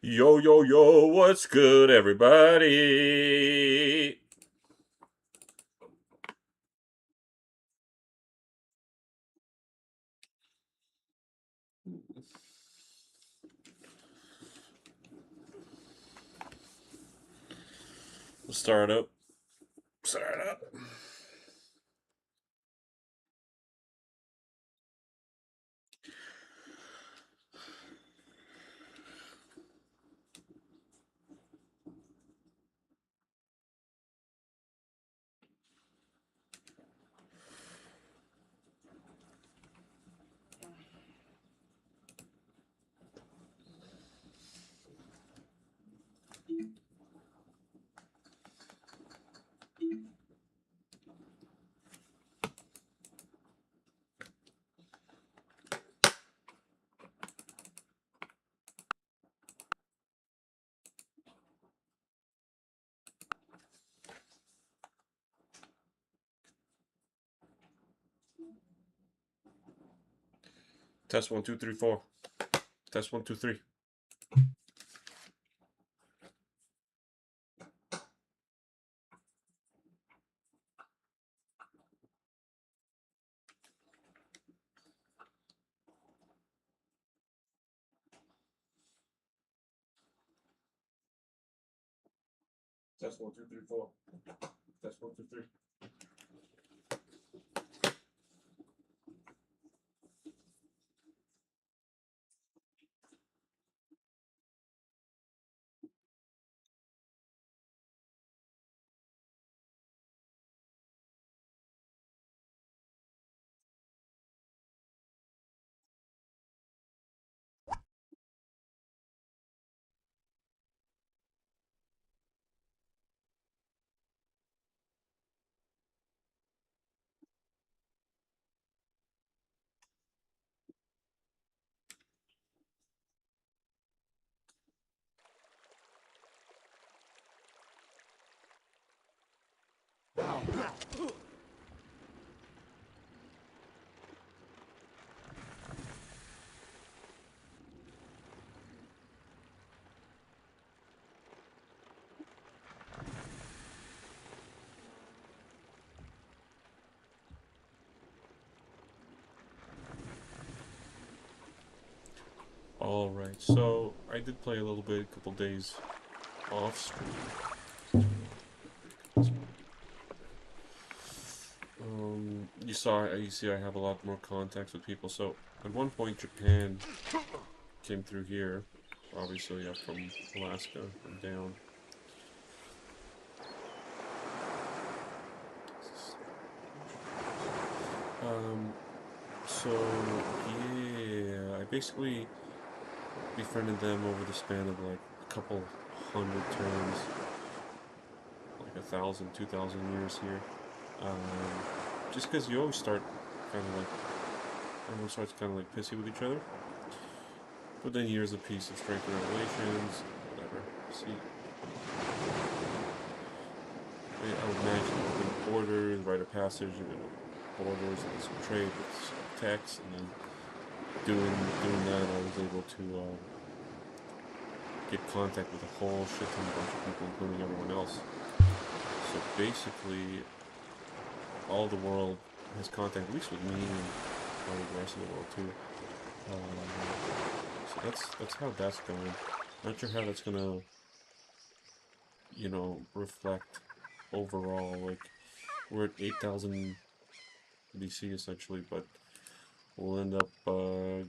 Yo, yo, yo, what's good, everybody? Start up. Start up. Test 1, 2, 3, 4. Test 1, 2, 3. Test 1, 2, 3, 4. Test 1, 2, 3. Alright, so I did play a little bit, a couple days off stream. You see I have a lot more contacts with people. So at one point Japan came through here, obviously up from Alaska and down. So yeah, I basically befriended them over the span of like a couple hundred turns, like 1,000, 2,000 years here. Just because you always start kind of like, everyone starts kind of like pissy with each other. But then years of peace and strengthened relations, whatever. See, I would imagine open borders, rite of passage, borders, and some trade with some tax, and then doing that, I was able to get contact with a whole shit ton of bunch of people, including everyone else. So basically, all the world has contact, at least with me, and probably the rest of the world too. So that's how that's going. Not sure how that's gonna, reflect overall. Like, we're at 8,000 BC essentially, but we'll end up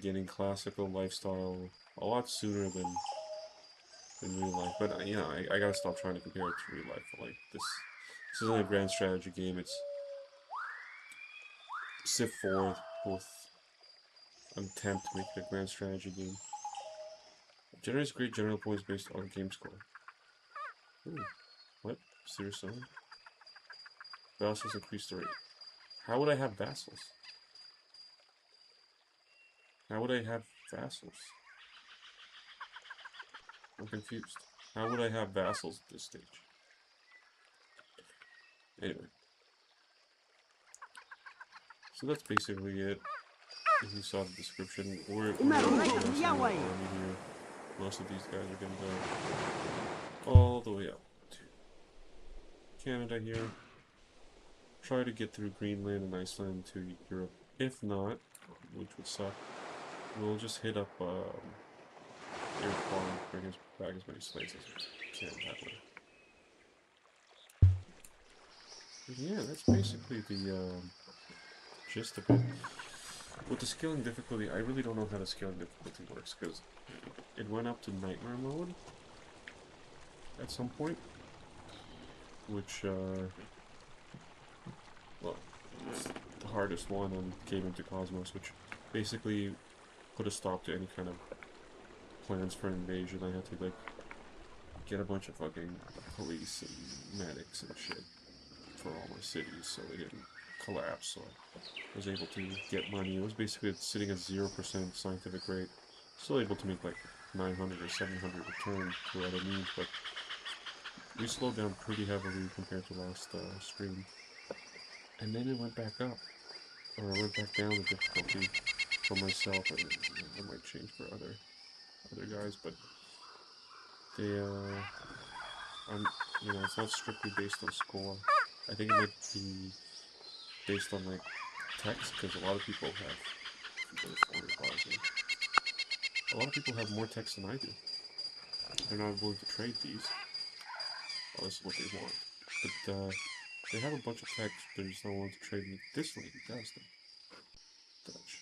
getting classical lifestyle a lot sooner than in real life. But I gotta stop trying to compare it to real life. Like this isn't a grand strategy game. It's CIV4 with an attempt to make it a grand strategy game. Generates great general points based on game score. Ooh, what? Seriously? Vassals increase the rate. How would I have vassals? How would I have vassals? I'm confused. How would I have vassals at this stage? Anyway. So that's basically it. If you saw the description, we're an army here Most of these guys are going to go all the way up to Canada here. Try to get through Greenland and Iceland to Europe. If not, which would suck, we'll just hit up Iroquois and bring back as many slaves as we can that way. But yeah, that's basically the gist of it. With the scaling difficulty, I really don't know how the scaling difficulty works, because it went up to nightmare mode at some point, which, well, it's the hardest one on Cave into Cosmos, which basically put a stop to any kind of plans for invasion. I had to, like, get a bunch of fucking police and medics and shit for all my cities so they didn't collapse, so I was able to get money. It was basically sitting at 0% scientific rate, still able to make like 900 or 700 return to other means, but we slowed down pretty heavily compared to last stream. And then it went back up, or it went back down the difficulty for myself, and it might change for other guys, but they, you know, it's not strictly based on score. I think it might be based on, like, text, because a lot of people have, a lot of people have more text than I do. They're not willing to trade these. Well, this is what they want. But, they have a bunch of text, they're just not willing to trade me. This lady does them. Dutch.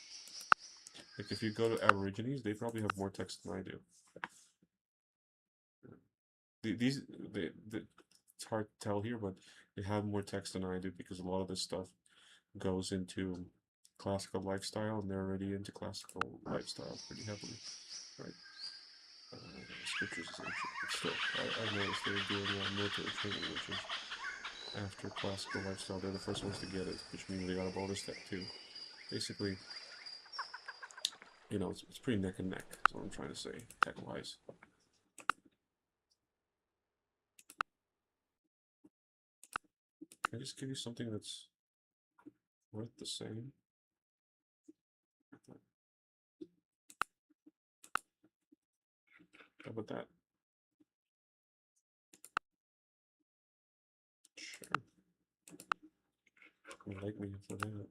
Like, if you go to Aborigines, they probably have more text than I do. It's hard to tell here, but they have more text than I do because a lot of this stuff goes into classical lifestyle, and they're already into classical lifestyle pretty heavily, right? Scriptures is ancient, but still, I've noticed they're doing military training, which is after classical lifestyle. They're the first ones to get it, which means they got a bonus tech too. Basically, you know, it's pretty neck and neck, is what I'm trying to say, tech-wise. Can I just give you something that's worth the same? How about that? Sure. You like me for that.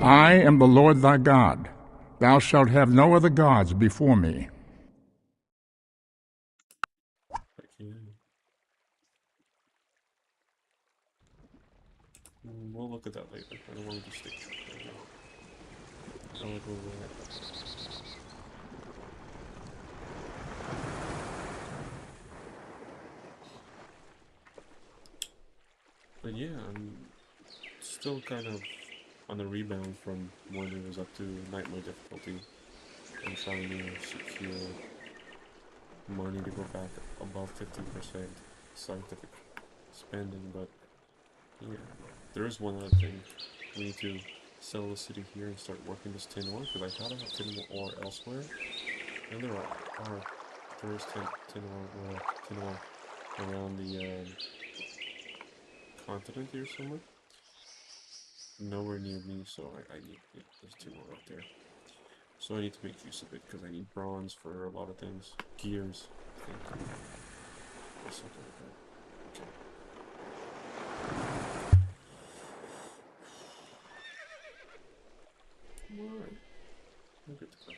I am the Lord thy God. Thou shalt have no other gods before me. We'll look at that later. I don't want to do state check right now. I want to go over that. But yeah, I'm still kind of on the rebound from when it was up to nightmare difficulty. I'm trying to secure money to go back above 50% scientific spending, but yeah, there is one other thing. We need to sell the city here and start working this tin ore, because I thought I had tin ore elsewhere, and there is tin ore around the continent here somewhere. Nowhere near me, so I need, yeah, there's tin ore out there. So I need to make use of it, because I need bronze for a lot of things. Gears, I think. Or something like that. Okay. Alright. I'm good to go.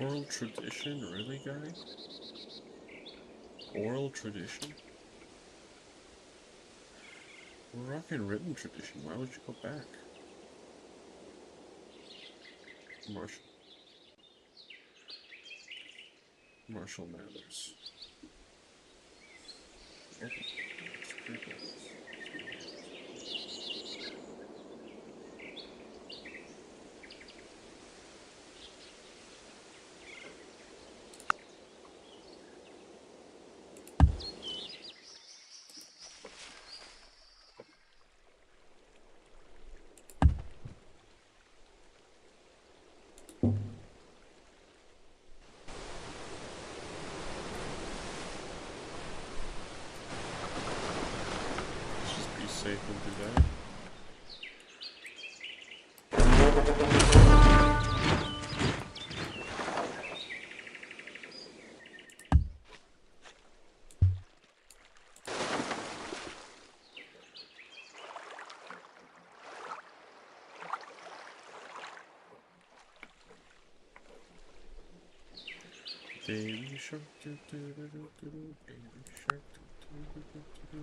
Oral tradition, really, guy? Oral tradition? We're rocking written tradition. Why would you go back? Marshall Mathers. Okay. That's pretty cool. Let's just be safe and do that. Baby shark, do do do do do do. Baby shark, do do do do do.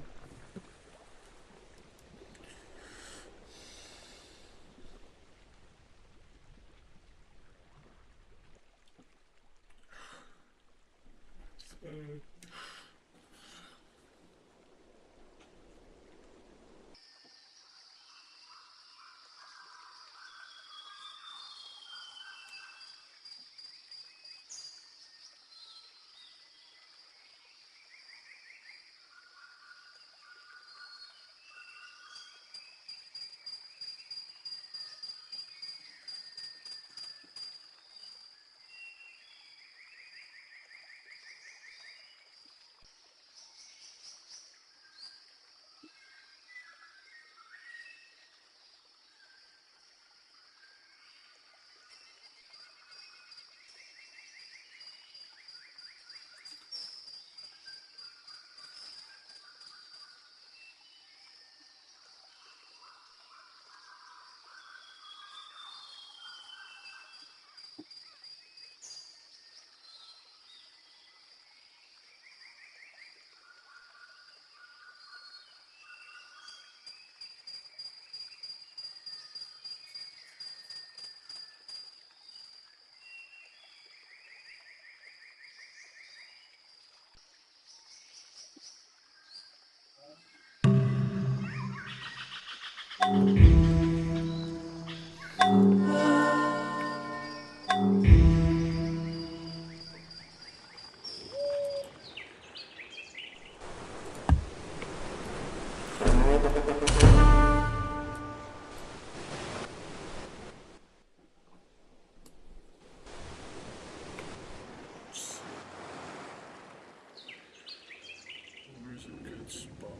Where's a good spot?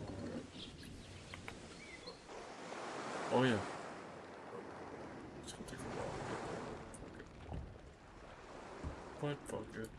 Oh yeah. Let's go take a walk. Fuck it. But fuck it.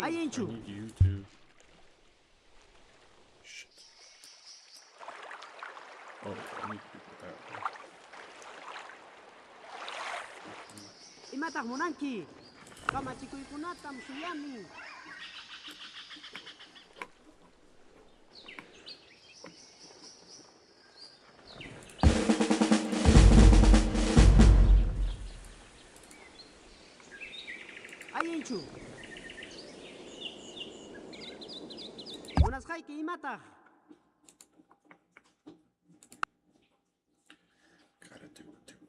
I need you to. Shit. Oh, I need to put that one. Imatag munanki. Kamachikoy kunatam suyami. Ayinchu. Unas haiki imatag. Gotta do it too.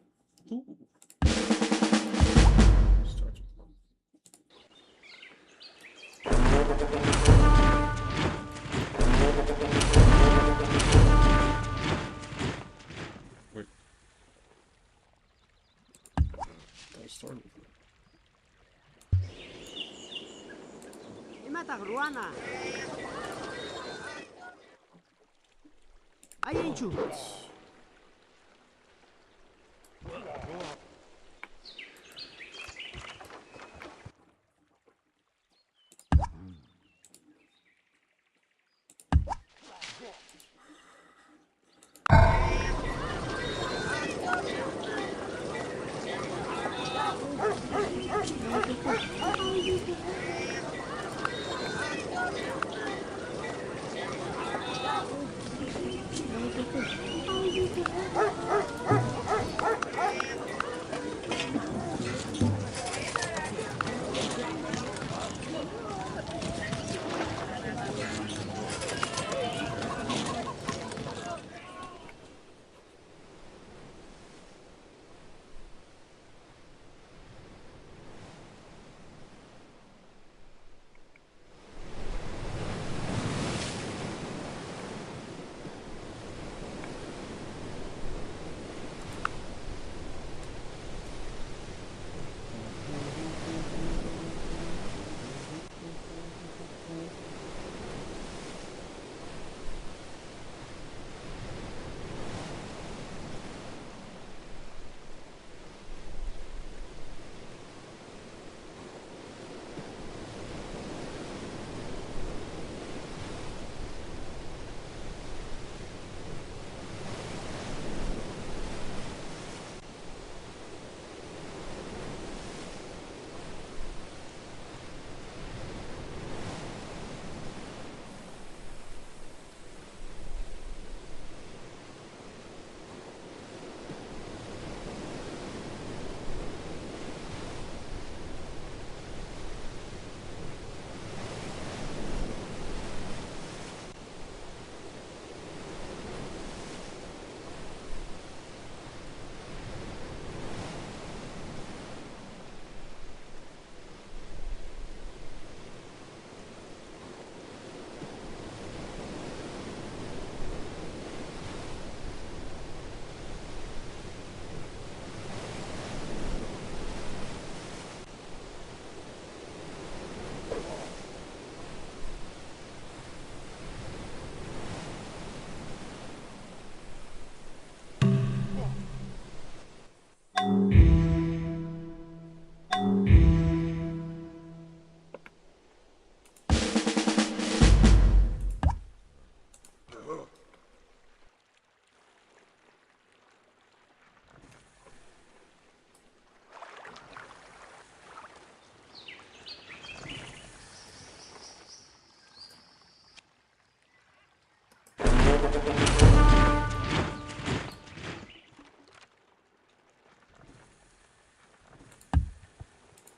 Ooh. Starts with one. Wait. That started with one. Imatag ruana. Ayinchu.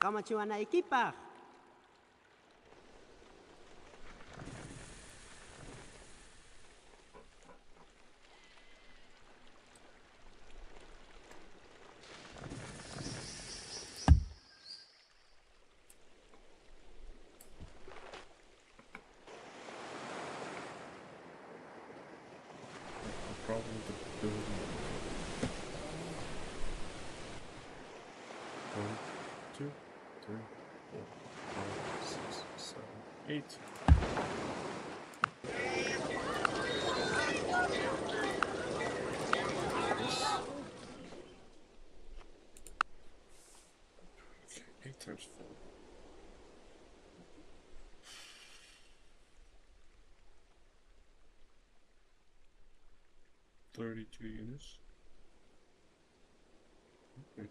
Kamachiwana equipa. Problem with the building. 1, 2, 3, 4, 5, 6, 7, 8. This. 8 times 4. 32 units. Okay.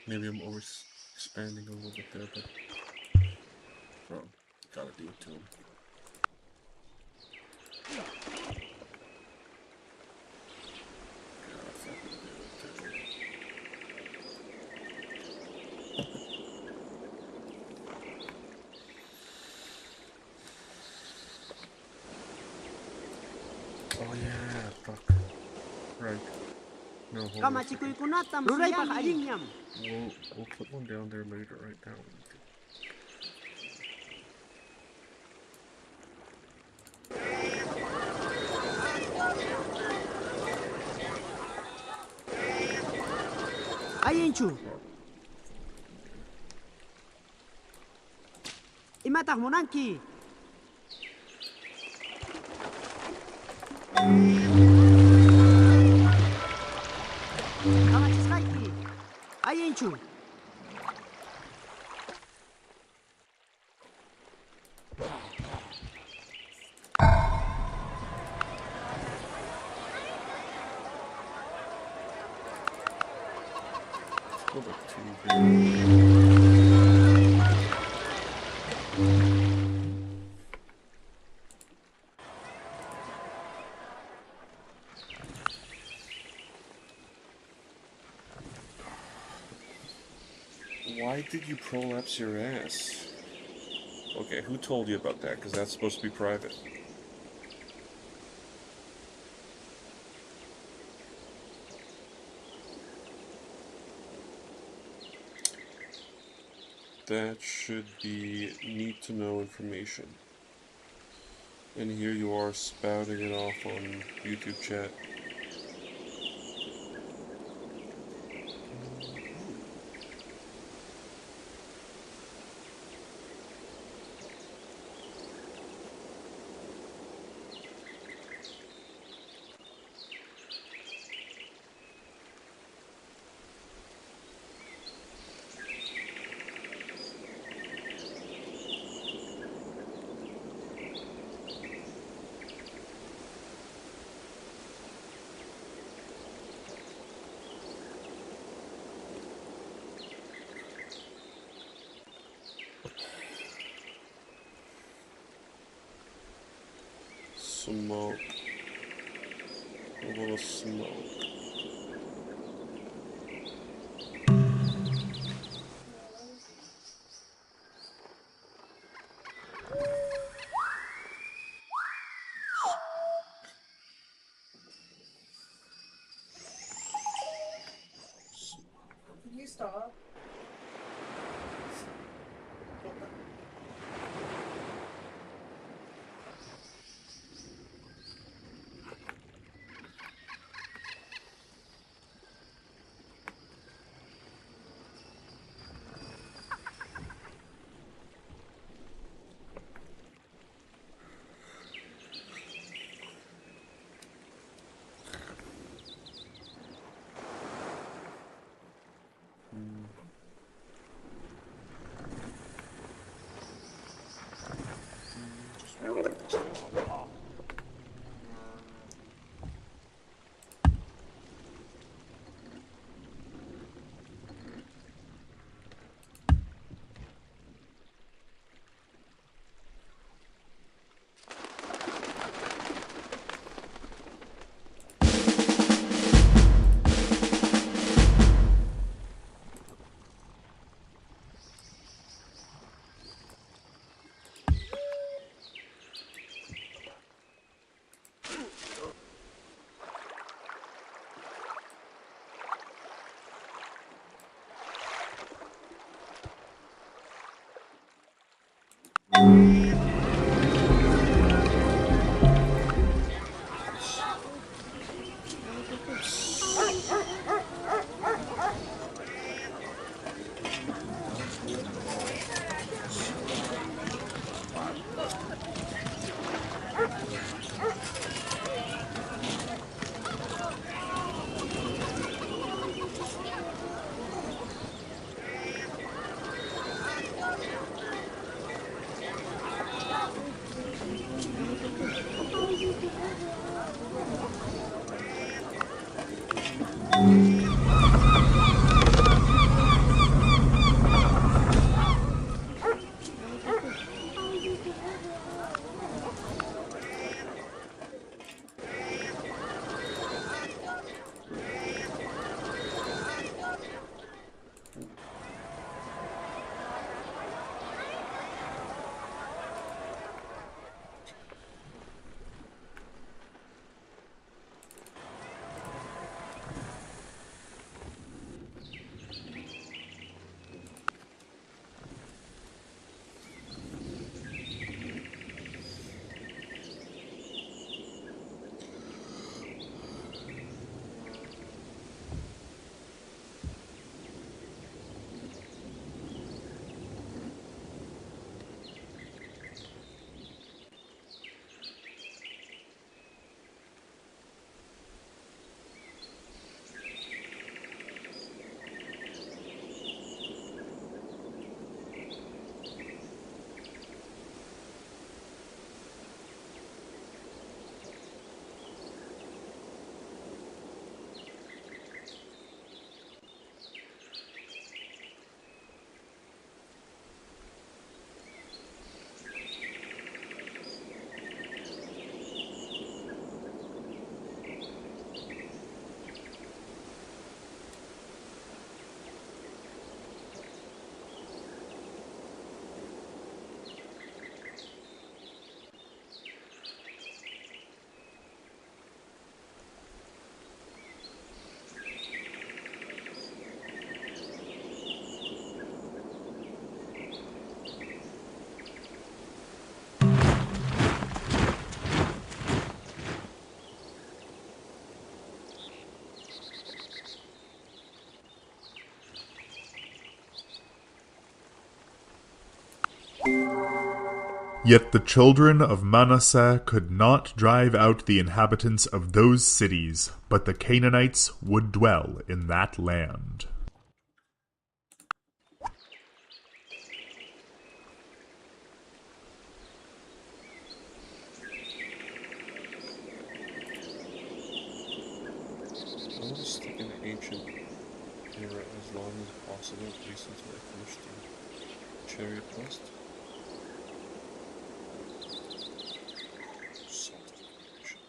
Maybe I'm over expanding a little bit there, but well, gotta do it to him. Gotta fucking do it to him. Oh yeah, fuck. Right. No, hold on a Kama second. chikoy kunatam Ruray pa kalinyam. We'll put one down there later. Right now. Ayinchu. Imatah monanki. Kama chiskaiki. Ayinchu. Go back to here. Why did you prolapse your ass? Okay, who told you about that? Because that's supposed to be private. That should be need to know information. And here you are spouting it off on YouTube chat. Smoke. A little smoke. Yet the children of Manasseh could not drive out the inhabitants of those cities, but the Canaanites would dwell in that land. I want to stick in the ancient era as long as possible, at least until I finish the chariot quest. Salt of creation.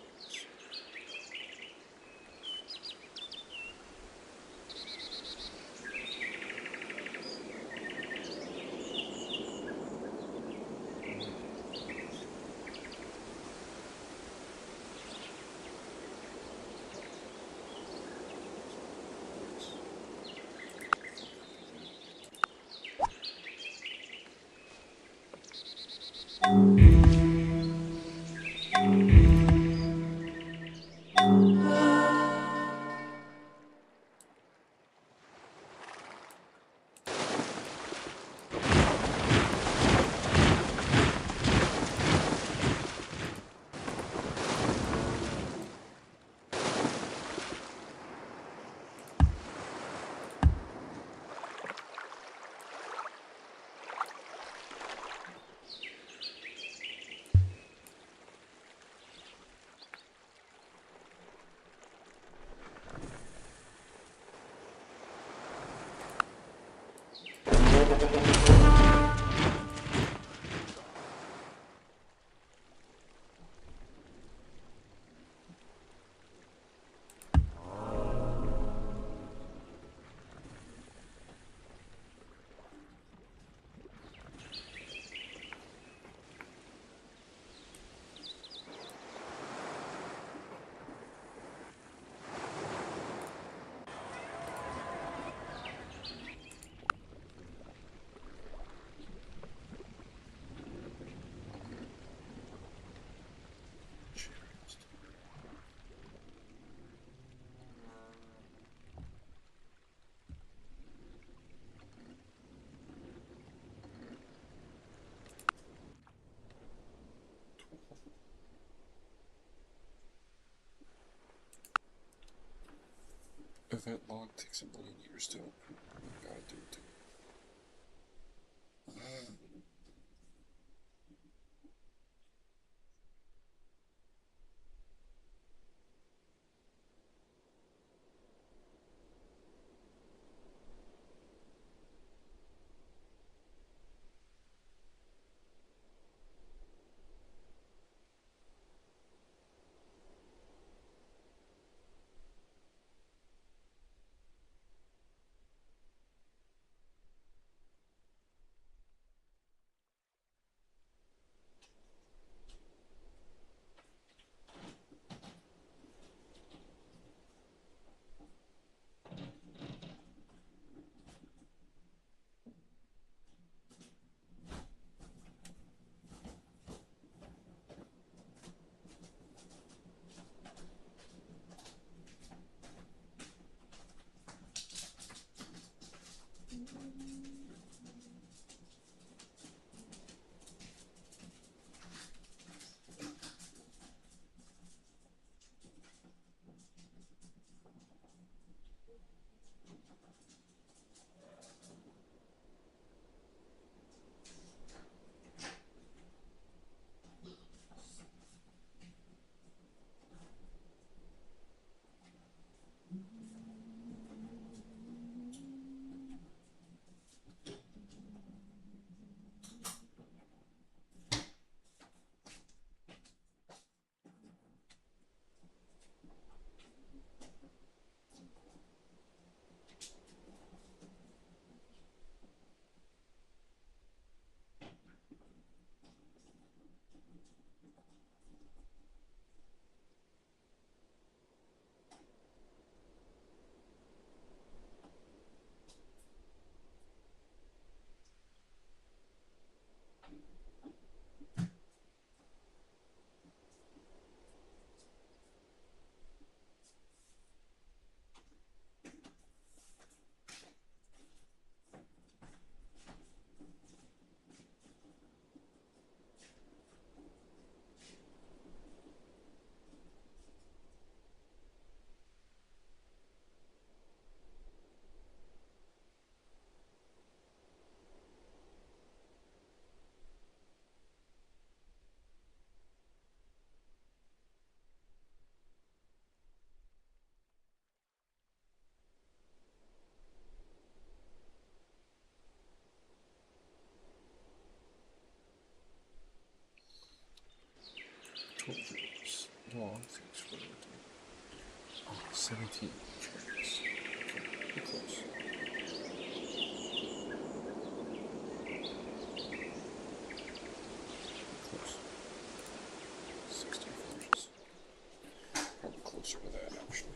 event log takes 1,000,000 years to open. Gotta do it too. Logs, exploded. Oh, 17 charges. Okay, close. Close. 16 forges. Probably closer to that, actually.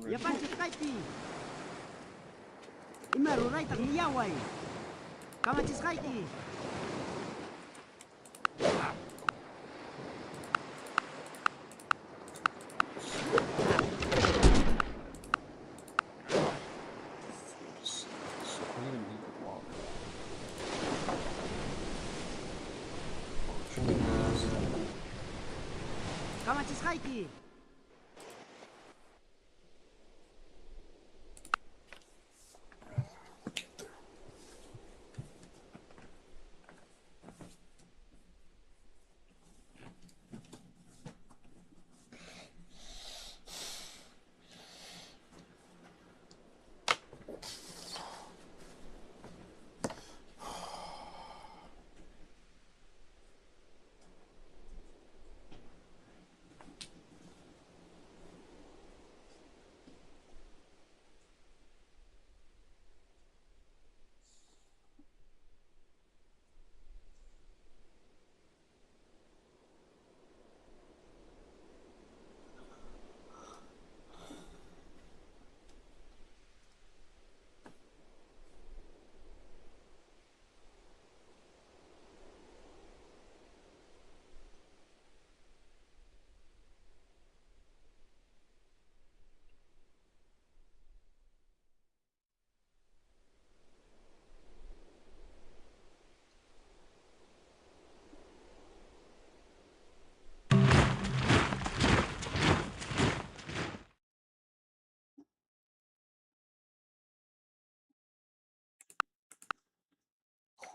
Yapan si Skype. Imaruray tak niyaway. Kaman si Skype. Kaman si Skype.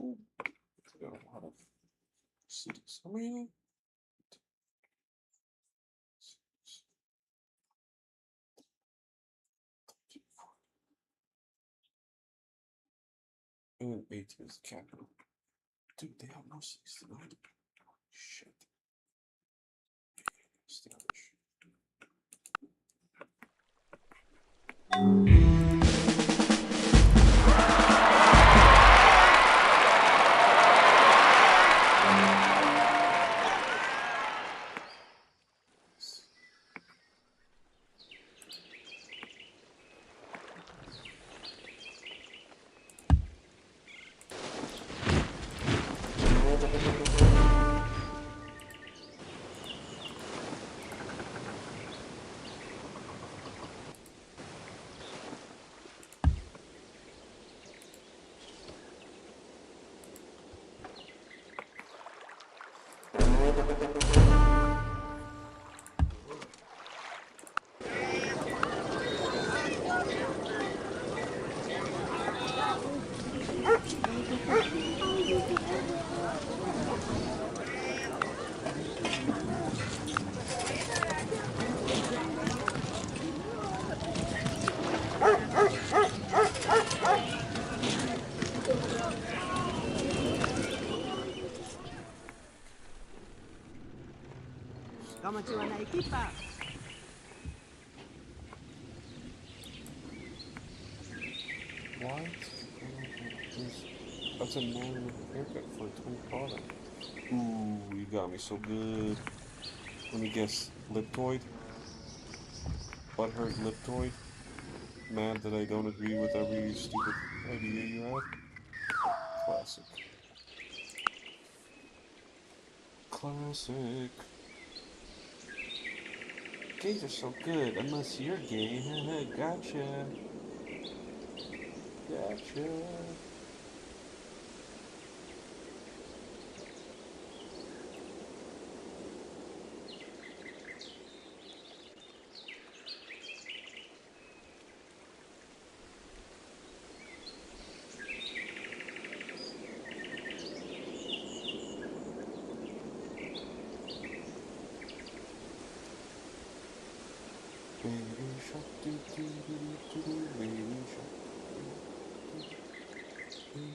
Cool. Got a lot of cities. How many? And 18 is the capital. Dude, they have no cities tonight. Shit. Establish. Kaman si wana ekipa. What? That's a man with a haircut for a twin product. Ooh, you got me so good. Let me guess. Liptoid? Butthurt Liptoid? Mad that I don't agree with every stupid idea you have? Classic. Classic. Gays are so good, unless you're gay. Gotcha. Gotcha. shark, do do do do do, baby shark, baby shark.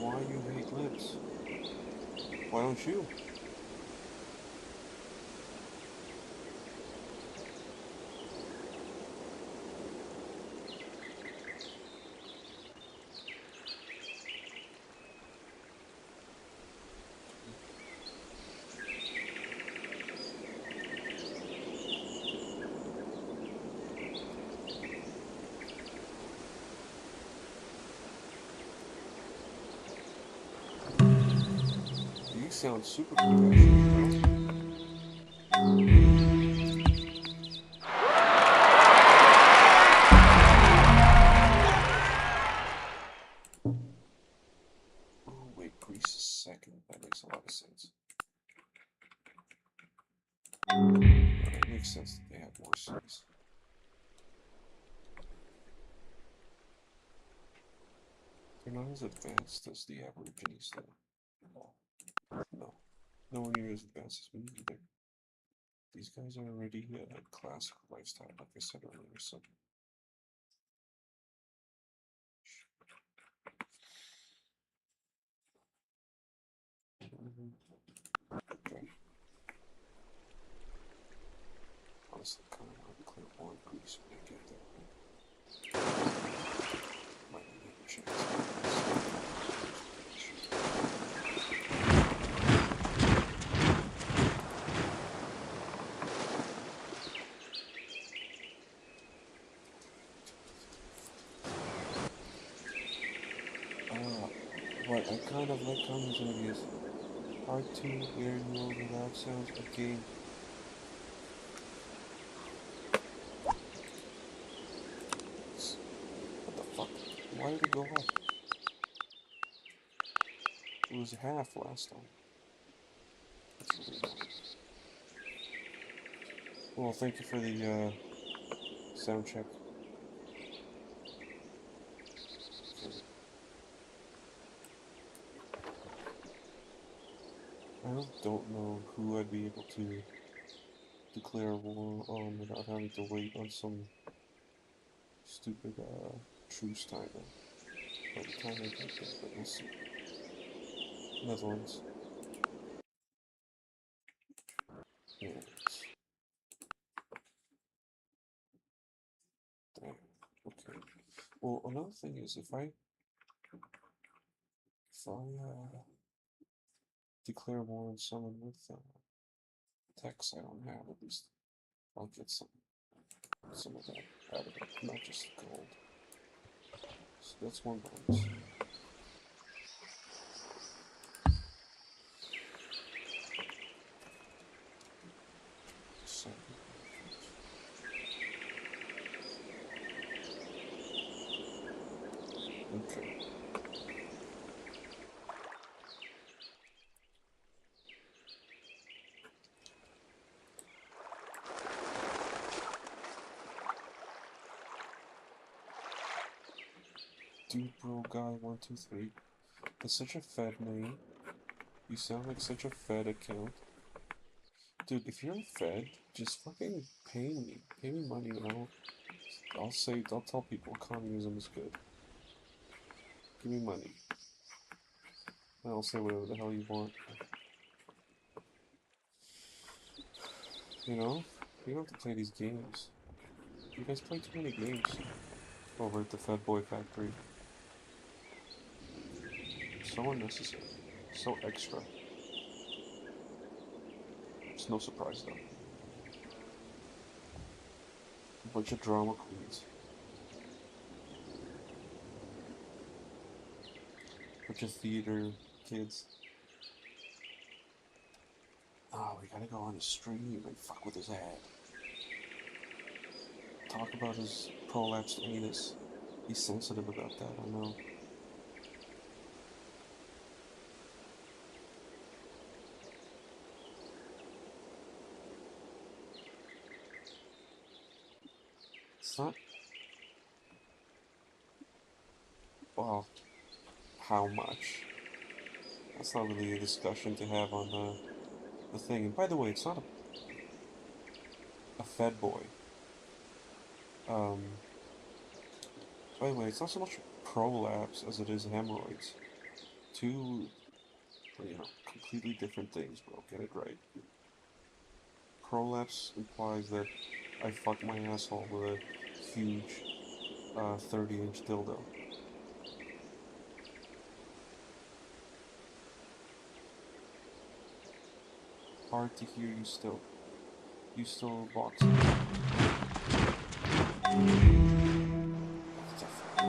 Why you hate lips? Why don't you? You sound super compassionate, bro. Oh, wait, Greece is second. That makes a lot of sense. It makes sense that they have more cities. They're not as advanced as the Aborigines, though. No. Nowhere near as advanced as we need either. These guys are already a classic lifestyle, like I said earlier, so. Okay. Honestly, kind of want to clear more Greece when I get there, but might not have a chance. What I kind of like communism ideas. Hard to hear you over loud sounds of game. What the fuck? Why did it go up? It was half last time. That's really annoying. Well, thank you for the sound check. I don't know who I'd be able to declare war on without having to wait on some stupid truce timer by the time I get there, but we'll see. Netherlands. Netherlands. Damn. Okay. Well, another thing is if I declare war on someone with techs I don't have, at least I'll get some of that out of it, not just the gold. So that's one bonus. So, okay. Dude, bro, guy, 123. That's such a Fed name. You sound like such a Fed account. Dude, if you're a Fed, just fucking pay me. Pay me money and I'll tell people communism is good. Give me money. And I'll say whatever the hell you want. You know? You don't have to play these games. You guys play too many games over at the Fed Boy Factory. So unnecessary. So extra. It's no surprise though. A bunch of drama queens. A bunch of theater kids. Oh, we gotta go on his stream and fuck with his ad. Talk about his prolapsed anus. He's sensitive about that, I know. It's not... Well, how much. That's not really a discussion to have on the thing. And by the way, it's not a Fed boy. By the way, it's not so much prolapse as it is hemorrhoids. Two, completely different things, bro. Get it right. Prolapse implies that I fucked my asshole with a huge 30-inch dildo. Hard to hear you still. You still boxing.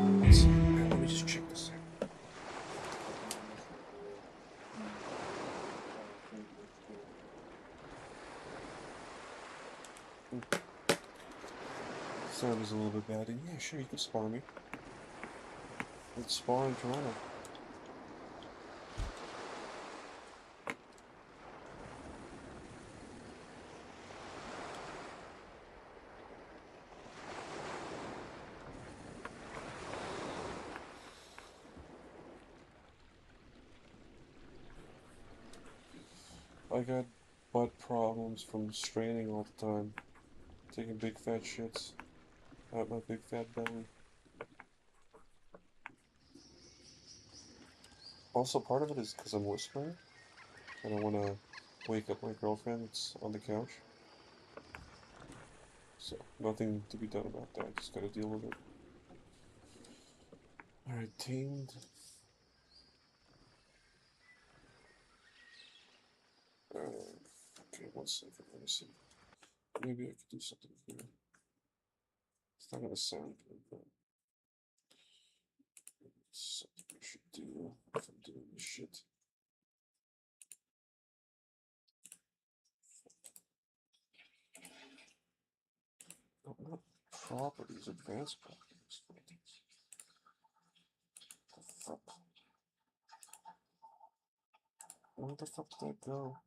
One second, man. Let me just check this out. Sound is a little bit bad. And yeah, sure, you can spar me. Let's spar in Toronto. I got butt problems from straining all the time. Taking big fat shits out my big fat belly. Also, part of it is because I'm whispering. I don't want to wake up my girlfriend that's on the couch. So, nothing to be done about that. Just gotta deal with it. Alright, tamed. Okay, 1 second. Let me see. Maybe I could do something here. It's not gonna sound good, but it's something I should do if I'm doing this shit. No, not properties, advanced properties. The fuck? Where the fuck did that go?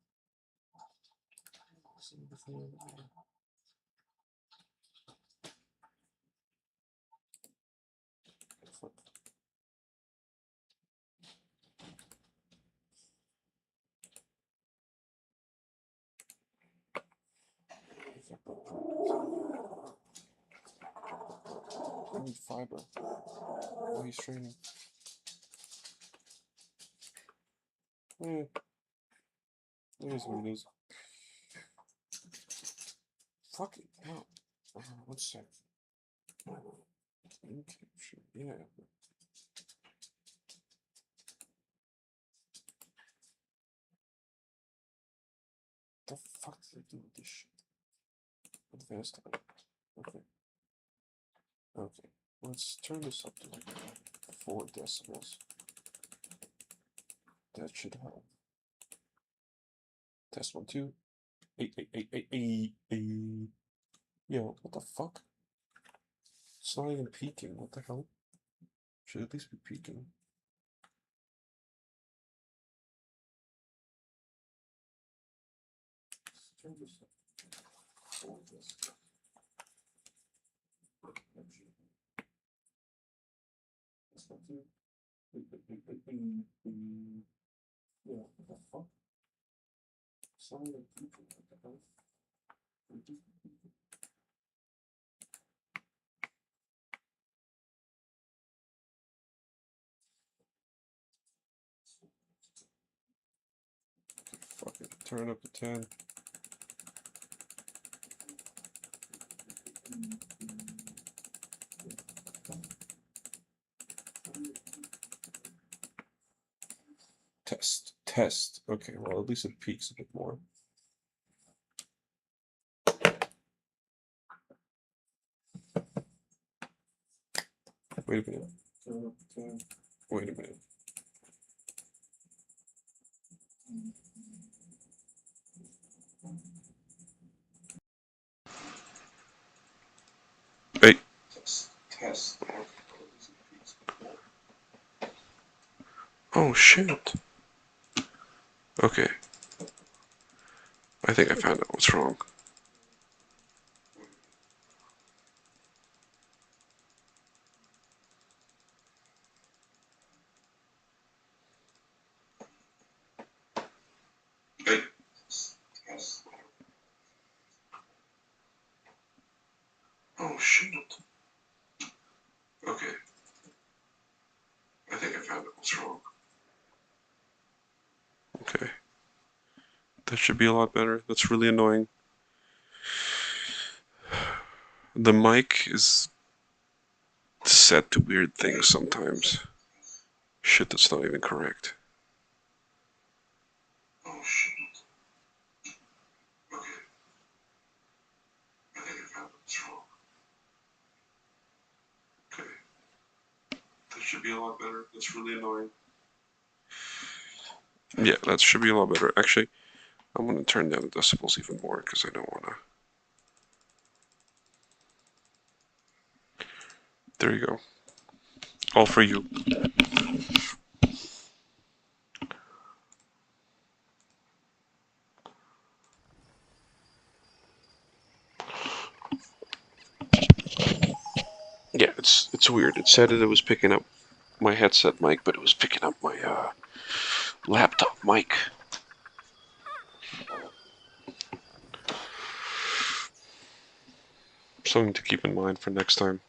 See everything over there. Fuck. I need fiber. Oh, he's training. Eh, it is what it is. Fucking hell. 1 sec. Okay, sure. Yeah. The fuck did I do with this shit? Advanced. Okay. Okay. Let's turn this up to like 4 decibels. That should help. Test 1, 2. Hey. Yo, what the fuck? It's not even peaking. What the hell? Should at least be peaking. Let's turn this up. 4 decibels. Test 1, 2. Yeah, what the fuck? It's not even peaking. What the hell? Fuck it. Turn up to 10. Test. Okay, well, at least it peaks a bit more. Wait a minute. Wait a minute. Wait. Test. Oh shit. Okay. I think I found out what's wrong. Oh shit. Okay. I think I found it. What's wrong? Okay. That should be a lot better. That's really annoying. The mic is set to weird things sometimes. Shit, that's not even correct. Oh shit. Okay. I think I found it. What's wrong? Okay. That should be a lot better. That's really annoying. Yeah, that should be a lot better. Actually, I'm going to turn down the decibels even more because I don't want to. There you go. All for you. Yeah, it's weird. It said that it was picking up my headset mic, but it was picking up my laptop mic. Something to keep in mind for next time.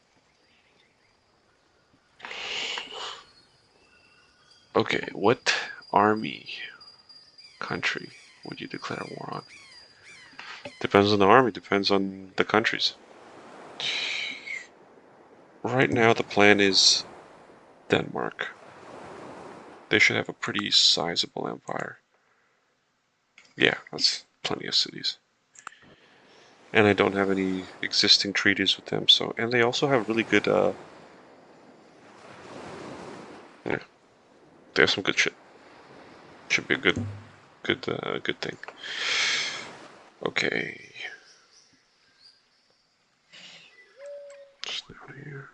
Okay, what army country would you declare war on? Depends on the army, depends on the countries. Right now the plan is Denmark. They should have a pretty sizable empire. Yeah, that's plenty of cities. And I don't have any existing treaties with them, so and they also have really good yeah, they have some good shit. Should be a good thing. Okay. Just down here.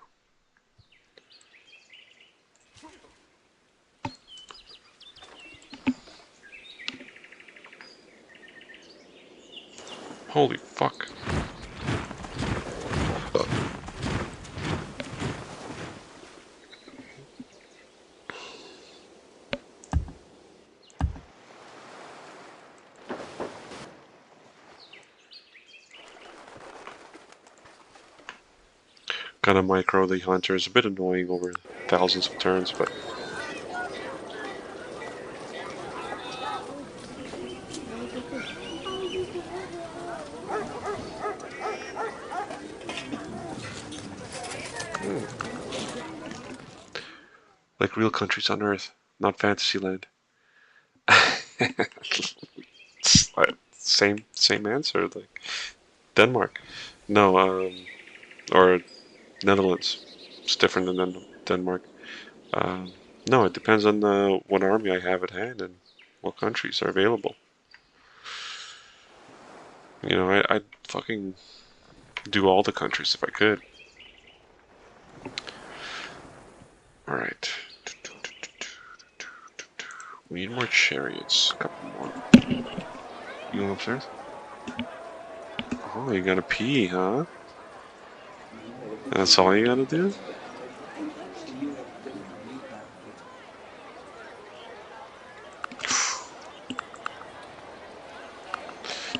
Holy fuck. Gonna micro the hunter is a bit annoying over thousands of turns, but like real countries on Earth, not Fantasyland. Same answer. Like Denmark, no, or Netherlands. It's different than Denmark. Um, no, it depends on what army I have at hand and what countries are available. You know, I'd fucking do all the countries if I could. All right. We need more chariots. A couple more. You going upstairs? Oh, you gotta pee, huh? That's all you gotta do?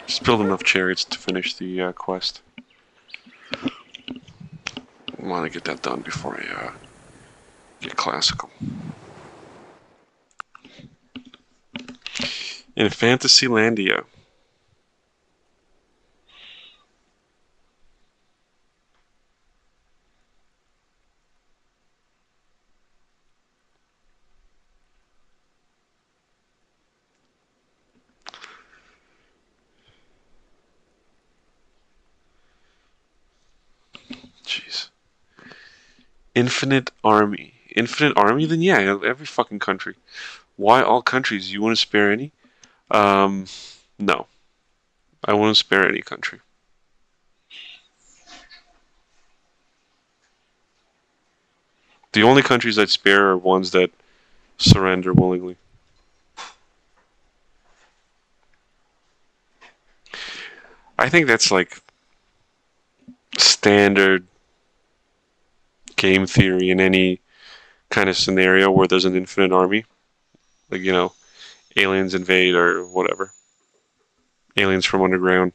Just build enough chariots to finish the quest. I want to get that done before I get classical. In Fantasylandia. Jeez. Infinite army. Infinite army? Then yeah, every fucking country. Why all countries? You wouldn't spare any? No. I wouldn't spare any country. The only countries I'd spare are ones that surrender willingly. I think that's like standard game theory in any kind of scenario where there's an infinite army. Like, you know, aliens invade or whatever. Aliens from underground.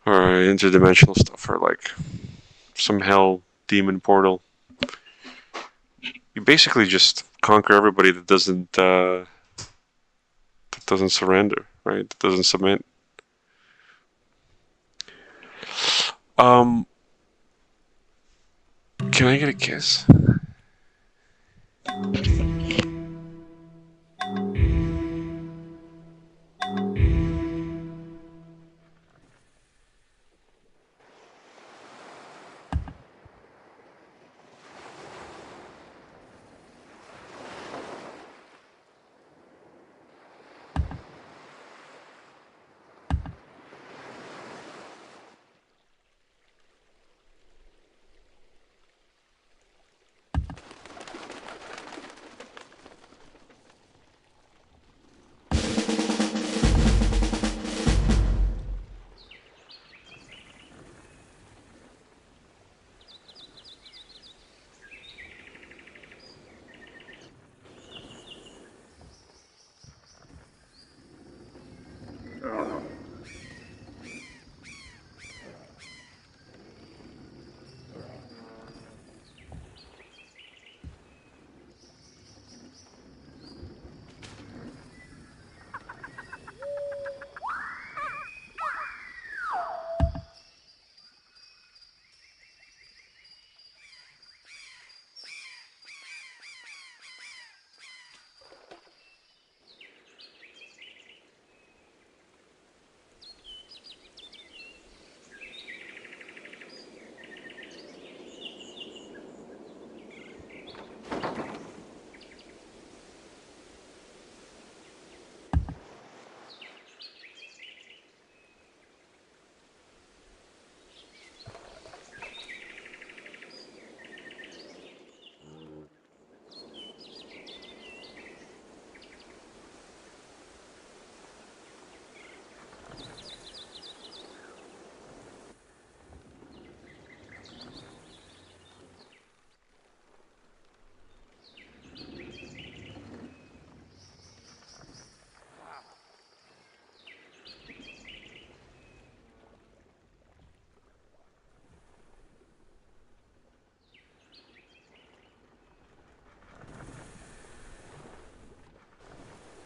Or, interdimensional stuff, or like some hell demon portal. You basically just conquer everybody that doesn't surrender, right? That doesn't submit. Can I get a kiss?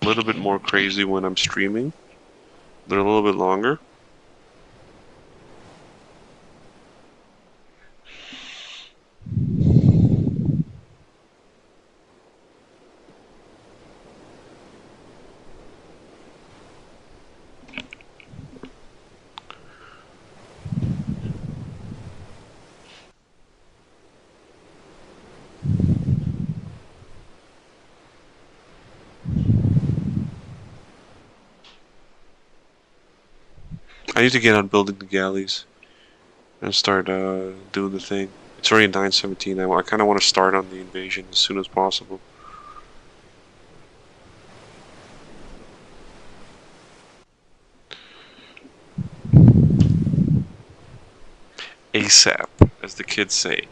A little bit more crazy when I'm streaming. They're a little bit longer. I need to get on building the galleys and start doing the thing. It's already 9:17. I kind of want to start on the invasion as soon as possible. ASAP, as the kids say.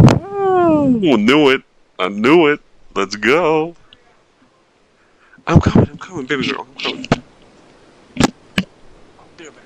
Ooh, knew it. I knew it. Let's go. I'm coming, baby girl. I'm coming. I'll be right back.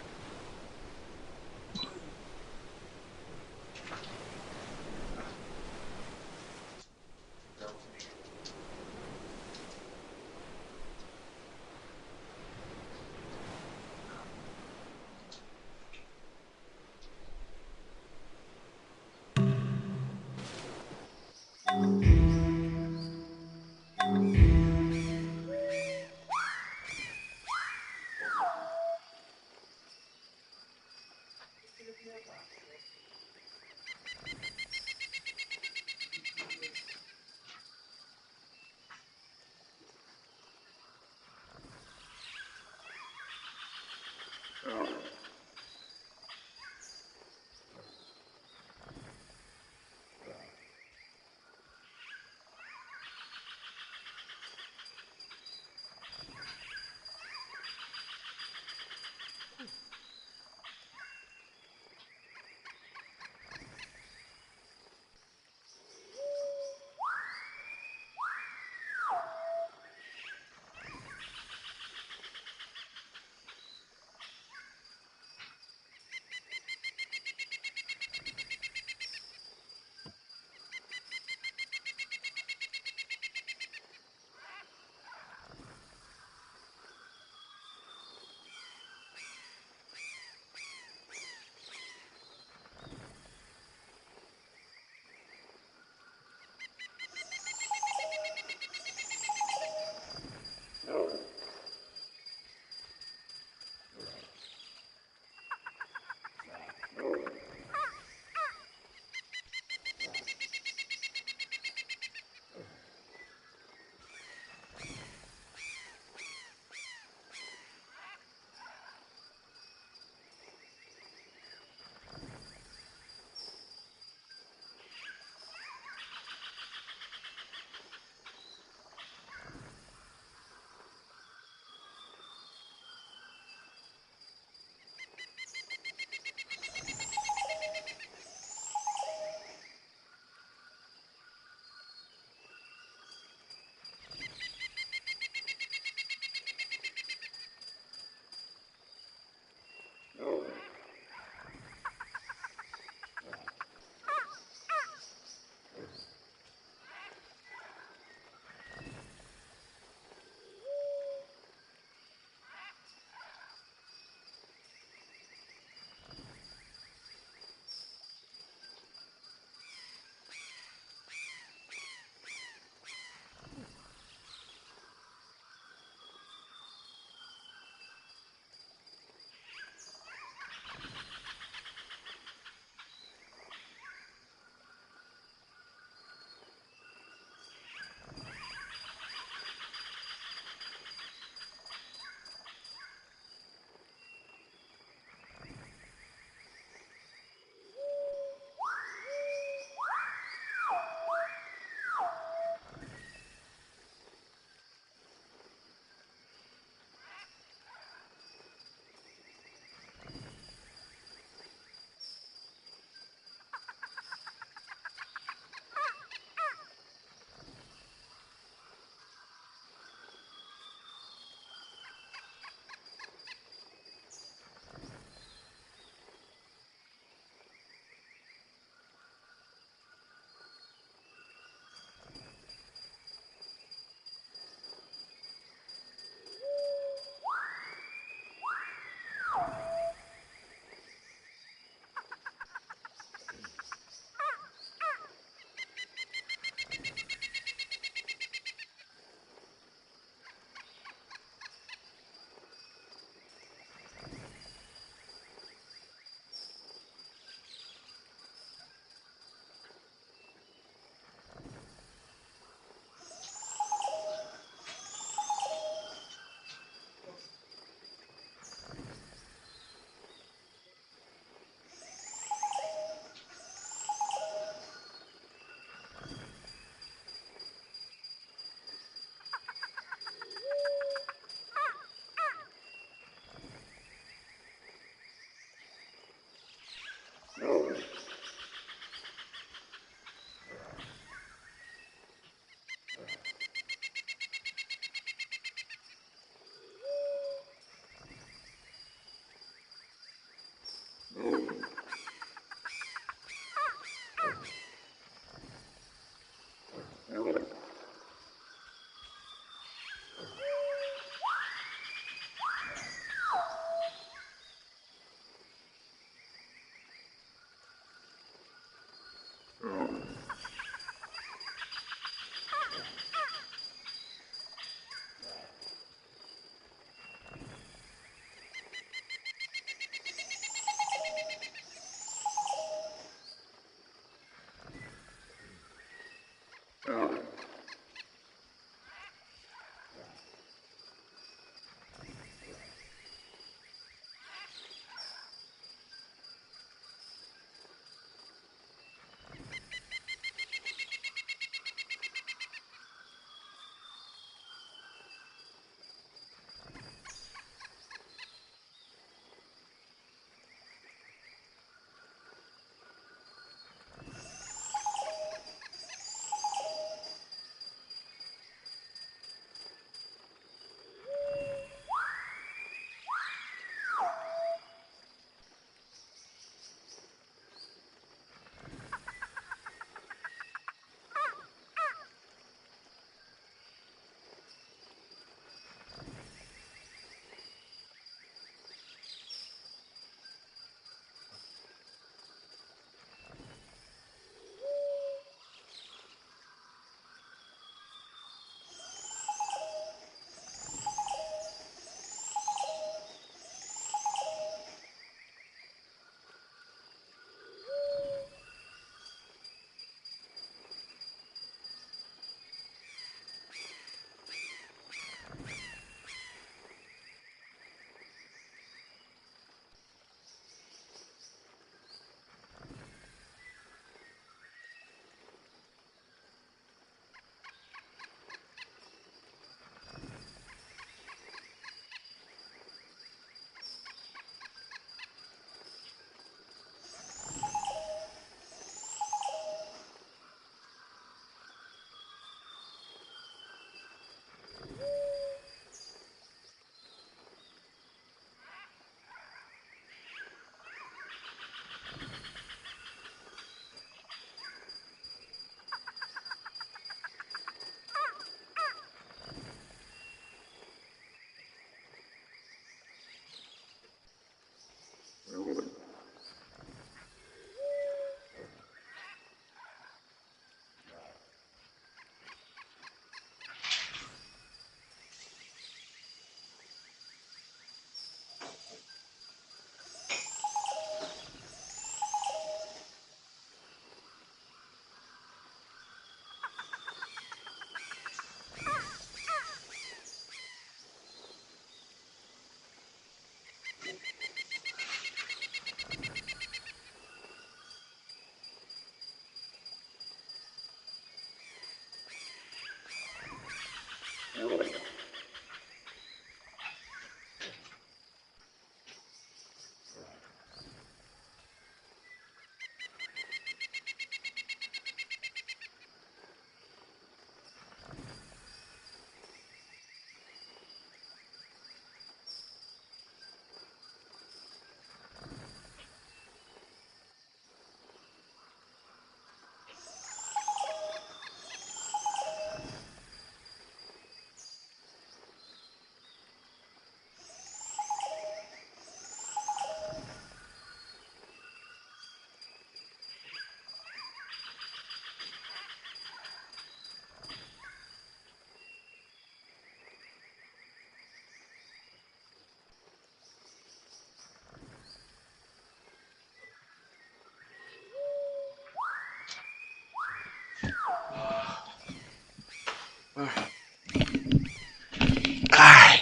Ah,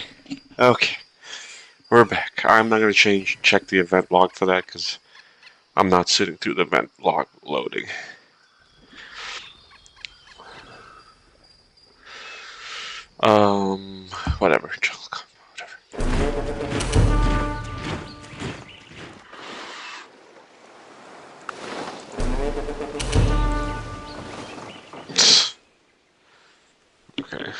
okay, we're back. I'm not gonna check the event log for that because I'm not sitting through the event log loading. Um, whatever. Okay.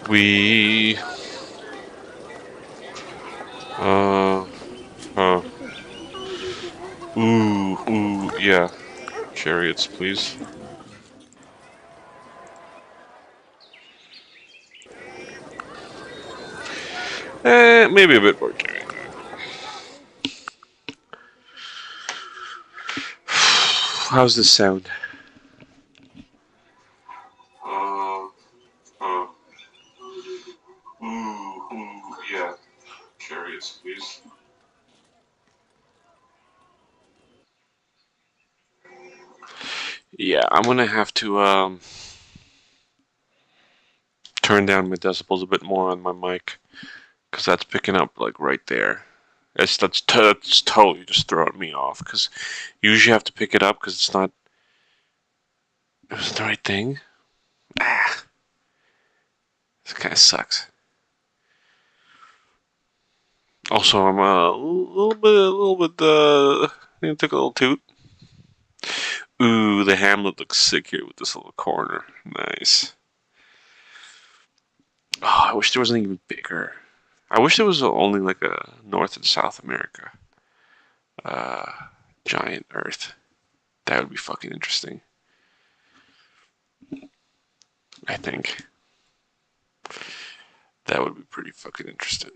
We uh ooh, yeah. Chariots, please. Maybe a bit more chariot. How's this sound? Uh, yeah. Chariots, please. Yeah, I'm gonna have to turn down my decibels a bit more on my mic because that's picking up like right there. That's totally just throwing me off because you usually have to pick it up because it's not. It was the right thing. Ah, this kind of sucks. Also, I'm I need to take a little toot. Ooh, the Hamlet looks sick here with this little corner. Nice. Oh, I wish there was something even bigger. I wish there was only like a North and South America uh, giant Earth. That would be fucking interesting. I think that would be pretty fucking interesting.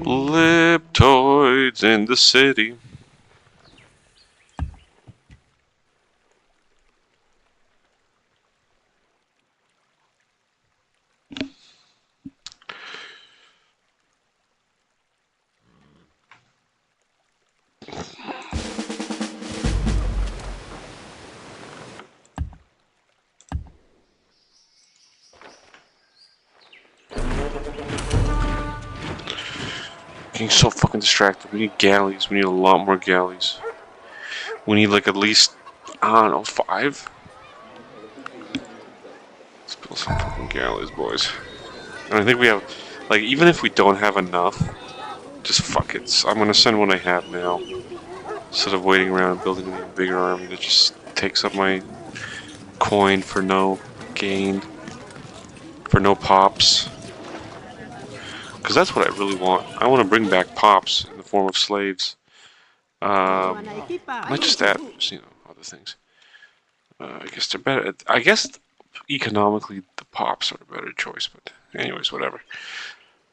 Liptoids in the city. Getting so fucking distracted. We need galleys. We need a lot more galleys. We need like at least, I don't know, 5? Let's build some fucking galleys, boys. And I think we have, like, even if we don't have enough, just fuck it. I'm gonna send what I have now. Instead of waiting around and building an even bigger army that just takes up my coin for no gain, for no pops. Because that's what I really want. I want to bring back pops in the form of slaves. Not just that, just, other things. I guess they're better. I guess economically the pops are a better choice, but anyways, whatever.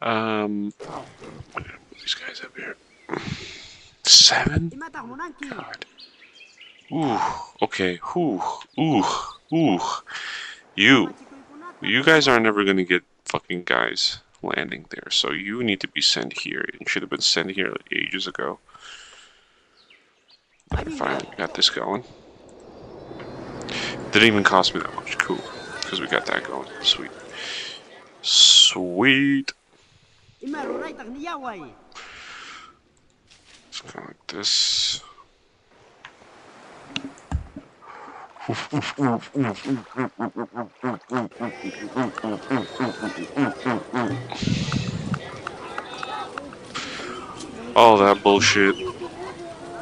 Put these guys up here. 7? God. Ooh. Okay. Ooh. You guys are never gonna get fucking guys landing there, so you need to be sent here. You should have been sent here like ages ago. Finally got this going. Didn't even cost me that much. Cool. Because we got that going. Sweet. Sweet. It's kind of like this. All that bullshit.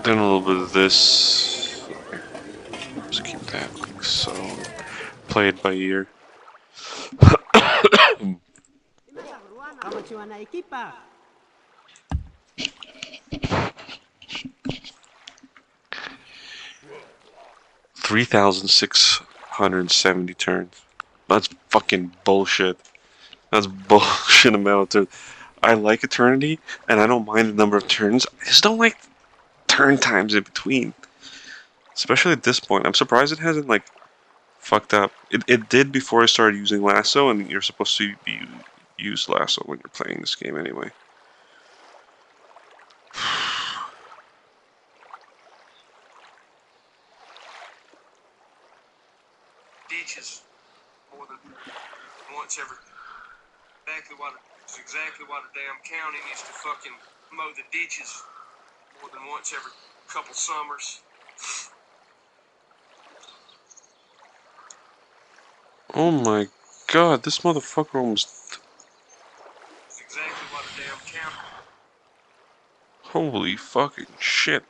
Then a little bit of this. Just keep that like so. Play it by ear. 3,670 turns. That's fucking bullshit. That's bullshit amount of turns. I like Eternity, and I don't mind the number of turns. I just don't like turn times in between. Especially at this point. I'm surprised it hasn't, like, fucked up. It did before I started using Lasso, and you're supposed to use Lasso when you're playing this game anyway. Ditches more than once every. Exactly what a damn county needs to fucking mow the ditches more than once every couple summers. Oh my god, this motherfucker almost... It's exactly what a damn camp. Holy fucking shit.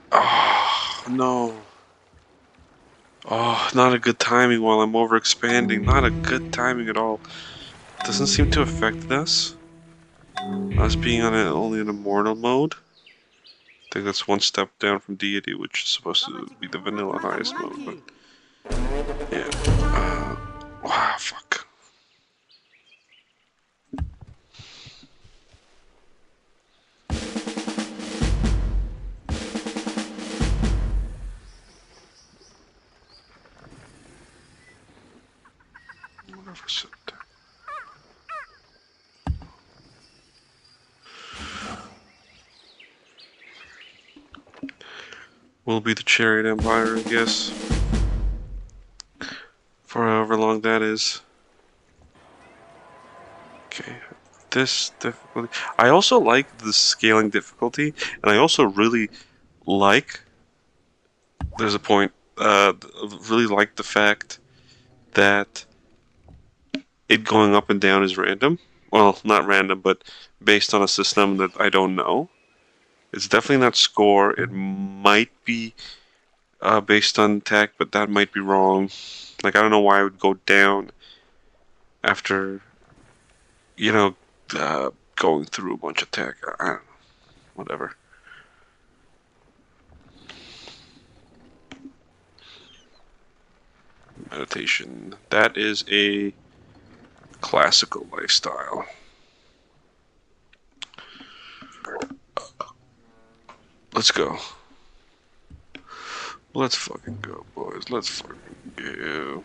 Oh, no. Oh, not a good timing while I'm overexpanding. Not a good timing at all. Doesn't seem to affect us. Us being on only in immortal mode. I think that's one step down from deity, which is supposed to be the vanilla highest mode, but yeah. Wow, fuck. Whatever said that. Will be the Chariot Empire, I guess. For however long that is. Okay. This difficulty. I also like the scaling difficulty, and I also really like. There's a point. Really like the fact that it going up and down is random. Well, not random, but based on a system that I don't know. It's definitely not score. It might be based on tech, but that might be wrong. Like, I don't know why I would go down after, you know, going through a bunch of tech. I don't know. Whatever. Meditation. That is a classical lifestyle. Let's go. Let's fucking go, boys. Let's fucking go.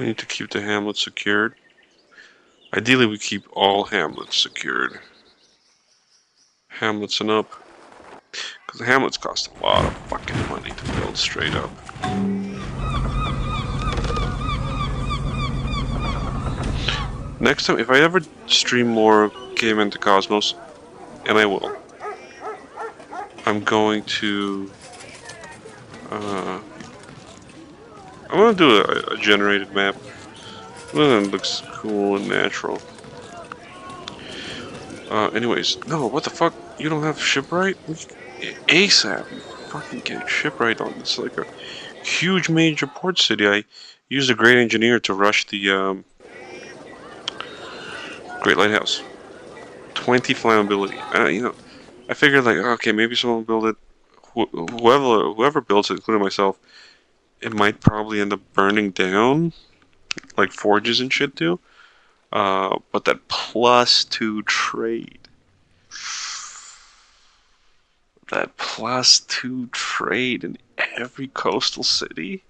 We need to keep the hamlet secured. Ideally, we keep all hamlets secured. Hamlets and up. Because the hamlets cost a lot of fucking money to build straight up. Next time, if I ever stream more Game into Cosmos, and I will, I'm going to I'm gonna do a generated map. Well, it looks cool and natural. Anyways, no, what the fuck? You don't have shipwright? ASAP, you fucking get shipwright on this. Like a huge major port city. I used a great engineer to rush the Great Lighthouse. 20 flammability. I figured like, okay, maybe someone will build it. Whoever builds it, including myself, it might probably end up burning down, like forges and shit do. But that +2 trade. That +2 trade in every coastal city?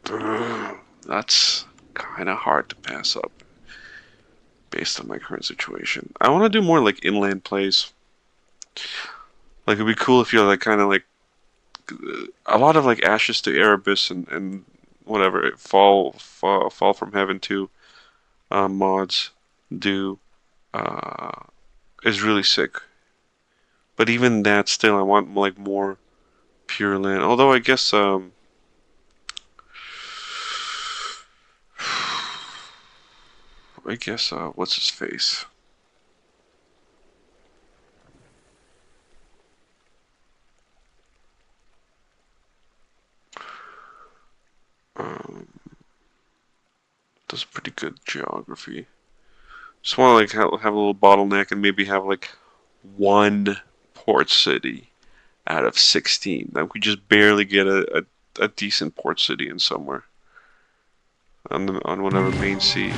That's kind of hard to pass up based on my current situation. I want to do more like inland plays. Like it'd be cool if you had like kind of like a lot of like Ashes to Erebus and whatever fall from Heaven 2 mods do is really sick. But even that still, I want like more pure land. Although I guess what's his face? Does pretty good geography. Just want to like have a little bottleneck and maybe have like one port city out of 16. Like we just barely get a decent port city in somewhere on whatever main sea.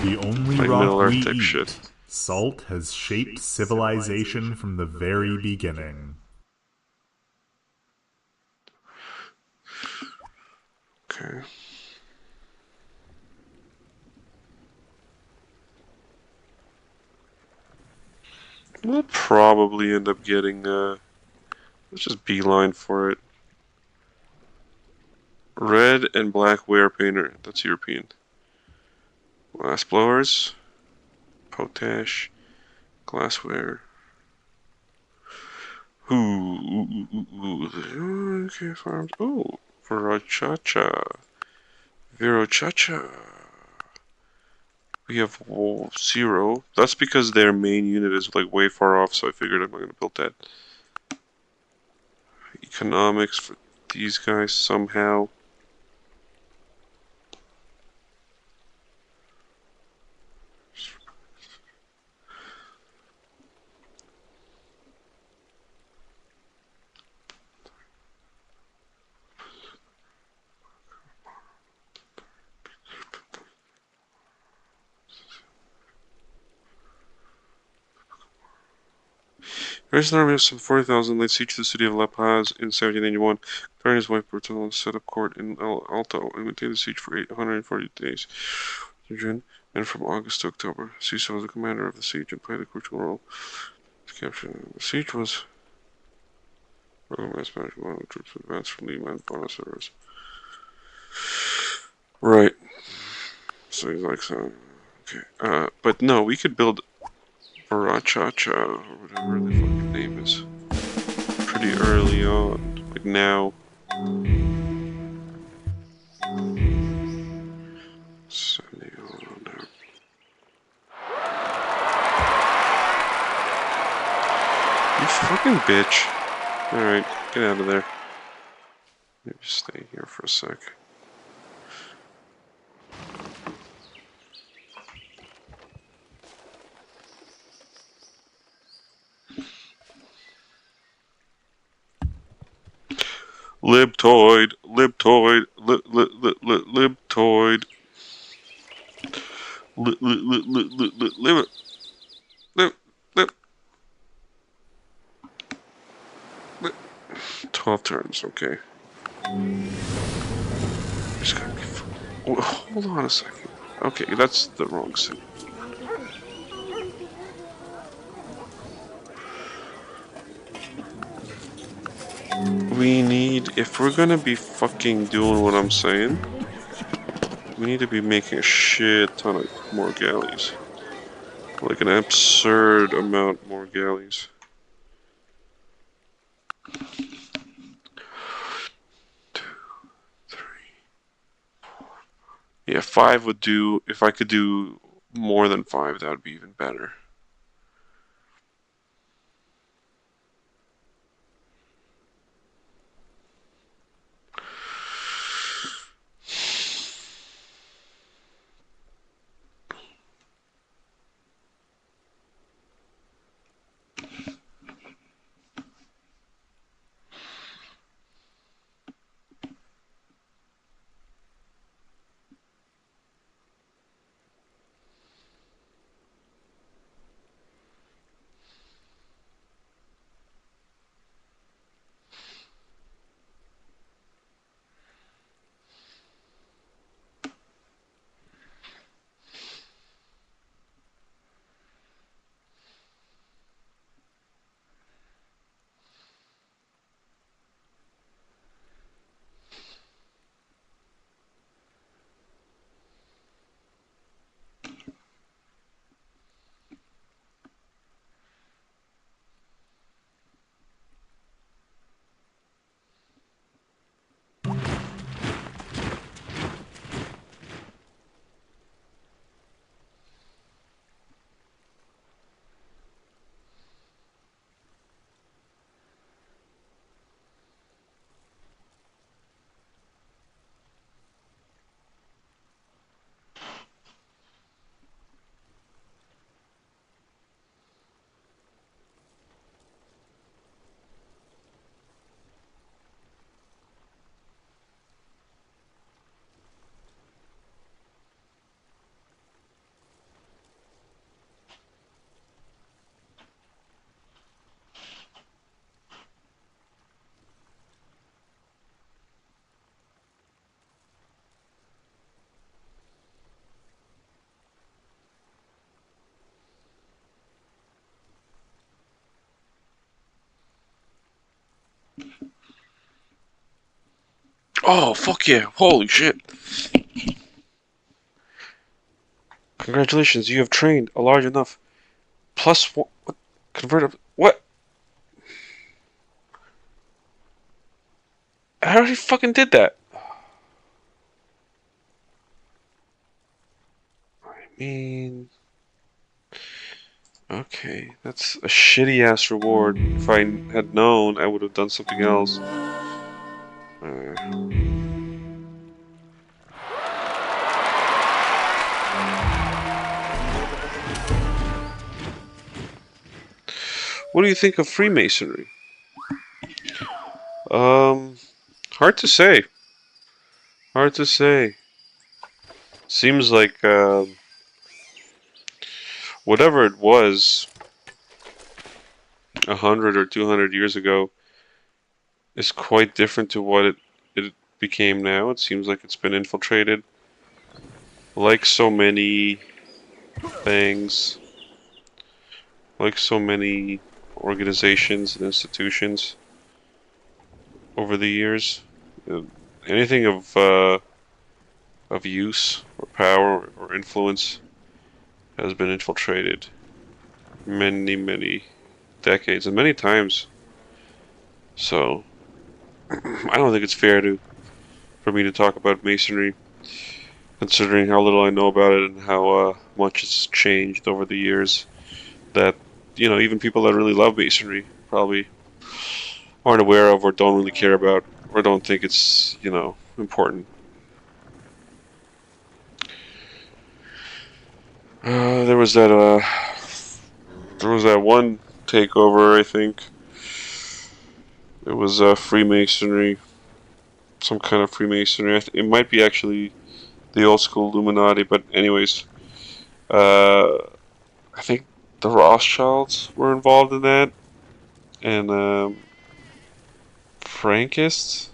The only Like rock Middle we Earth type eat, shit. salt has shaped civilization from the very beginning. Okay. We'll probably end up getting let's just beeline for it. Red and black wear painter. That's European. Glass blowers. Potash. Glassware. Okay, farms. Oh, Virachacha. Virachacha. We have 0. That's because their main unit is like way far off, so I figured I'm not going to build that. Economics for these guys somehow. Raised an army of some 40,000 laid siege to the city of La Paz in 1781. Clary and his wife Bertolone set up court in El Alto and maintained the siege for 840 days in June, and from August to October. Cecil was the commander of the siege and played a crucial role to capture. The siege was broken by Spanish troops advanced from Lima and Buenos Aires. Right. So he's like, okay. But no, we could build Barachacha, or whatever the fucking name is, pretty early on, like now. Sending on there. You fucking bitch. Alright, get out of there. Maybe stay here for a sec. Libtoid, libtoid, libtoid. Lib. 12 turns, okay. Hold on a second. Okay, that's the wrong city. We need, if we're gonna be fucking doing what I'm saying, we need to be making a shit ton of more galleys. Like an absurd amount more galleys. Yeah, 5 would do. If I could do more than 5, that would be even better. Oh, fuck yeah. Holy shit. Congratulations, you have trained a large enough. Plus one. What? Convertible. What? I already fucking did that. I mean. Okay, that's a shitty ass reward. If I had known, I would have done something else. What do you think of Freemasonry? Hard to say. Hard to say. Seems like whatever it was 100 or 200 years ago is quite different to what it became now. It seems like it's been infiltrated. Like so many things, like so many organizations and institutions over the years. Uh, Anything of use or power or influence has been infiltrated many, many decades and many times. So I don't think it's fair for me to talk about masonry, considering how little I know about it and how much it's changed over the years. That even people that really love masonry probably aren't aware of or don't really care about or don't think it's important. There was that one takeover. I think it was Freemasonry, some kind of Freemasonry. It might be actually the old school Illuminati, but anyways, I think the Rothschilds were involved in that, and Frankists,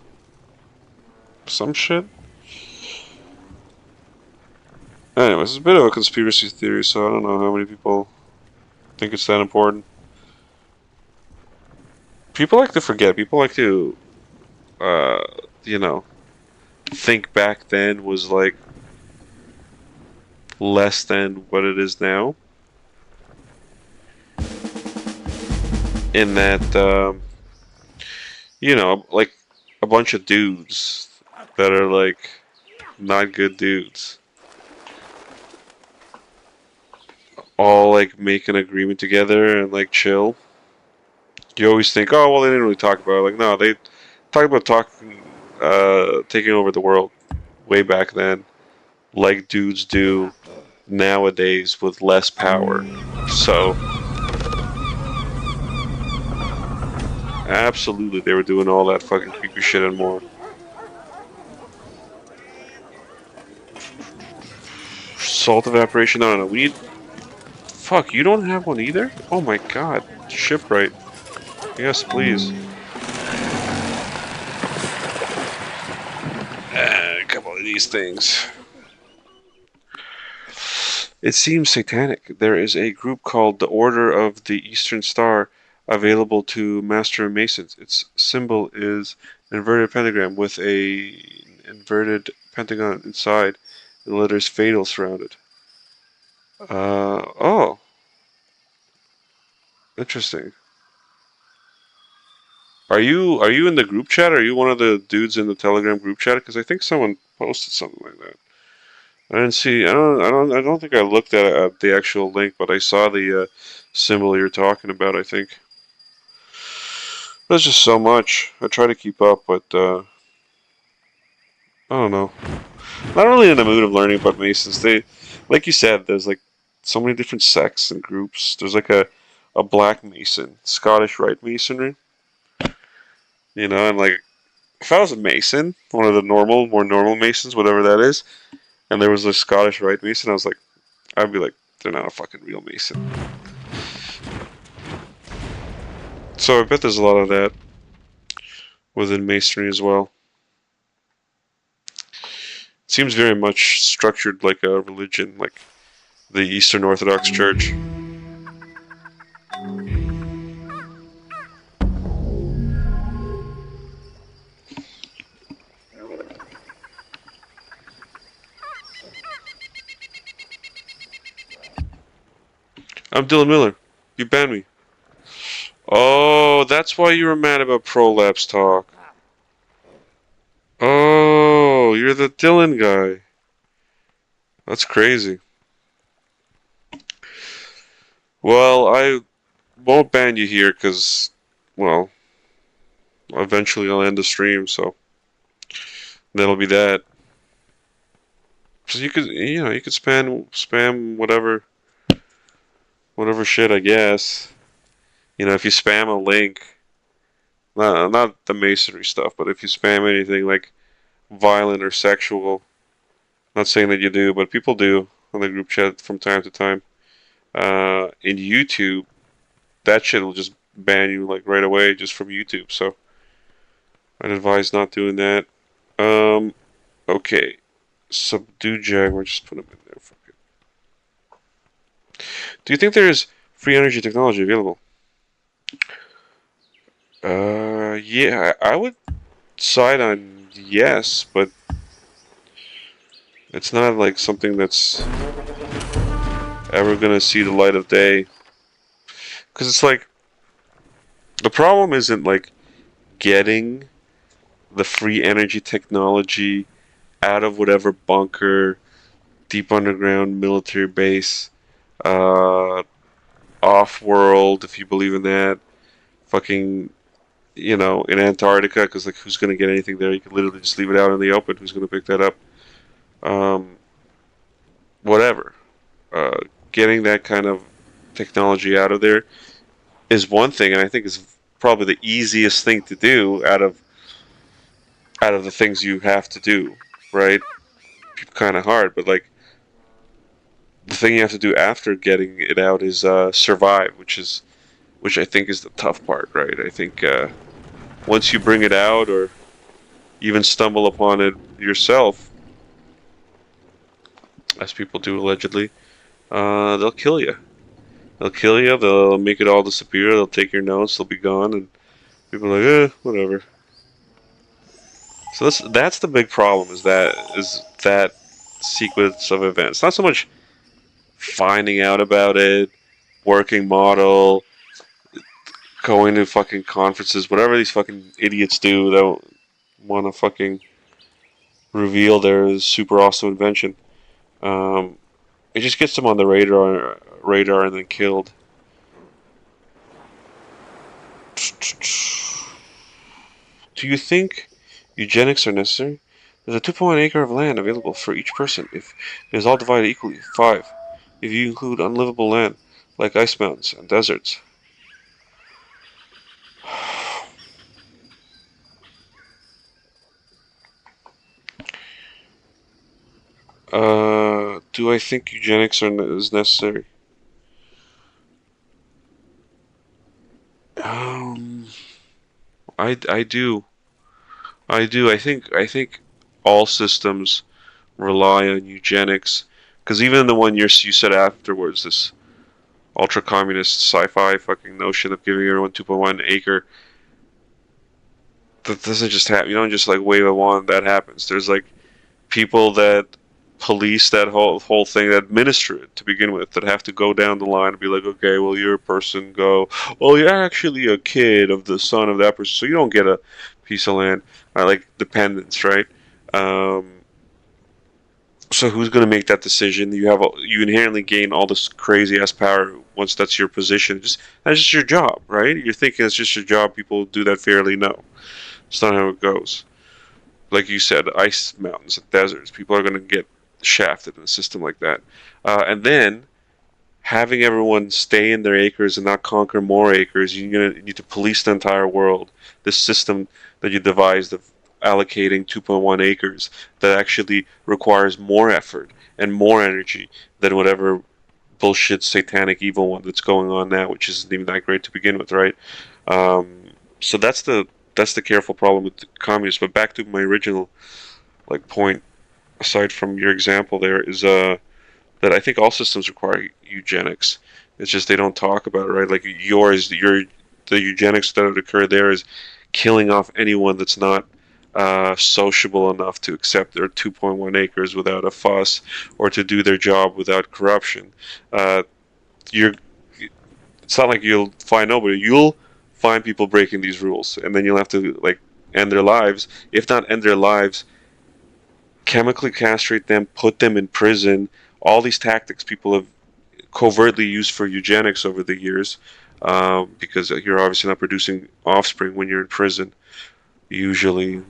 some shit. Anyways, it's a bit of a conspiracy theory, so I don't know how many people think it's that important. People like to forget. People like to, uh, you know, think back then was like less than what it is now. In that, like a bunch of dudes that are like not good dudes all like make an agreement together and like chill. You always think, oh well, they didn't really talk about it. Like, no, they talked about taking over the world way back then, like dudes do nowadays with less power. So, absolutely, they were doing all that fucking creepy shit and more. Salt evaporation? No. We need. Fuck, you don't have one either? Oh my god. Shipwright. Yes, please. A couple of these things. It seems satanic. There is a group called the Order of the Eastern Star available to Master Masons. Its symbol is an inverted pentagram with an inverted pentagon inside and the letters fatal surrounded. Oh. Interesting. Are you in the group chat? Are you one of the dudes in the Telegram group chat? Because I think someone posted something like that. I didn't see. I don't think I looked at the actual link, but I saw the symbol you're talking about. I think there's just so much. I try to keep up, but I don't know. Not really in the mood of learning about Masons. They, like you said, there's like so many different sects and groups. There's like a Black Mason, Scottish Rite Masonry. And like if I was a Mason, one of the more normal Masons, whatever that is, and there was a Scottish Rite Mason, I'd be like, they're not a fucking real Mason. So I bet there's a lot of that within Masonry as well. It seems very much structured like a religion, like the Eastern Orthodox Church. I'm Dylan Miller. You banned me. Oh, that's why you were mad about Prolapse Talk. Oh, you're the Dylan guy. That's crazy. Well, I won't ban you here because, well, eventually I'll end the stream, so that'll be that. So you could spam whatever shit, I guess. If you spam a link, not the masonry stuff, but if you spam anything like violent or sexual, not saying that you do, but people do on the group chat from time to time. In YouTube, that shit will just ban you like right away just from YouTube. So I'd advise not doing that. Okay, subdue Jaguar. Just put him in there. Fuck it. Do you think there is free energy technology available? Yeah, I would side on yes, but it's not like something that's ever gonna see the light of day. Because it's like, the problem isn't like getting the free energy technology out of whatever bunker, deep underground military base, off-world, if you believe in that, fucking, in Antarctica, because like, who's gonna get anything there? You could literally just leave it out in the open. Who's gonna pick that up? Whatever. Getting that kind of technology out of there is one thing, and I think is probably the easiest thing to do out of the things you have to do, right? Kind of hard, but like the thing you have to do after getting it out is survive, which I think is the tough part, right? I think once you bring it out or even stumble upon it yourself, as people do allegedly, they'll kill you. They'll kill you. They'll make it all disappear. They'll take your notes. They'll be gone, and people are like, whatever. So that's the big problem. Is that sequence of events? Not so much finding out about it, working model, going to fucking conferences, whatever these fucking idiots do that want to fucking reveal their super awesome invention. Um, it just gets them on the radar and then killed. Do you think eugenics are necessary? There's a 2.1 acre of land available for each person if it is all divided equally. 5. If you include unlivable land, like ice mountains and deserts. Do I think eugenics is necessary? I do. I do. I think all systems rely on eugenics, because even the one you said afterwards, this ultra communist sci-fi fucking notion of giving everyone 2.1 acre, that doesn't just happen. You don't just like wave a wand that happens. There's like people that police that whole thing, that administer it to begin with, that have to go down the line and be like, okay, well, you're a person, go, well, you're actually a kid of the son of that person, so you don't get a piece of land. Like dependents, right? So who's going to make that decision? You inherently gain all this crazy ass power once that's your position. That's just your job, right? You're thinking it's just your job. People do that fairly. No, it's not how it goes. Like you said, ice mountains and deserts. People are going to get shafted in a system like that. And then having everyone stay in their acres and not conquer more acres, you're going to need to police the entire world. This system that you devised of allocating 2.1 acres that actually requires more effort and more energy than whatever bullshit satanic evil one that's going on now, which isn't even that great to begin with, right? So that's the careful problem with the communists. But back to my original point, aside from your example, there is that I think all systems require eugenics. It's just they don't talk about it, right? Like the eugenics that would occur there is killing off anyone that's not sociable enough to accept their 2.1 acres without a fuss, or to do their job without corruption. It's not like you'll find nobody. You'll find people breaking these rules, and then you'll have to end their lives. If not end their lives, chemically castrate them, put them in prison. All these tactics people have covertly used for eugenics over the years, because you're obviously not producing offspring when you're in prison. Usually,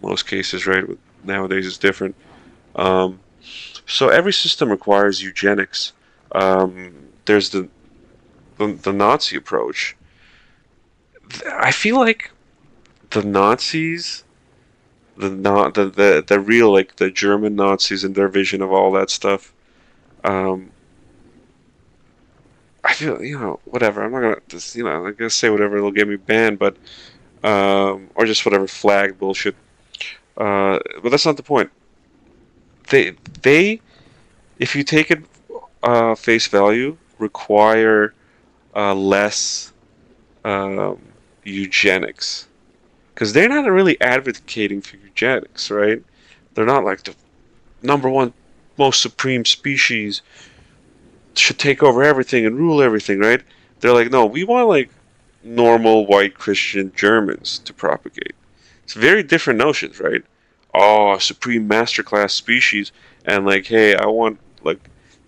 most cases, right? Nowadays it's different. So every system requires eugenics. There's the Nazi approach. I feel like the Nazis, the real the German Nazis and their vision of all that stuff. I feel whatever. I'm not gonna I'm gonna say whatever. It'll get me banned, but or just whatever flag bullshit. But that's not the point. They if you take it face value, require less eugenics, because they're not really advocating for eugenics, right? They're not like the number one most supreme species should take over everything and rule everything, right? They're like, no, we want normal white Christian Germans to propagate. It's very different notions, right? Oh, supreme masterclass species, and hey, I want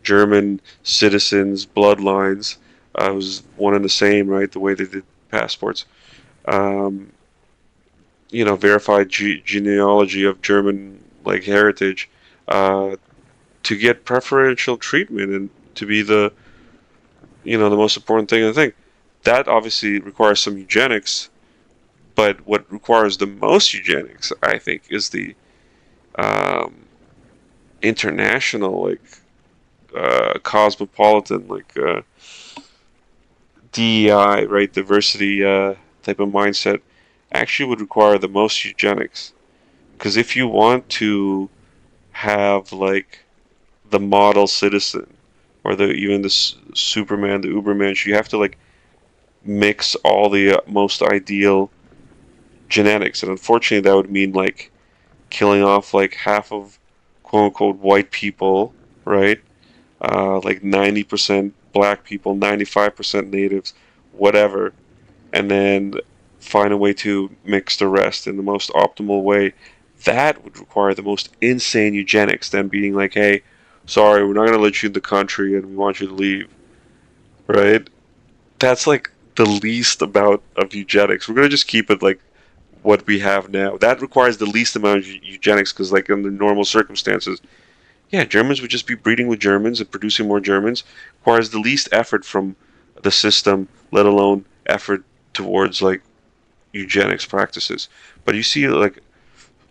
German citizens, bloodlines. I was one and the same, right? The way they did passports. Verified genealogy of German heritage, to get preferential treatment and to be the most important thing in the thing. That obviously requires some eugenics, but what requires the most eugenics, I think, is the international, cosmopolitan, DEI, right, diversity type of mindset, actually would require the most eugenics. Because if you want to have the model citizen, or even the Superman, the Ubermensch. You have to like mix all the most ideal genetics, and unfortunately, that would mean like killing off like half of quote unquote white people, right? Like 90% black people, 95% natives, whatever, and then find a way to mix the rest in the most optimal way. That would require the most insane eugenics, then being like, hey, sorry, we're not going to let you in the country and we want you to leave, right? That's like the least amount of eugenics. We're going to just keep it like what we have now. That requires the least amount of eugenics because, like, in the normal circumstances, yeah, Germans would just be breeding with Germans and producing more Germans. Requires the least effort from the system, let alone effort towards like eugenics practices. But you see, like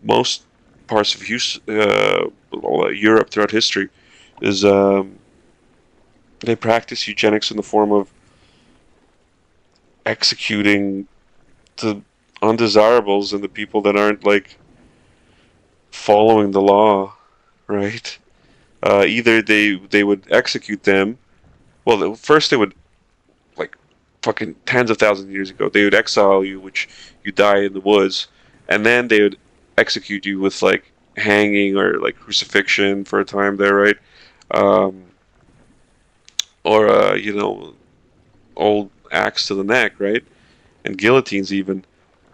most parts of Europe throughout history, is they practice eugenics in the form of executing the undesirables and the people that aren't like following the law, right? Either they would execute them. Well, first they would like fucking tens of thousands of years ago. They would exile you, which you die in the woods, and then they would execute you with like hanging or like crucifixion for a time there, right? Um, or old axe to the neck, right? And guillotines even.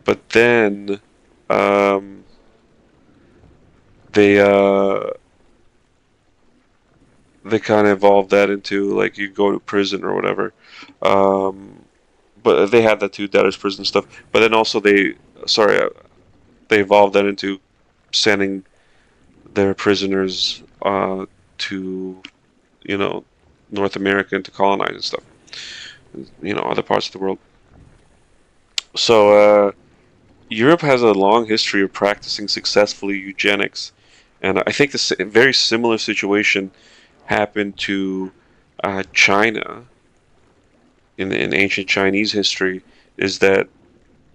But then um, they they kind of evolved that into like you go to prison or whatever. Um, but they had that too, debtor's prison stuff. But then also they evolved that into sending their prisoners to North America and to colonize and stuff. Other parts of the world. So Europe has a long history of practicing successfully eugenics, and I think this very similar situation happened to China in ancient Chinese history. Is that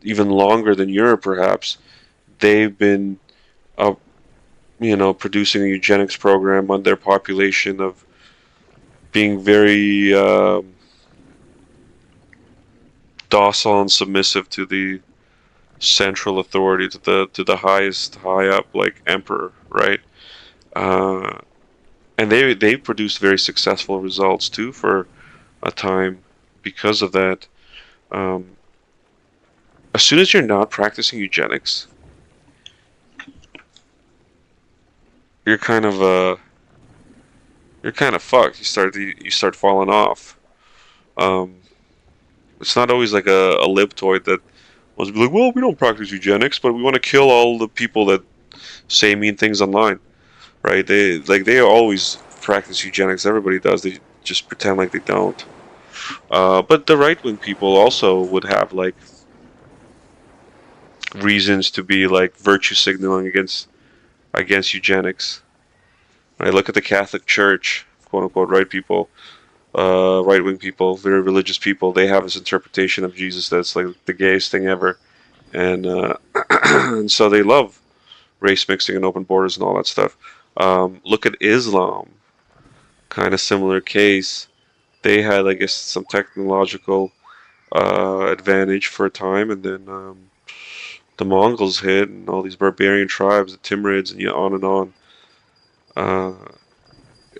even longer than Europe, perhaps? They've been, producing a eugenics program on their population of being very docile and submissive to the central authority, to the highest high up, like emperor, right? Uh, and they produced very successful results too for a time because of that. Um, as soon as you're not practicing eugenics, you're kind of fucked. You start falling off. Um, it's not always like a libtoid that wants to be like, well, we don't practice eugenics, but we want to kill all the people that say mean things online, right? They always practice eugenics. Everybody does. They just pretend like they don't. But the right wing people also would have like reasons to be like virtue signaling against eugenics. Right? Look at the Catholic Church, quote unquote, right people, right wing people, very religious people. They have this interpretation of Jesus that's like the gayest thing ever, and and so they love race mixing and open borders and all that stuff. Look at Islam, kind of similar case. They had, I guess, some technological advantage for a time, and then the Mongols hit, and all these barbarian tribes, the Timurids, and on and on.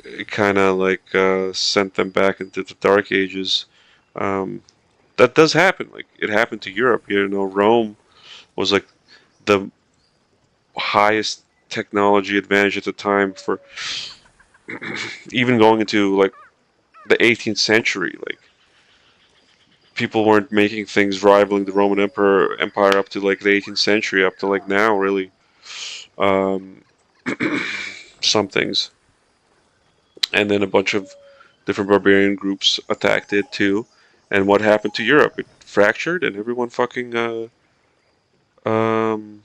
It kind of like sent them back into the Dark Ages. Um, that does happen. Like it happened to Europe. Rome was like the highest technology advantage at the time for even going into like the 18th century. Like people weren't making things rivaling the Roman Empire up to like the 18th century, up to like now, really. Um, some things, and then a bunch of different barbarian groups attacked it too. And what happened to Europe? It fractured, and everyone fucking um,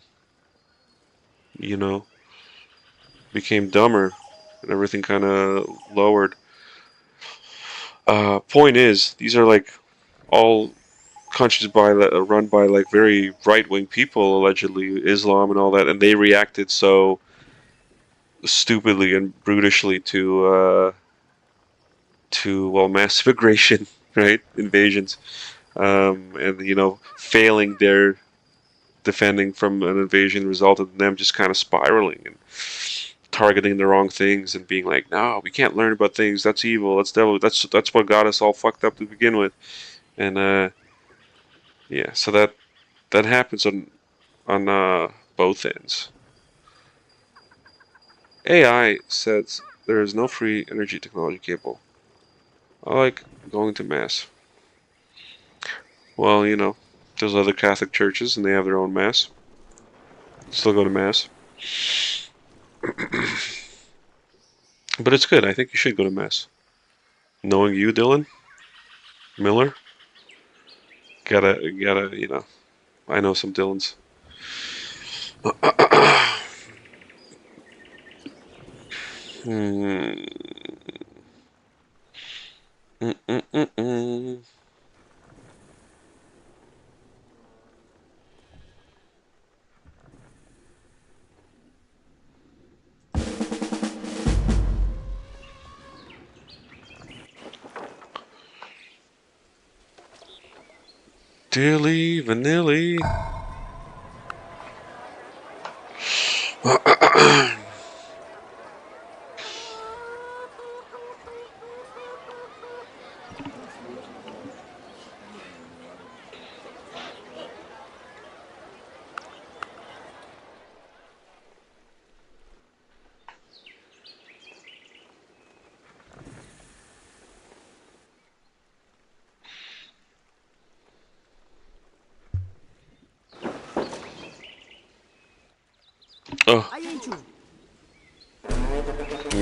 you know, became dumber, and everything kind of lowered. Point is, these are like all countries run by like very right wing people, allegedly Islam and all that, and they reacted so stupidly and brutishly to massive aggression, right? Invasions, and failing their defending from an invasion resulted in them just kind of spiraling and targeting the wrong things and being like, no, we can't learn about things. That's evil. That's devil. That's what got us all fucked up to begin with. And yeah, so that happens on both ends. AI says there is no free energy technology capable. I like going to mass. Well, there's other Catholic churches and they have their own mass. Still go to mass. But it's good. I think you should go to mass. Knowing you, Dylan Miller, gotta. I know some Dylans. Hmm. Mm-mm-mm-mm. Dilly Vanilli. Oh, I ain't you.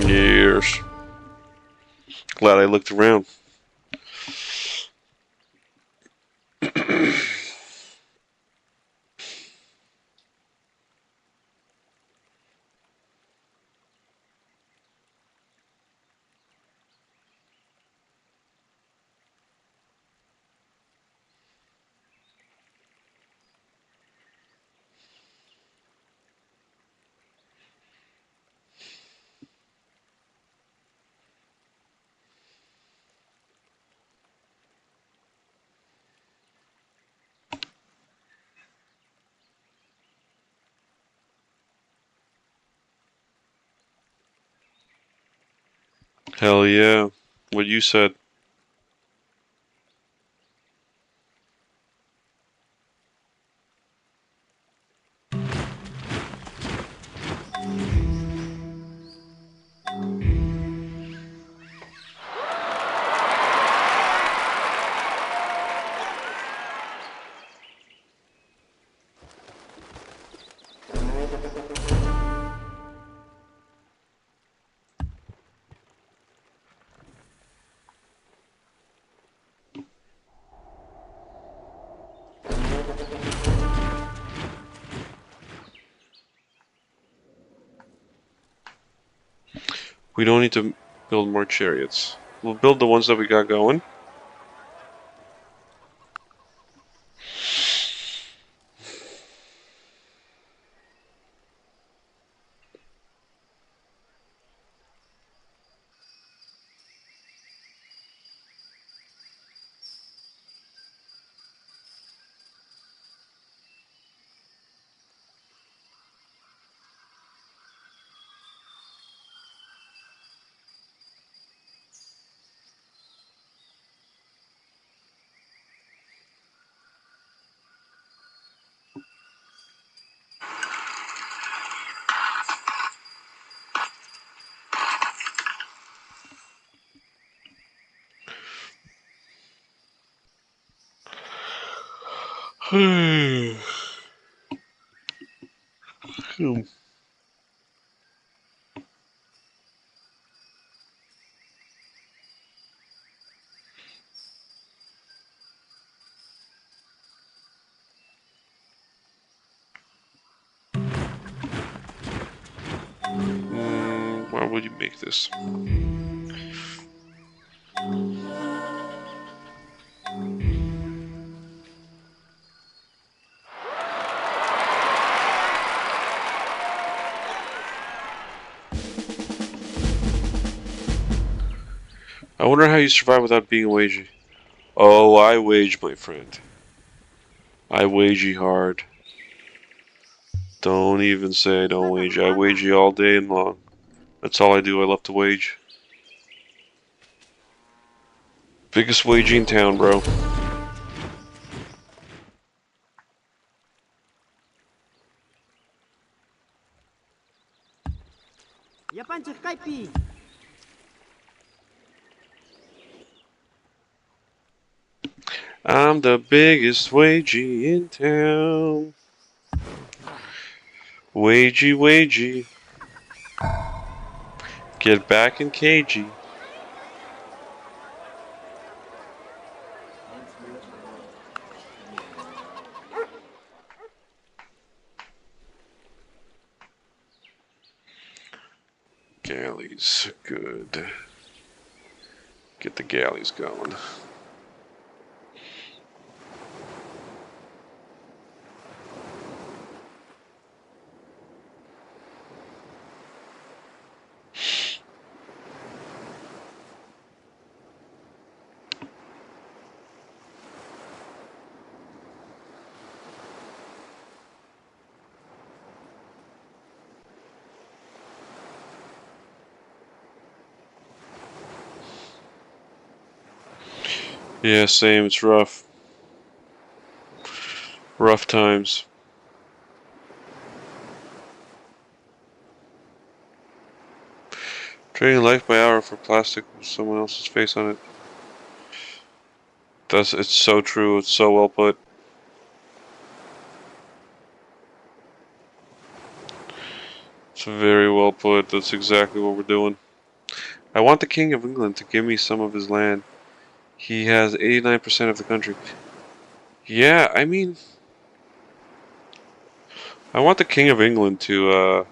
years. Glad I looked around. Hell yeah. What you said. We don't need to build more chariots. We'll build the ones that we got going. Hmm. Why would you make this? wonder how you survive without being a wagey. Oh, I wage, my friend. I wagey hard. Don't even say I don't wage. I wagey all day and long. That's all I do. I love to wage. Biggest wagey in town, bro. Japanцы кайпи. I'm the biggest wagey in town. Wagey, wagey. Get back in cagey. Galleys, good. Get the galleys going. Yeah, same. It's rough. Rough times. Trading life by hour for plastic with someone else's face on it. It's so true. It's so well put. It's very well put. That's exactly what we're doing. I want the King of England to give me some of his land. He has 89% of the country. Yeah, I mean, I want the King of England to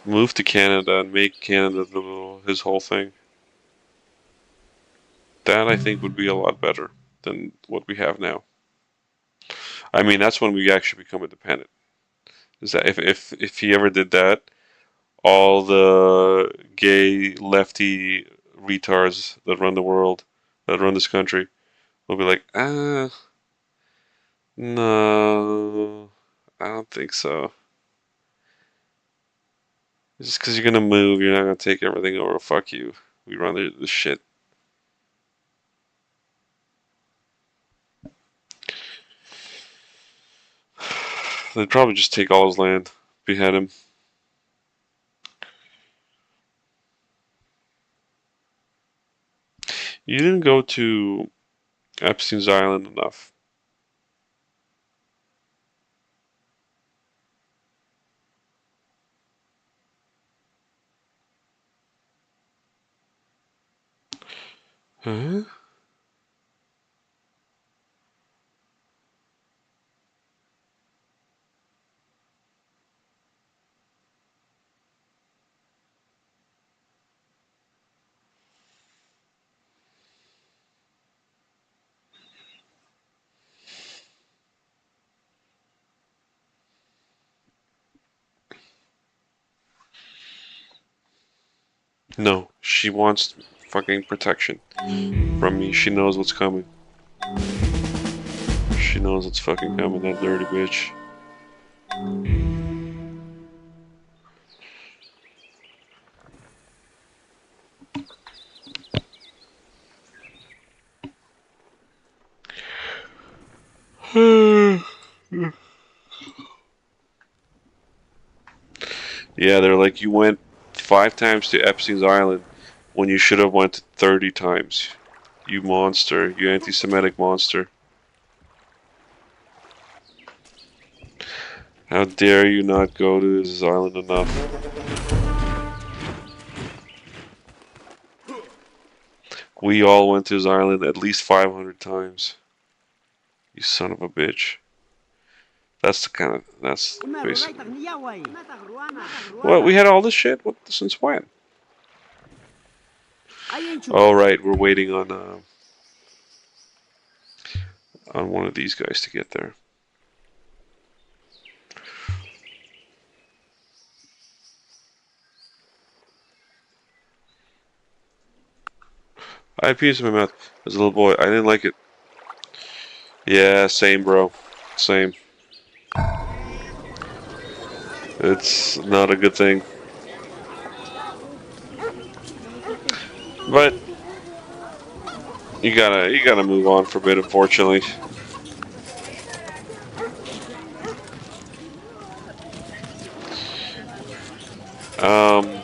move to Canada and make Canada his whole thing. That I think would be a lot better than what we have now. I mean, that's when we actually become independent. Is that if he ever did that, all the gay lefty retards that run the world, that run this country, will be like, no, I don't think so. Just because you're gonna move, you're not gonna take everything over. Fuck you. We run the shit. They'd probably just take all his land, behead him. You didn't go to Epstein's Island enough. Huh? No, she wants fucking protection from me. She knows what's coming. She knows what's fucking coming, that dirty bitch. Yeah, they're like, you went 5 times to Epstein's Island when you should have went 30 times. You monster. You anti-Semitic monster. How dare you not go to this island enough? We all went to his island at least 500 times. You son of a bitch. That's the kind of, that's basically. What, we had all this shit? What, since when? Oh, right, we're waiting on one of these guys to get there. I had penis in my mouth as a little boy. I didn't like it. Yeah, same, bro. Same. It's not a good thing. But you gotta move on for a bit, unfortunately. Um.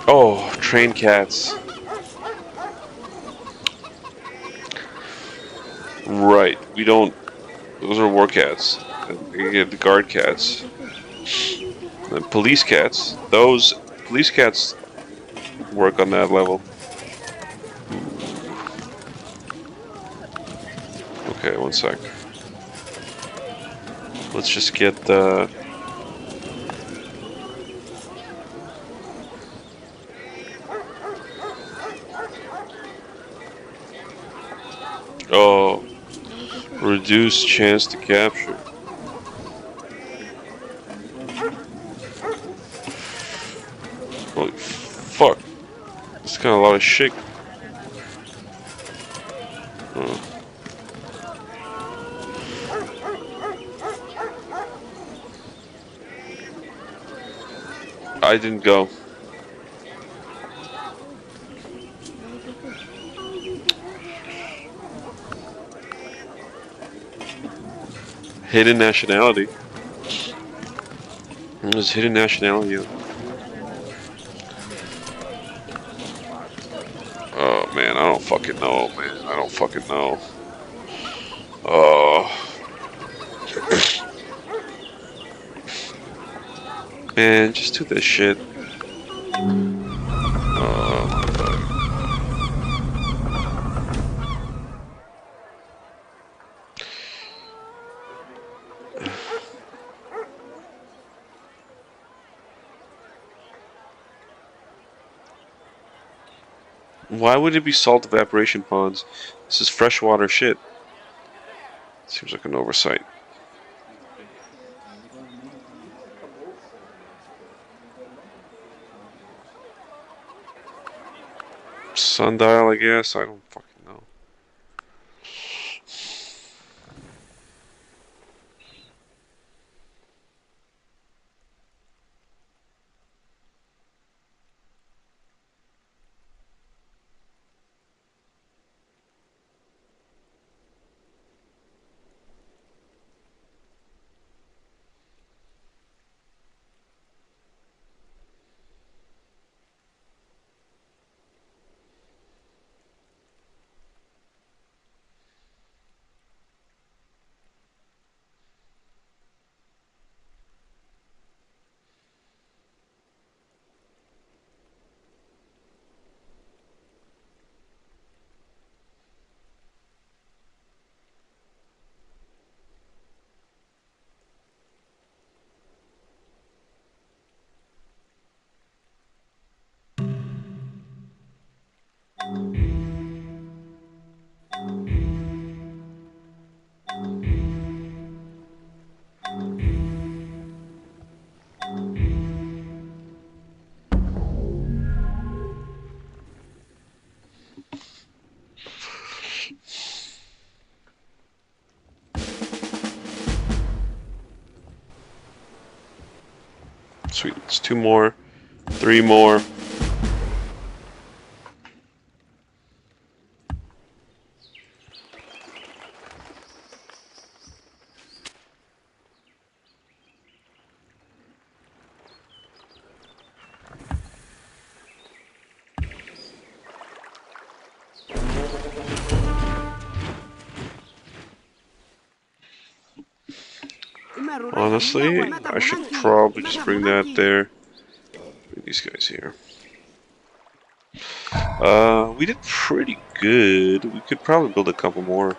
Oh, train cats. Right. We don't. Those are war cats. You get the guard cats. The police cats. Those police cats work on that level. Ooh. Okay, one sec. Let's just get the. Oh, reduced chance to capture. Holy fuck. It's kind of a lot of shit. Oh. I didn't go. Hidden nationality. There's hidden nationality. Oh man, I don't fucking know, man. I don't fucking know. Oh. Man, just do this shit. Why would it be salt evaporation ponds? This is freshwater shit. Seems like an oversight. Sundial, I guess. I don't fucking know. Sweet. It's 2 more. 3 more. Honestly, I should probably just bring that there. Bring these guys here. We did pretty good. We could probably build a couple more.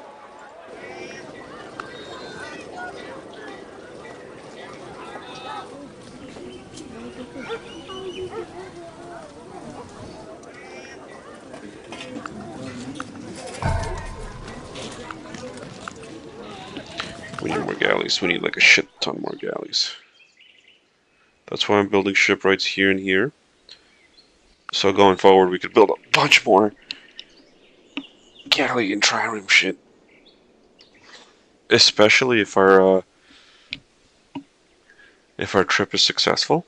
We need more galleys. We need like a shit ton more galleys. That's why I'm building shipwrights here and here. So going forward, we could build a bunch more galley and trireme shit. Especially if our trip is successful.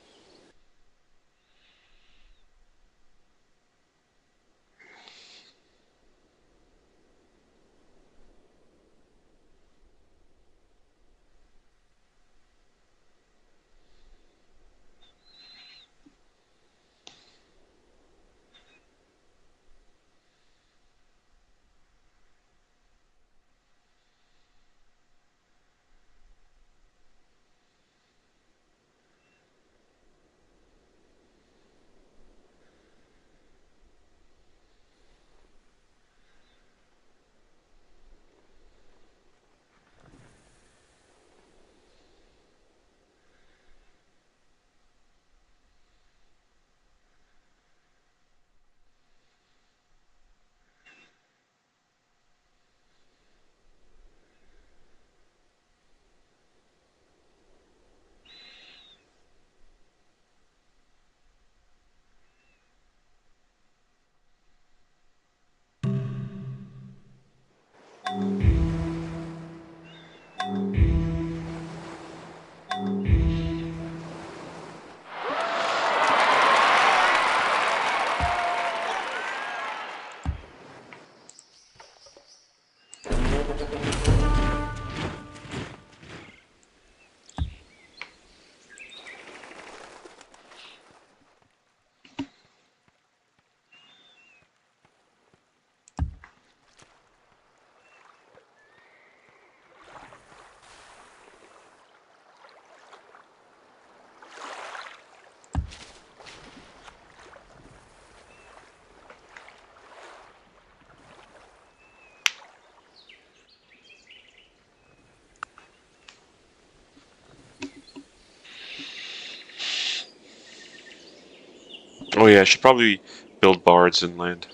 Oh yeah, I should probably build bards inland.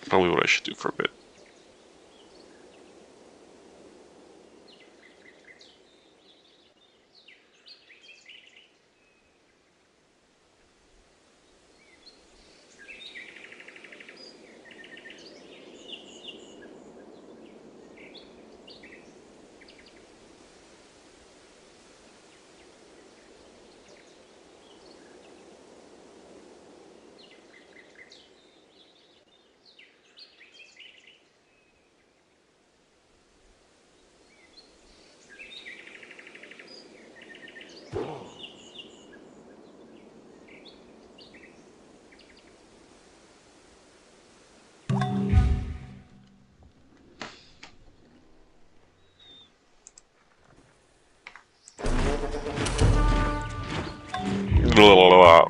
Probably what I should do for a bit.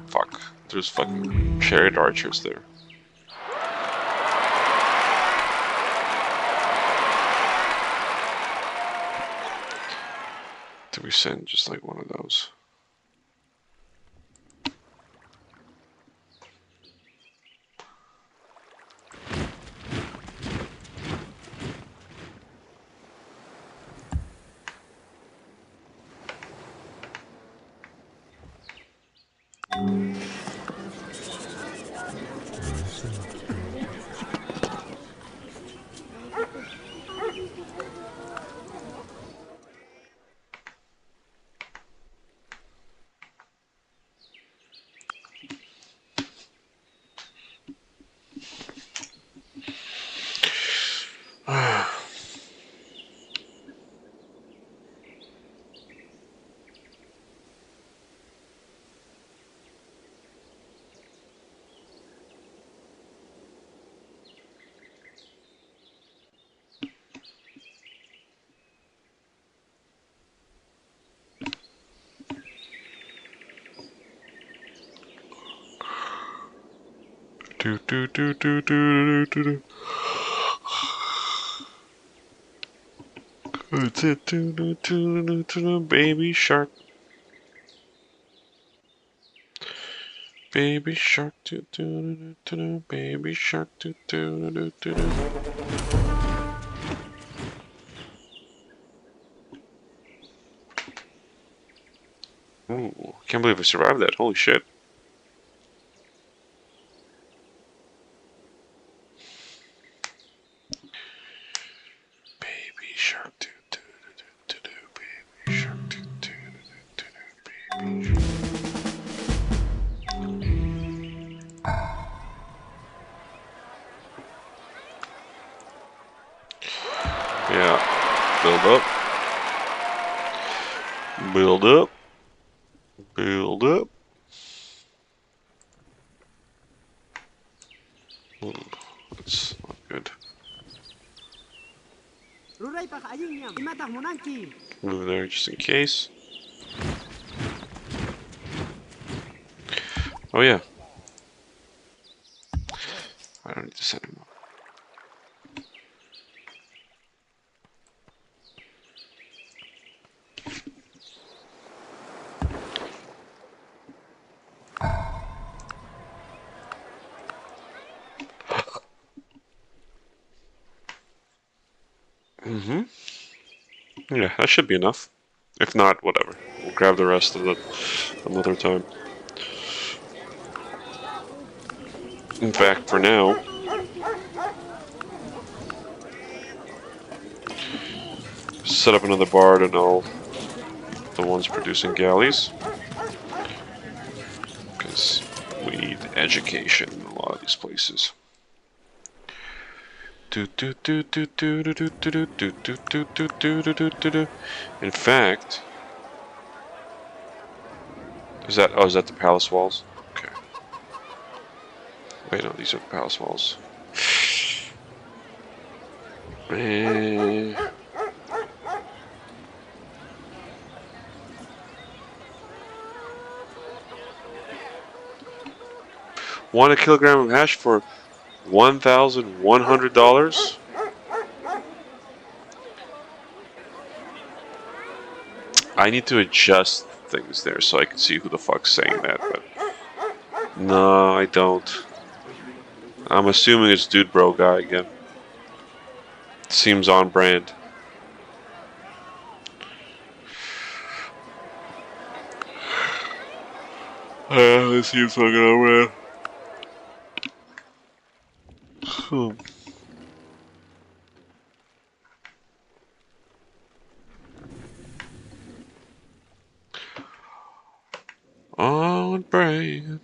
Fuck. There's fucking chariot archers there. Did we send just like one of those? Do do do do do do do. It's it do do do do do baby shark. Baby shark do do do do do baby shark do do do do do. Ooh, Can't believe I survived that. Holy shit. Baby shark doo doo doo doo doo. Baby shark doo doo doo doo doo. Baby shark. Yeah. Build up. Build up. Build up. Ooh, that's not good. Ruray pa kaayong niya. Imatah mo nanki. Move there just in case. Oh yeah. I don't need to send him up. Yeah, that should be enough. If not, whatever. We'll grab the rest of it another time. In fact, for now, set up another bar and all the ones producing galleys. Because we need education in a lot of these places. In fact, is that the palace walls? Okay. Wait, no, these are the palace walls. Want a kilogram of hash for $1,100? I need to adjust things there so I can see who the fuck's saying that, but no, I don't. I'm assuming it's Dude Bro Guy again. Seems on brand. This seems fucking on brand. On brand.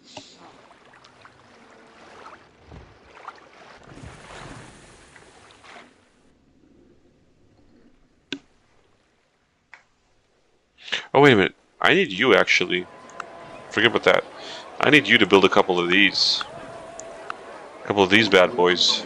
Oh, wait a minute. I need you, actually. Forget about that. I need you to build a couple of these. A couple of these bad boys.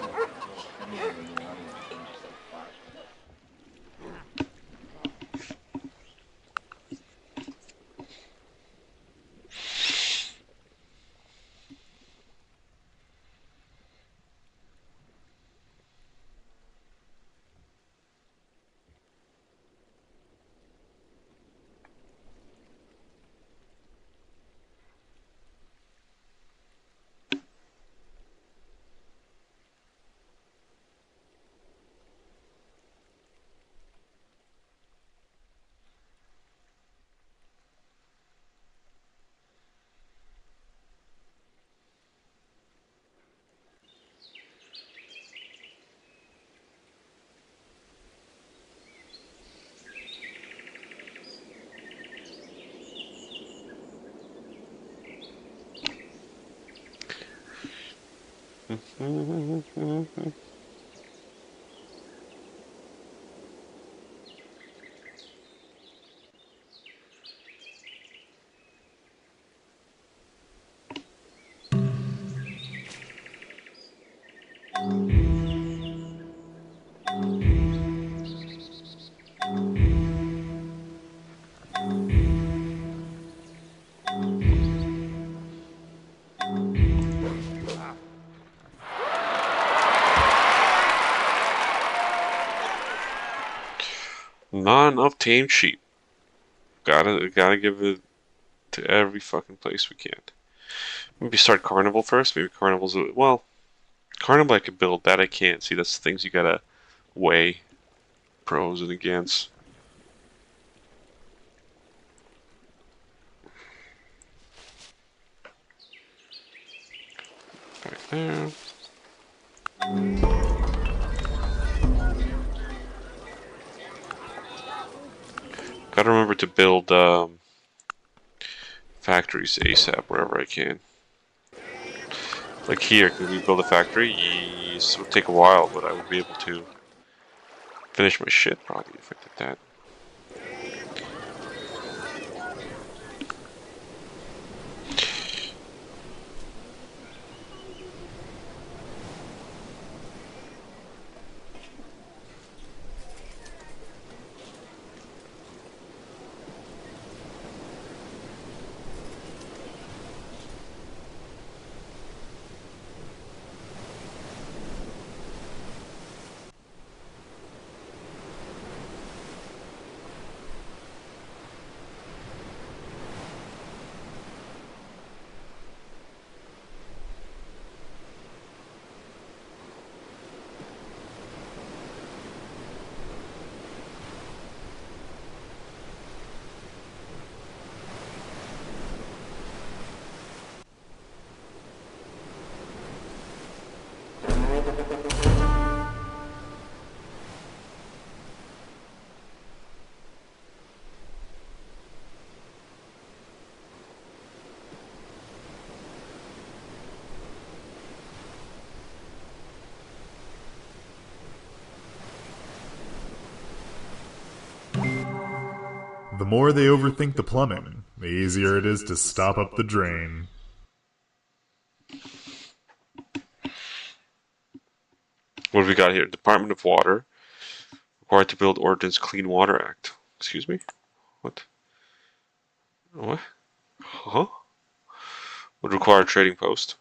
Not enough tame sheep. Gotta give it to every fucking place we can. Maybe start Carnival first. Maybe Carnival's well. Carnival I could build. That I can't. See, that's the things you gotta weigh. Pros and against. there. Gotta remember to build factories ASAP wherever I can. Like here, could we build a factory? Yes, it would take a while, but I would be able to finish my shit probably if I did that. The more they overthink the plumbing, the easier it is to stop up the drain. What have we got here? Department of Water. Required to build Ordinance Clean Water Act. Excuse me? What? What? Huh? Would require a trading post.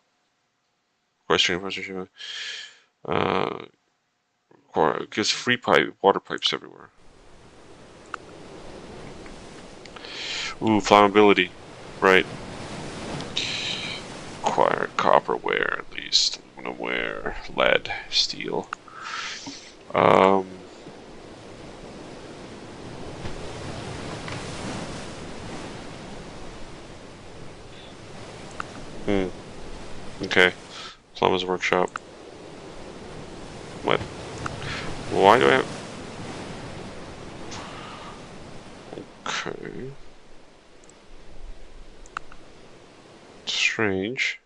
Requires trading post. Gives free water pipes everywhere. Ooh, flammability. Right. Require copperware at least. Aluminumware. Lead. Steel. Okay. Plumber's workshop. What? Why do I have... Okay. Strange.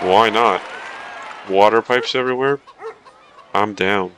Why not? Water pipes everywhere? I'm down.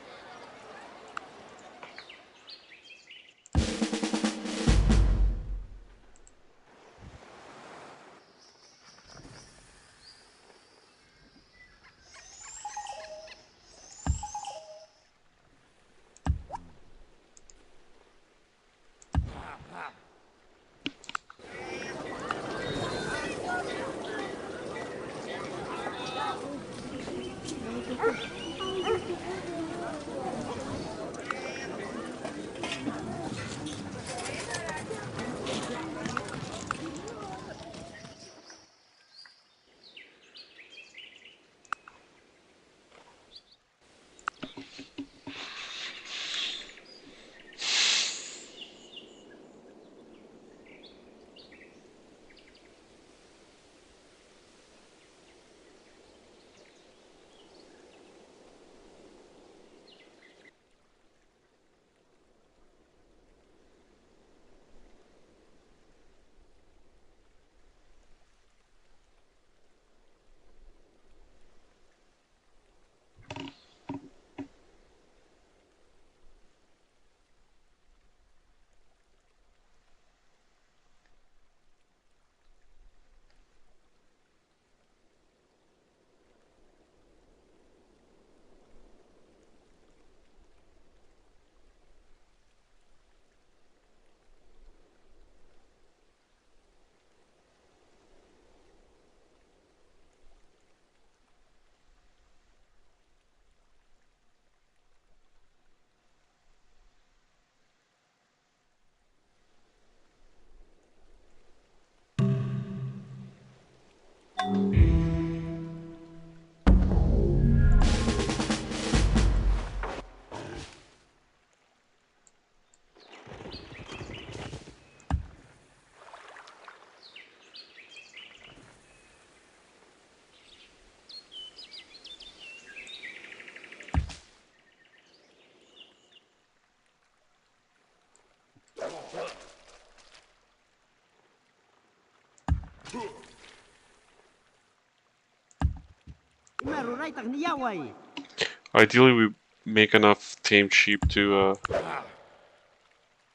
Ideally, we make enough tamed sheep to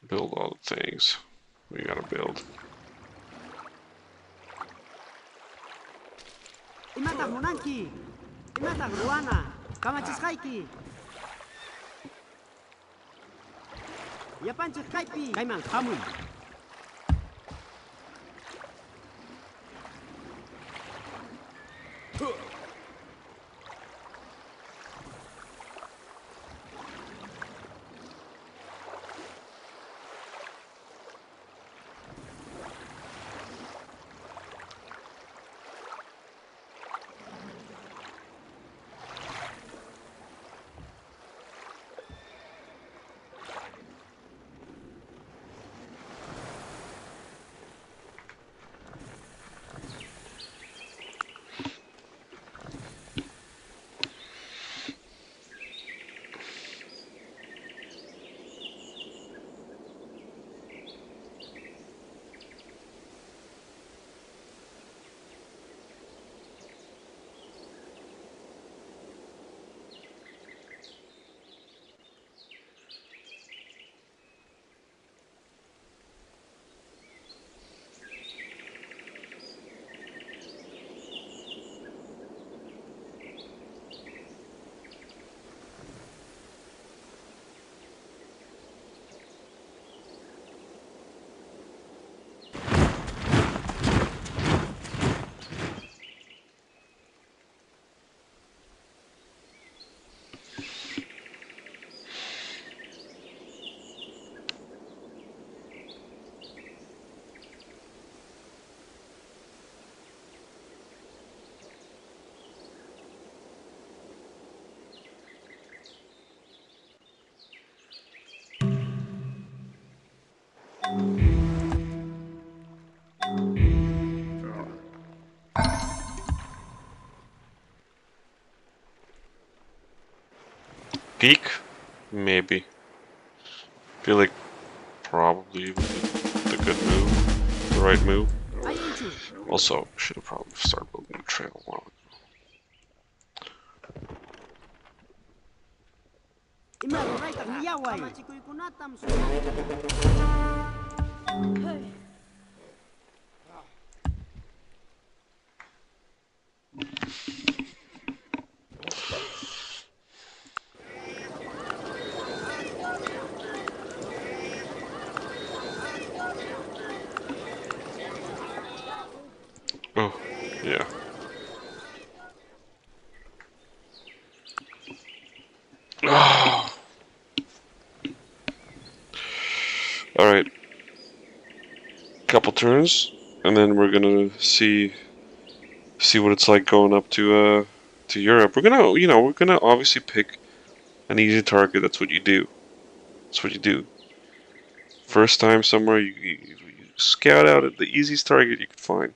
build all the things we gotta build. Imata Munanki. Imata Ruana. Kamachishaiki. Yapanchi Kaipi. Kaiman Kamu. Peak? Maybe. Feel like probably the good move, the right move. Also, should have probably started building the trail a while ago. Oh, yeah. Oh. Alright. Couple turns, and then we're gonna see what it's like going up to Europe. We're gonna obviously pick an easy target. That's what you do. That's what you do. First time somewhere, you scout out the easiest target you can find.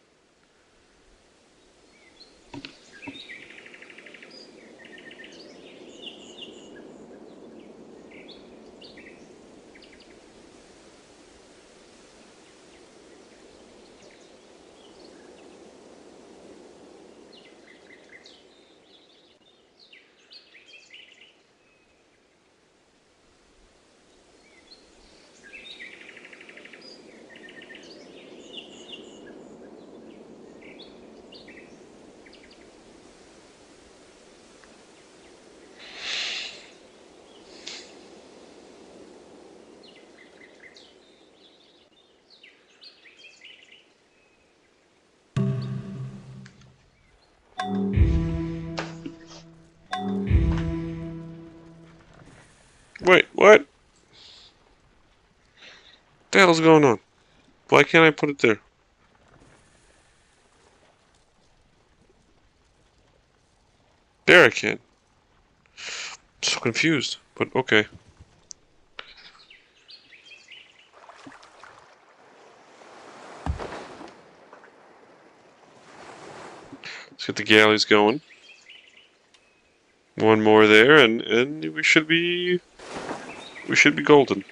Wait, what? What the hell's going on? Why can't I put it there? There I can. So confused, but okay. Let's get the galleys going. One more there, and we should be golden.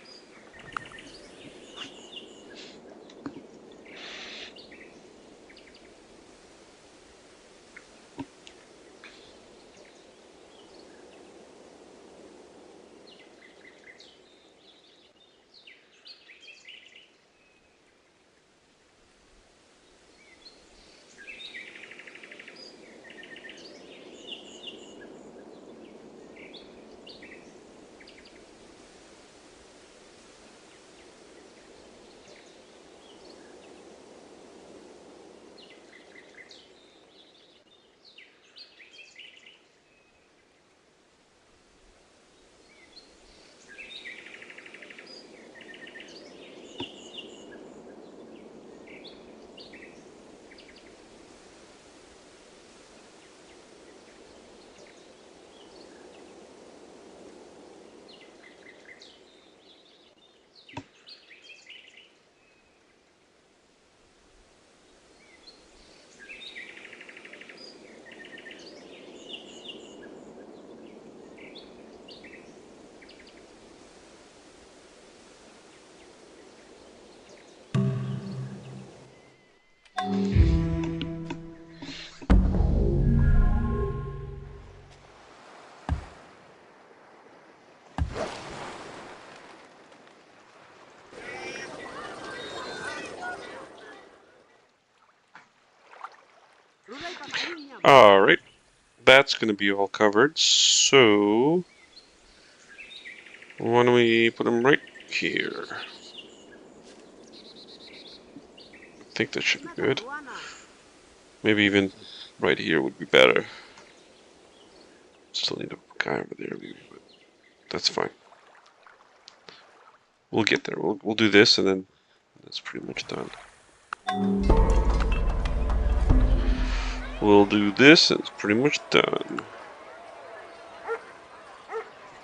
Alright. That's going to be all covered. So, why don't we put them right here? I think that should be good. Maybe even right here would be better. Still need a guy over there, maybe, but that's fine. We'll get there. We'll do this, and then that's pretty much done. We'll do this, and it's pretty much done.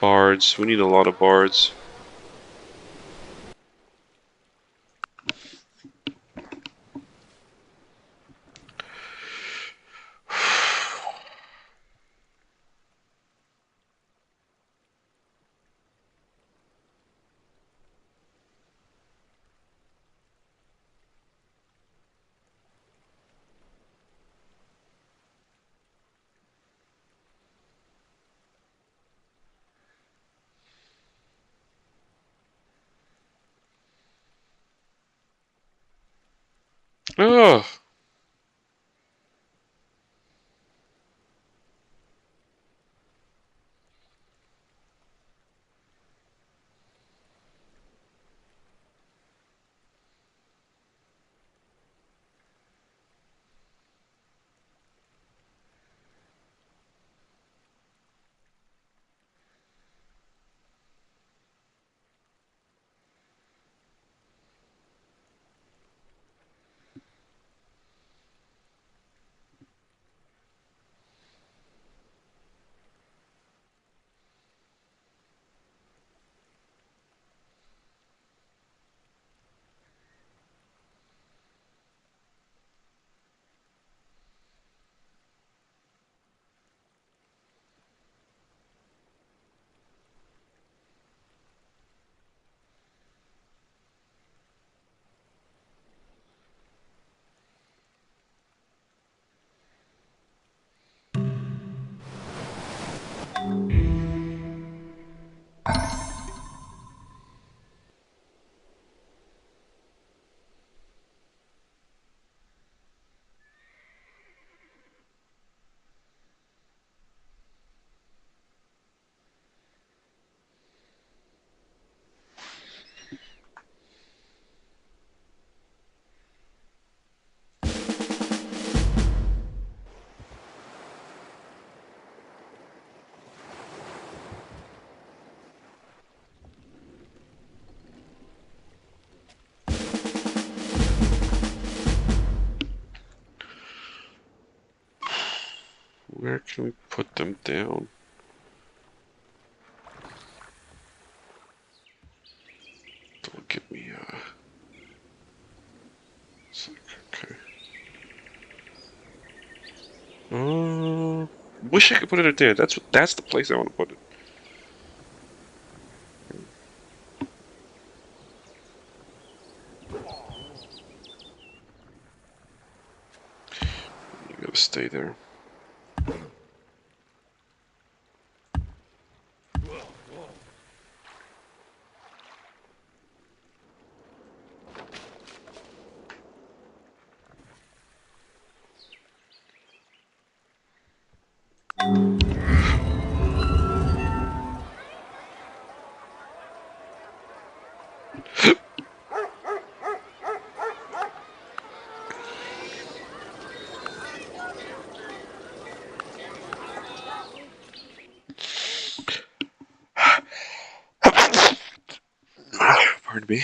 Bards. We need a lot of bards. Ugh. Where can we put them down? Don't give me it's like, okay. Wish I could put it there. That's the place I want to put it. You gotta stay there. Pardon me.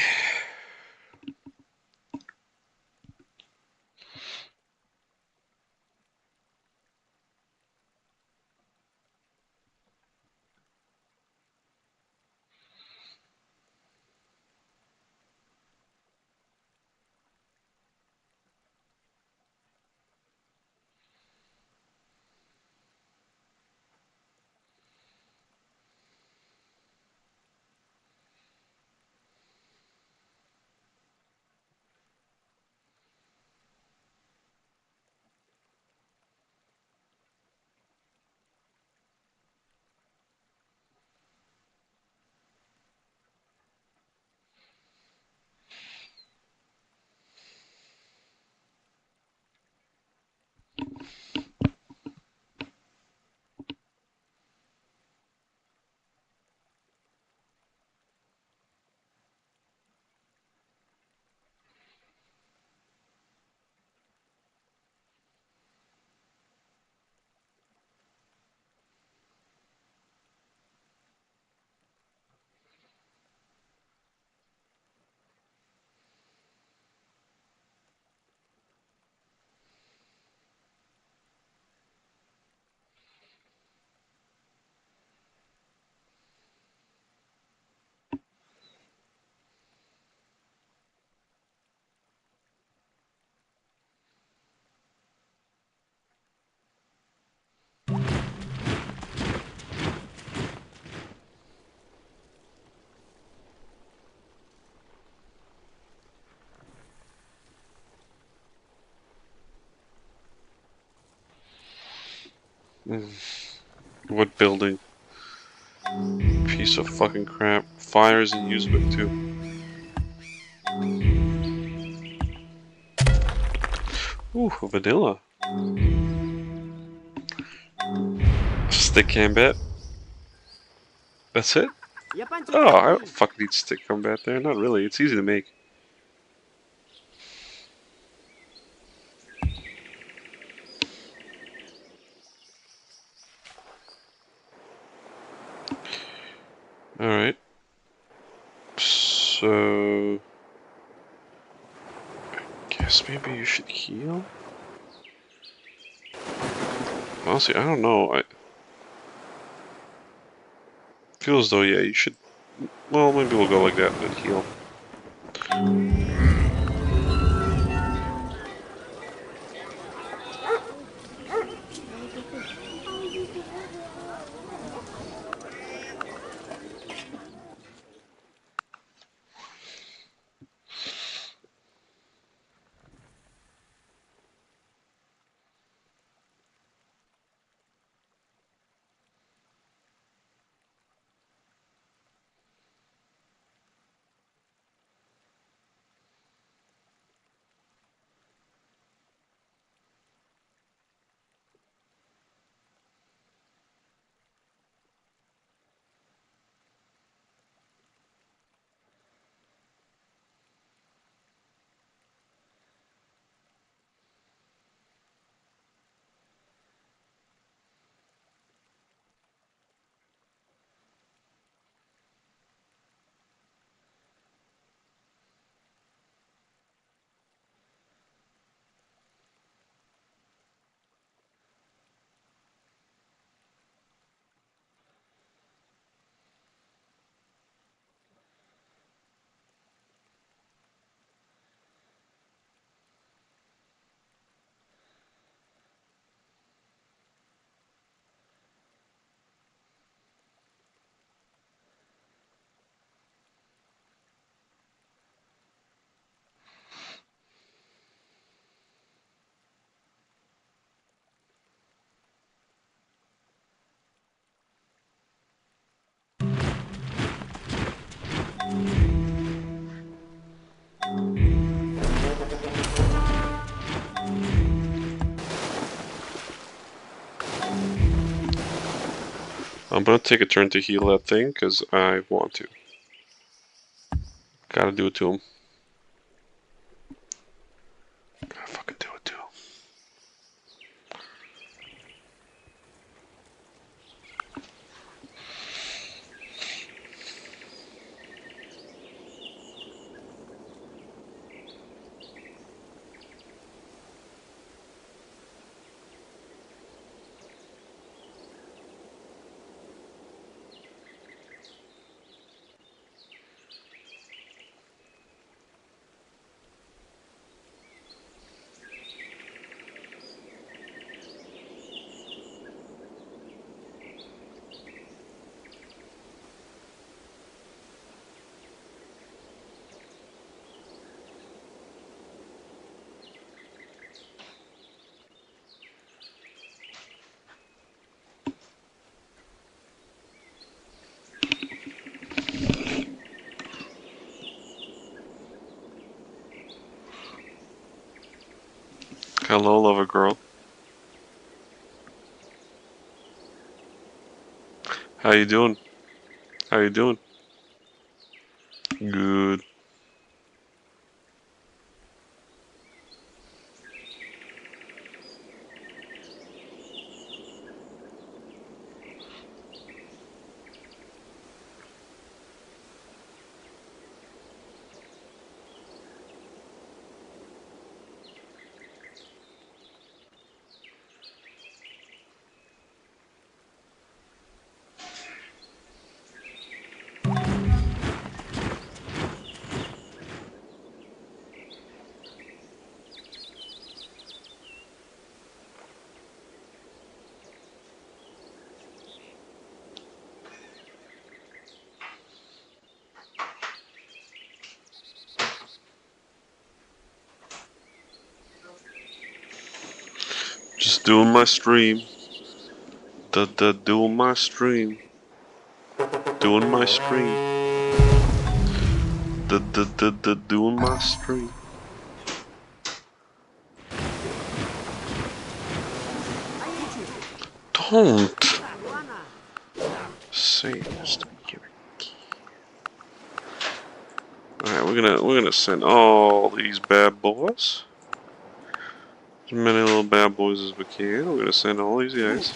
What building? Piece of fucking crap. Fire isn't used with too. Ooh, vanilla. Stick combat. That's it? Y'a pas de Oh, I souci. don't fucking need stick combat there. Not really. It's easy to make. Alright. So... guess maybe you should heal? Honestly, I don't know. I feel as though, yeah, you should... well, maybe we'll go like that and then heal. I'm gonna take a turn to heal that thing, because I want to. Gotta do it to him. Gotta fucking do it to him. Hello, lover girl. How you doing? How you doing? Good. Just doing my stream. Doing my stream. Doing my stream. Doing my stream. Don't say this to me. Alright, we're gonna send all these bad boys. As many little bad boys as we can. We're gonna send all these guys.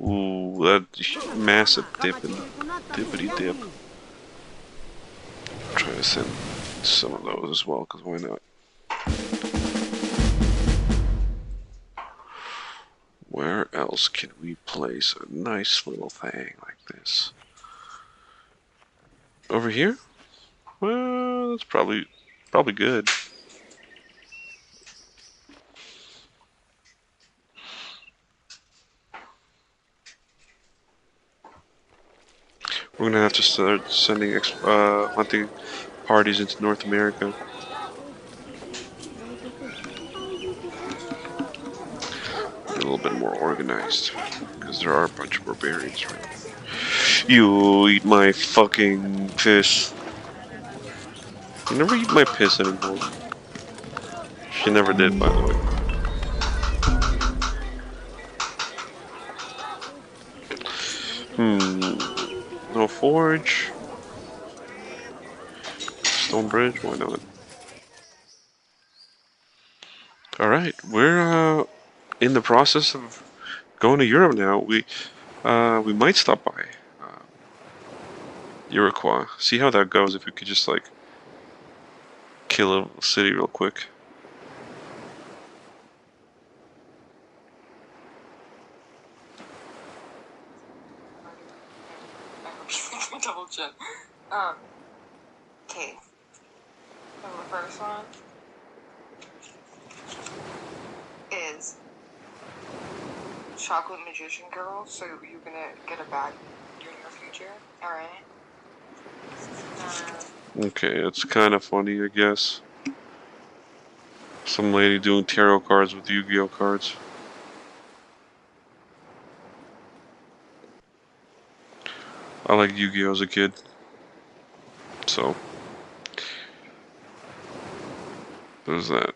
Ooh, that massive dippity dip. Try to send some of those as well, because why not? Where else can we place a nice little thing like this? Over here? Well, that's probably good. We're gonna have to start sending hunting parties into North America. Be a little bit more organized, because there are a bunch of barbarians right now. You eat my fucking piss. You never eat my piss anymore. She never did, by the way. No forge. Stone bridge, why not? Alright, we're in the process of going to Europe now. We might stop by Iroquois. See how that goes if we could just like kill a city real quick. Double check. Okay. So the first one is Chocolate Magician Girl, so you're gonna get a bag in your near future, alright? Okay, it's kind of funny, I guess. Some lady doing tarot cards with Yu-Gi-Oh cards. I like Yu-Gi-Oh as a kid. So, there's that.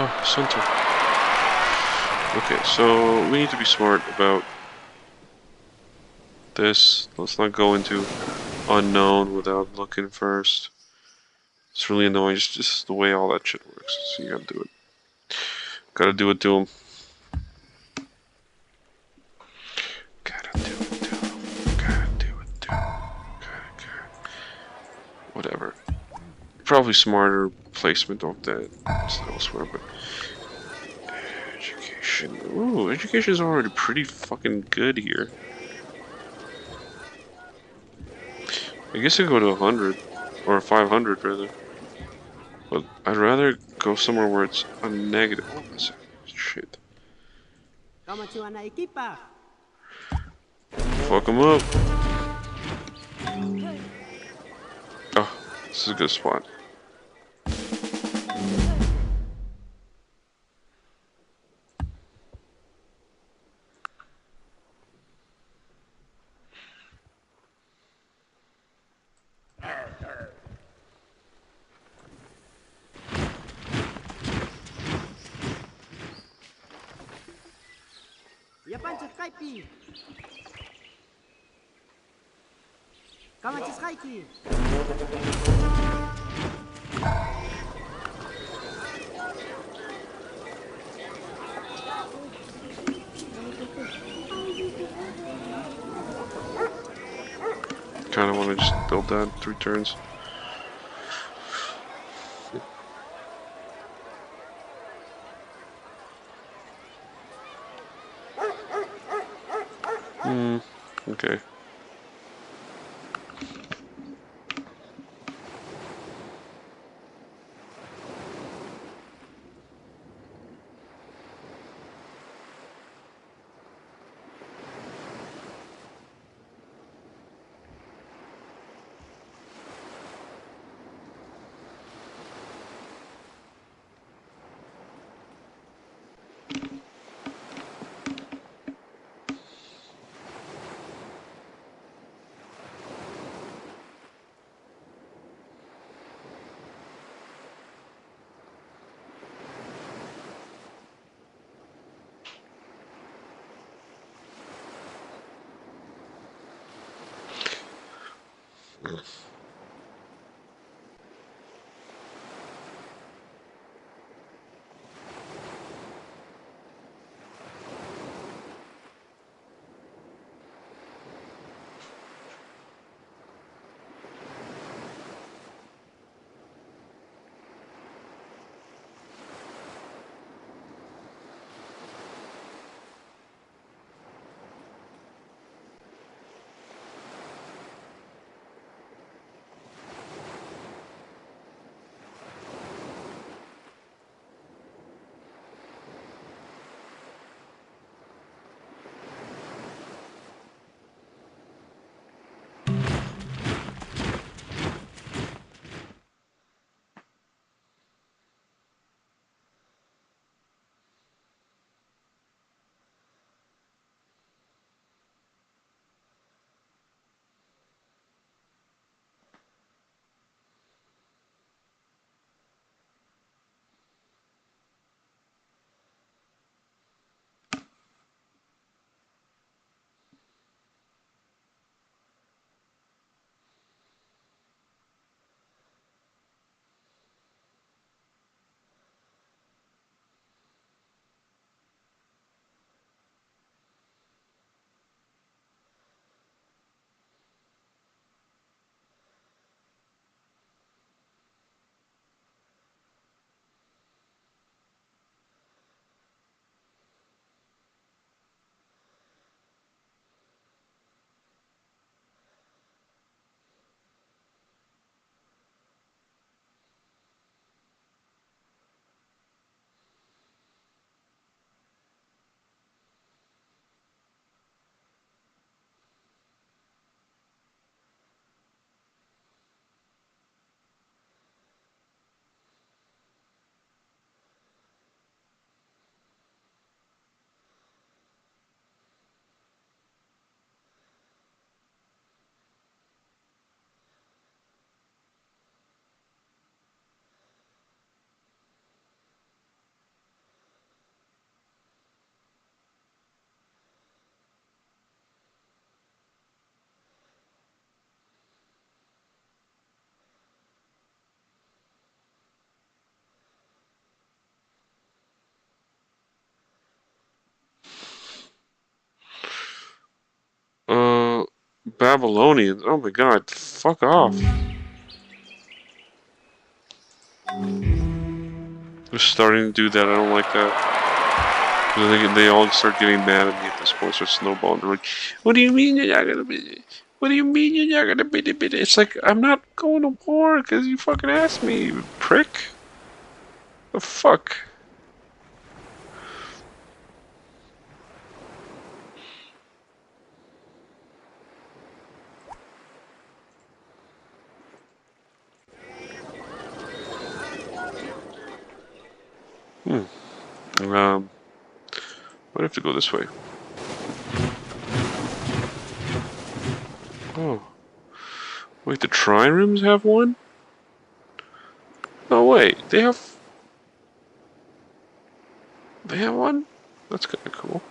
Oh, center. Okay, so we need to be smart about this. Let's not go into unknown without looking first. It's really annoying, just the way all that shit works. So you gotta do it. Gotta do it to him. Gotta do it to him. Gotta do it to him. Gotta. Whatever. Probably smarter placement of that elsewhere, but education. Ooh, education is already pretty fucking good here. I guess I go to 100 or 500 rather, but I'd rather go somewhere where it's a negative. Oh, that's shit. Fuck them up. Oh, this is a good spot. kind of want to just build that 3 turns. Okay. Babylonians. Oh my god, fuck off. They're starting to do that. I don't like that. They all start getting mad at me at this point, start snowballing. They're like, what do you mean you're not gonna be? What do you mean you're not gonna be? It's like, I'm not going to war because you fucking asked me, you prick. The fuck? Might have to go this way. Oh. Wait, the triremes have one? No, wait. They have one? That's kind of cool.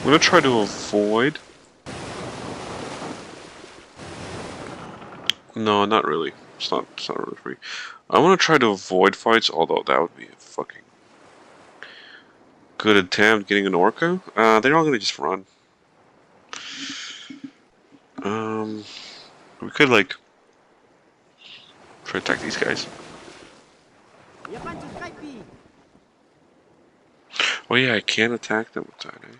gonna try to avoid. No, not really. It's not really free. I want to try to avoid fights, although that would be a fucking good attempt getting an orca. They're all gonna just run. We could like try to attack these guys. Oh yeah, I can attack them with that, eh?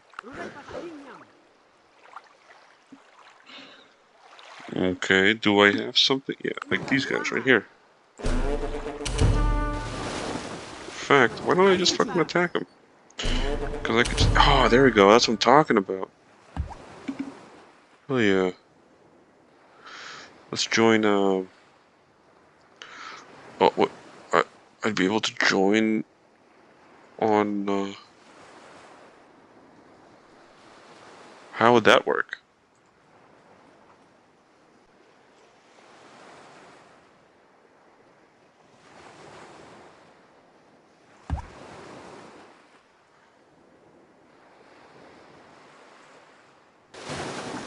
Okay, do I have something? Yeah, like these guys right here. In fact, why don't I just fucking attack them? Because I could. Oh, there we go. That's what I'm talking about. Oh yeah. Let's join. Oh, what? I'd be able to join on. How would that work?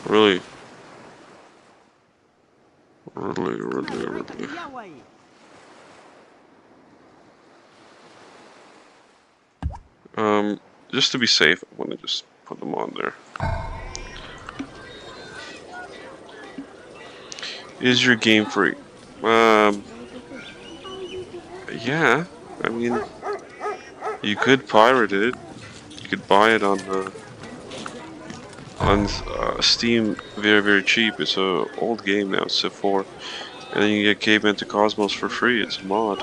Really? Really. Just to be safe, I'm gonna just put them on there. Is your game free? Yeah. I mean, you could pirate it. You could buy it on Steam very cheap. It's a old game now, CIV4, and then you get Caveman to Cosmos for free. It's a mod.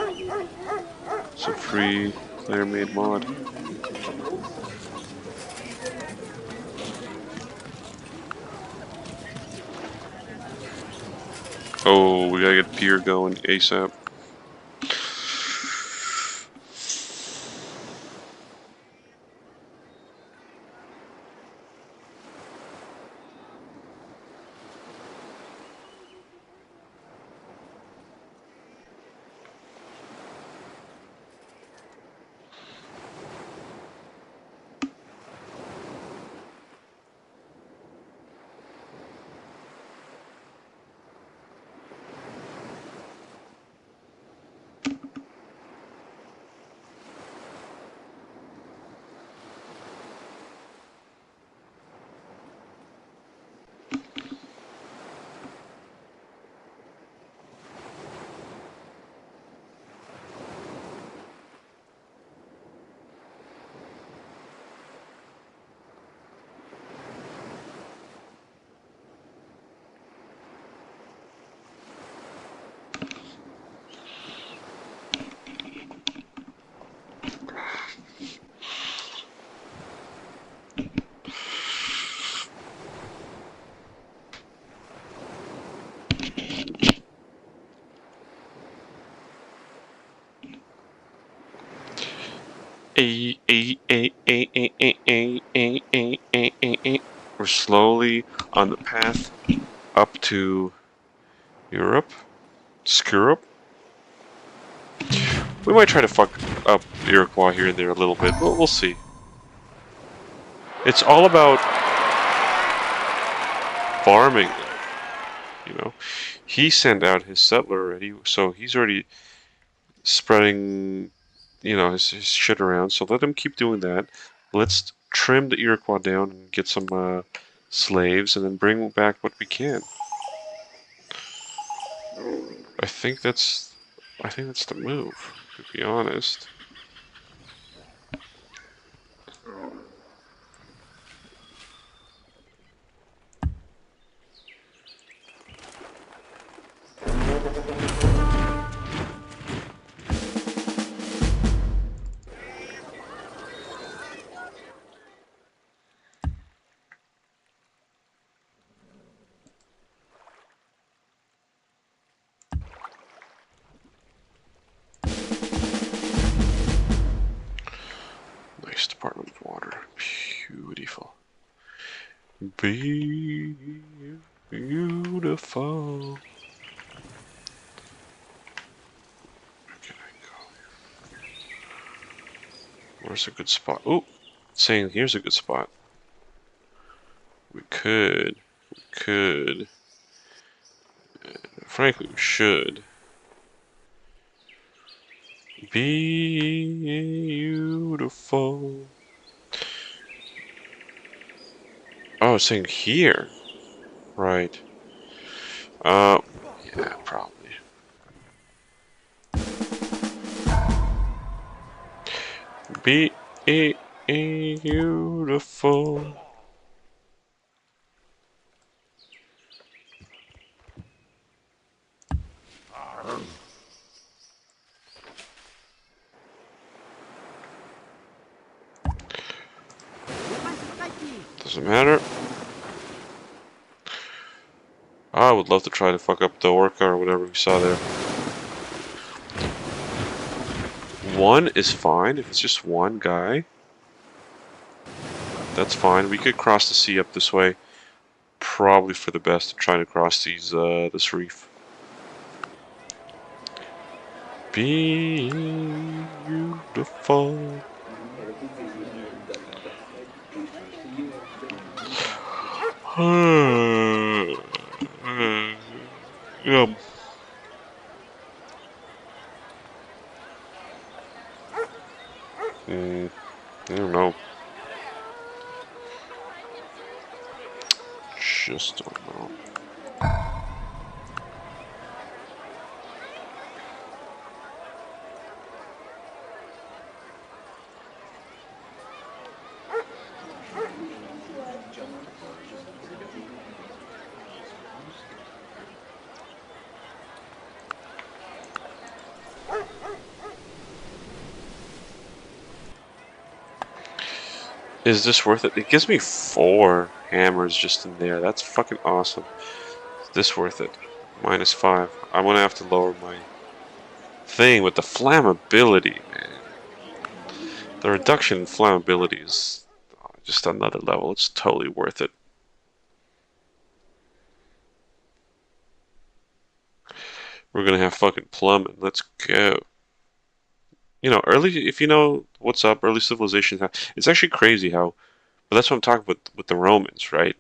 It's a free player-made mod. Oh, we gotta get Pier going ASAP. We're slowly on the path up to Europe. Skurup. We might try to fuck up Iroquois here and there a little bit, but we'll see. It's all about farming, you know. He sent out his settler already, so he's already spreading, you know, his shit around. So let him keep doing that. Let's trim the Iroquois down and get some slaves, and then bring back what we can. I think that's the move, to be honest. Nice Department of Water. Beautiful. Beautiful. Where can I go? Where's a good spot? Oh, it's saying here's a good spot. could, frankly, we should. Beautiful. Oh, it's saying here. Right. Yeah, probably. Beautiful. Doesn't matter. I would love to try to fuck up the orca or whatever we saw there. One is fine. If it's just one guy, that's fine. We could cross the sea up this way. Probably for the best to try to cross these this reef. Beautiful. Yeah. I don't know. Just don't know. Is this worth it? It gives me 4 hammers just in there. That's fucking awesome. Is this worth it? -5. I'm gonna have to lower my thing with the flammability, man. The reduction in flammability is just another level. It's totally worth it. We're gonna have fucking plumbing. Let's go. You know, if you know what's up, early civilizations have, it's actually crazy how, but that's what I'm talking about with the Romans, right?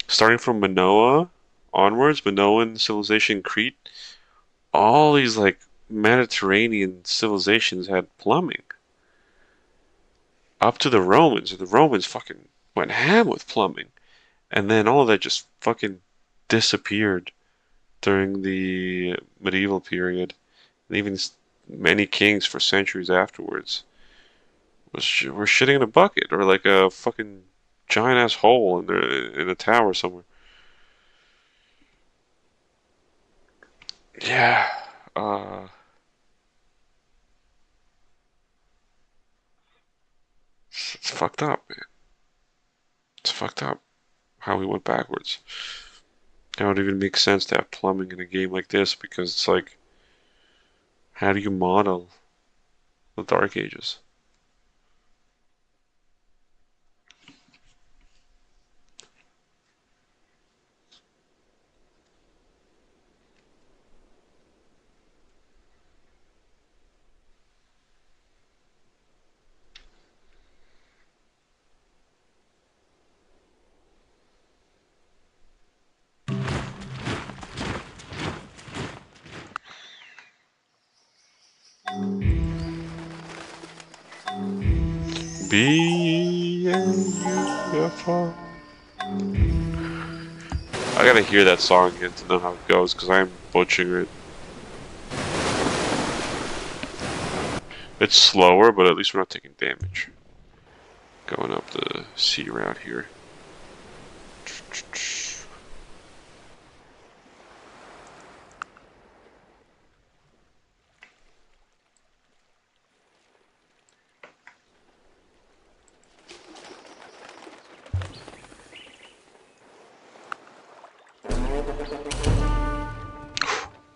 Starting from Minoa onwards, Minoan civilization, Crete, all these like Mediterranean civilizations had plumbing. Up to the Romans, and the Romans fucking went ham with plumbing. And then all of that just fucking disappeared during the medieval period. And even many kings for centuries afterwards were shitting in a bucket or like a fucking giant ass hole in a tower somewhere. Yeah, it's fucked up, man. It's fucked up how we went backwards. How it even makes sense to have plumbing in a game like this because it's like, how do you model the Dark Ages? Beautiful. I gotta hear that song again to know how it goes because I'm butchering it. It's slower, but at least we're not taking damage. Going up the sea route here.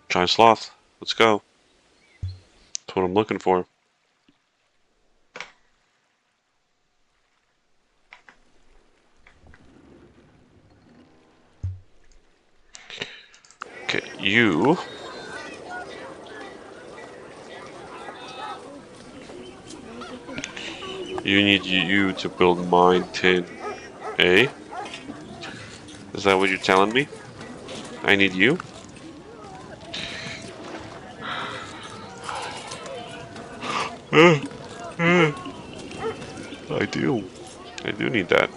Giant sloth. Let's go. That's what I'm looking for. Okay, you need you to build mine tin, eh? that what you're telling me? I need you? I do. I do need that.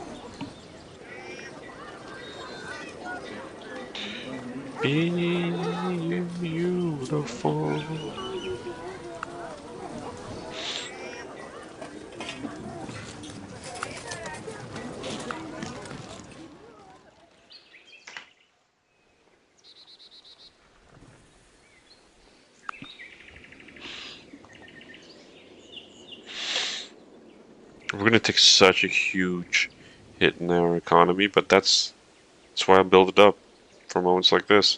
Beautiful. We're gonna take such a huge hit in our economy, but that's why I build it up for moments like this.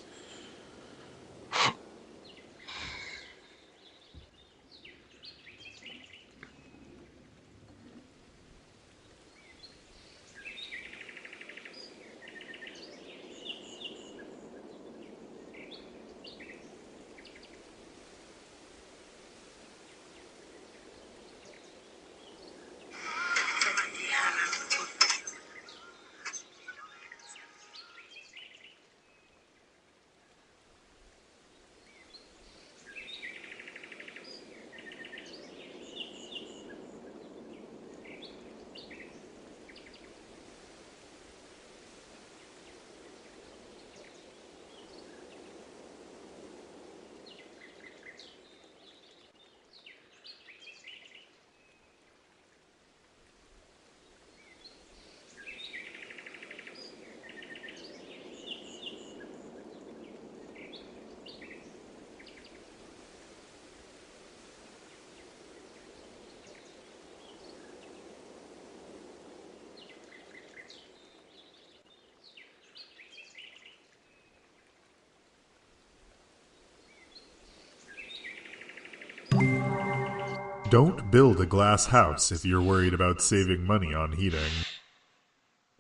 Don't build a glass house if you're worried about saving money on heating.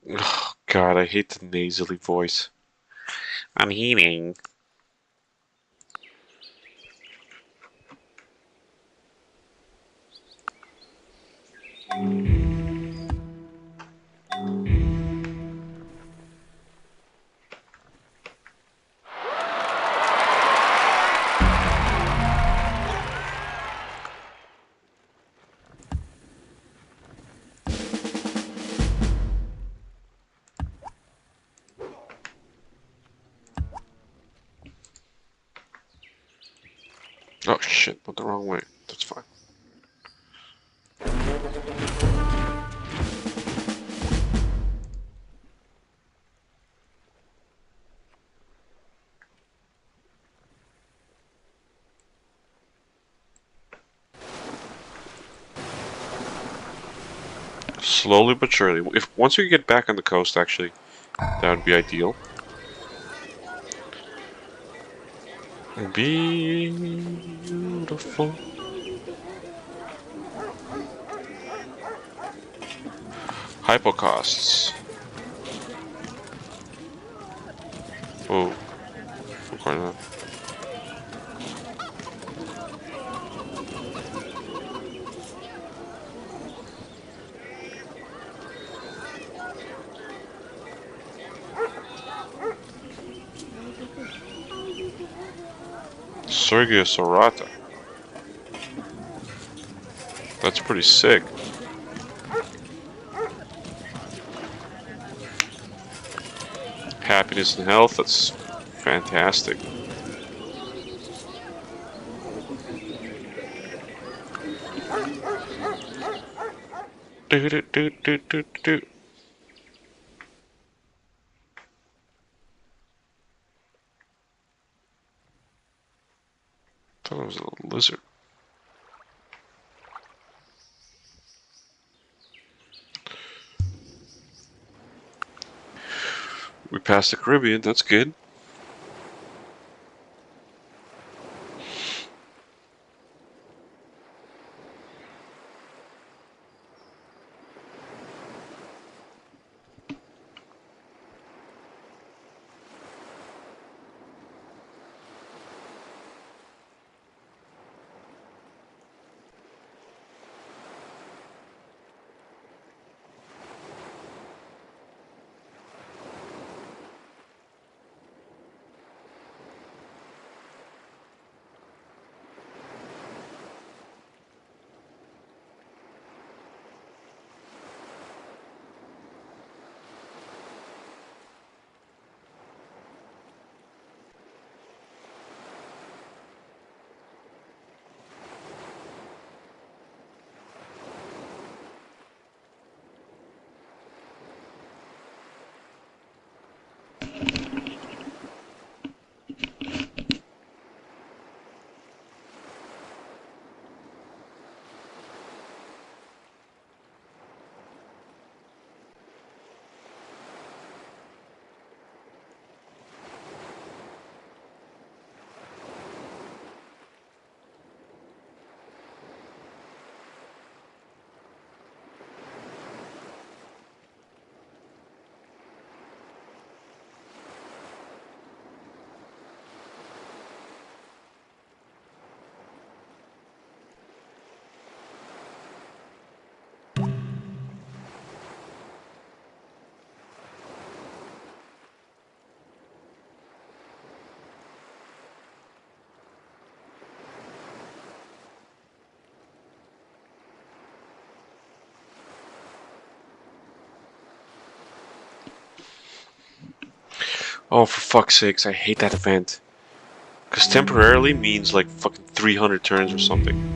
Oh, God, I hate the nasally voice. I'm heating. Oh shit, went the wrong way. That's fine. Slowly but surely. If once we get back on the coast, actually, that would be ideal. Beautiful. Hypocosts. Oh, recording that. Sergio Sorata. That's pretty sick. Happiness and health. That's fantastic. Do do do do do do. Thought it was a little lizard. We passed the Caribbean. That's good. Oh, for fuck's sakes, I hate that event. Because temporarily means like fucking 300 turns or something.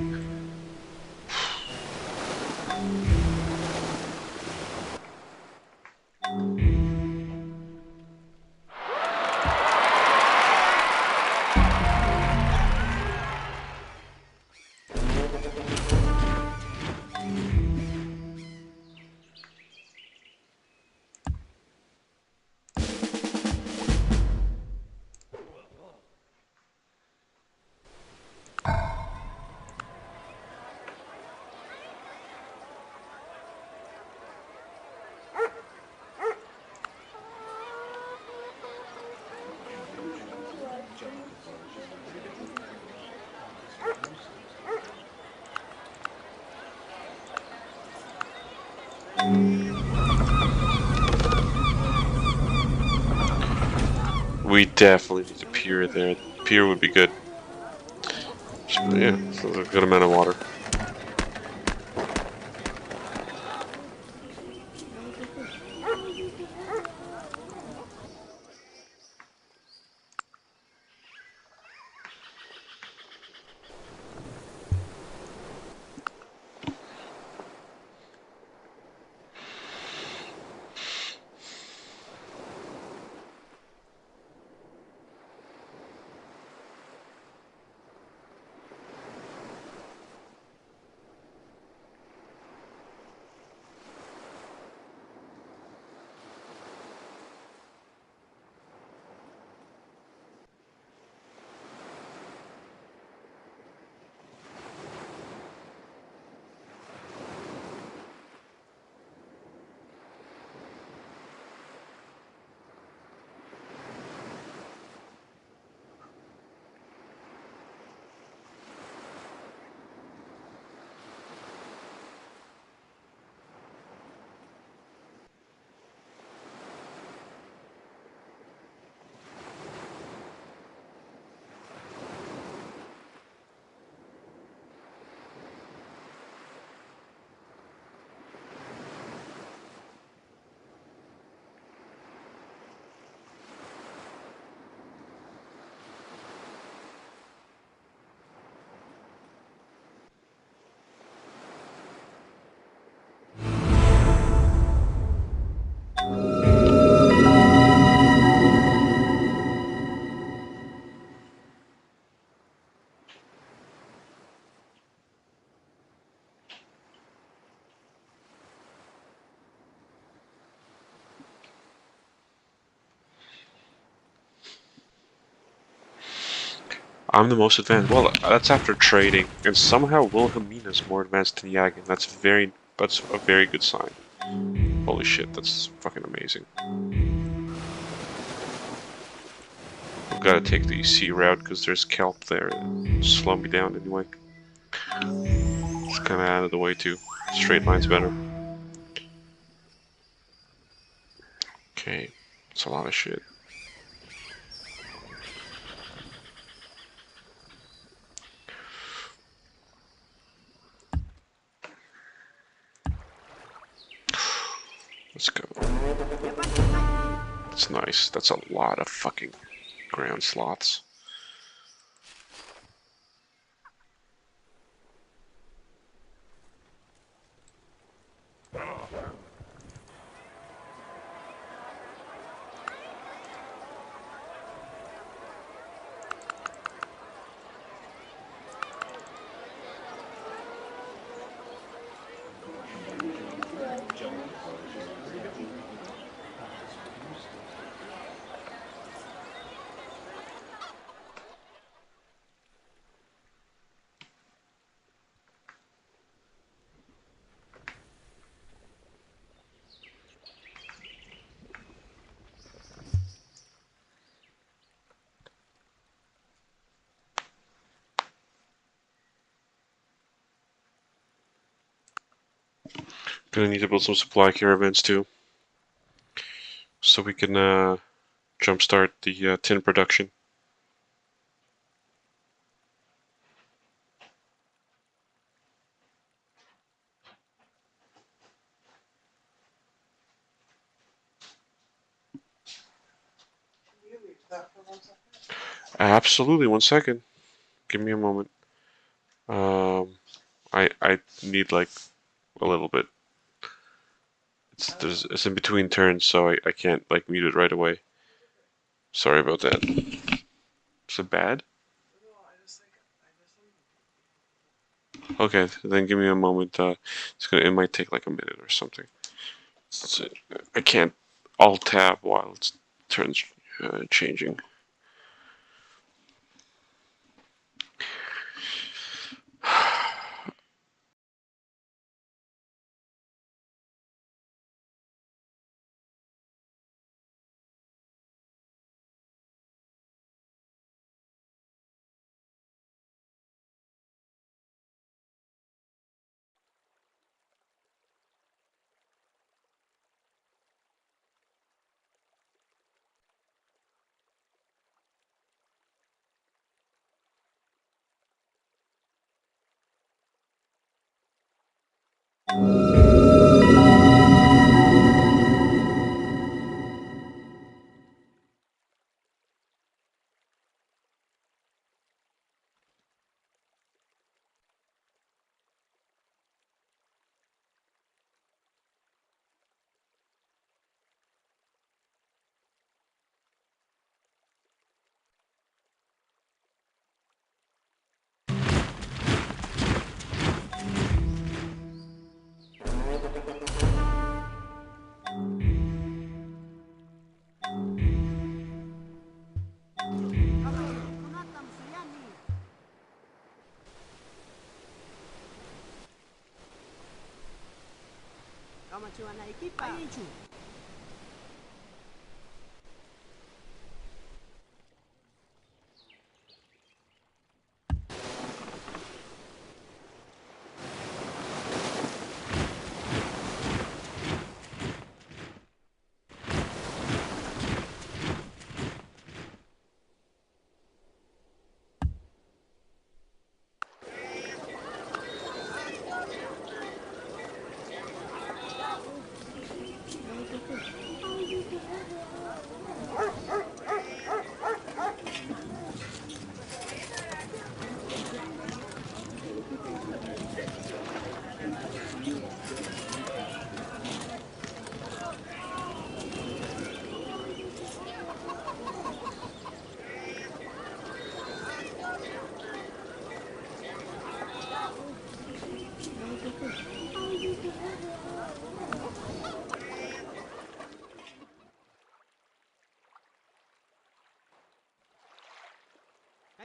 We definitely need a pier there. Pier would be good. Yeah, so a good amount of water. I'm the most advanced. Well, that's after trading, and somehow Wilhelmina's more advanced than Yagin. That's a very good sign. Holy shit, that's fucking amazing. I've got to take the sea route because there's kelp there. Slow me down anyway. It's kind of out of the way too. Straight line's better. Okay, it's a lot of shit. Let's go. That's nice. That's a lot of fucking ground slots. Gonna need to build some supply caravans too, so we can jumpstart the tin production. Absolutely, 1 second. Give me a moment. I need like a little bit. It's in between turns, so I can't like mute it right away. Sorry about that. Is it bad? Okay, then give me a moment. It might take like a minute or something. I can't alt tab while it's turns changing. Kama tu ana ekipa. Ayichu.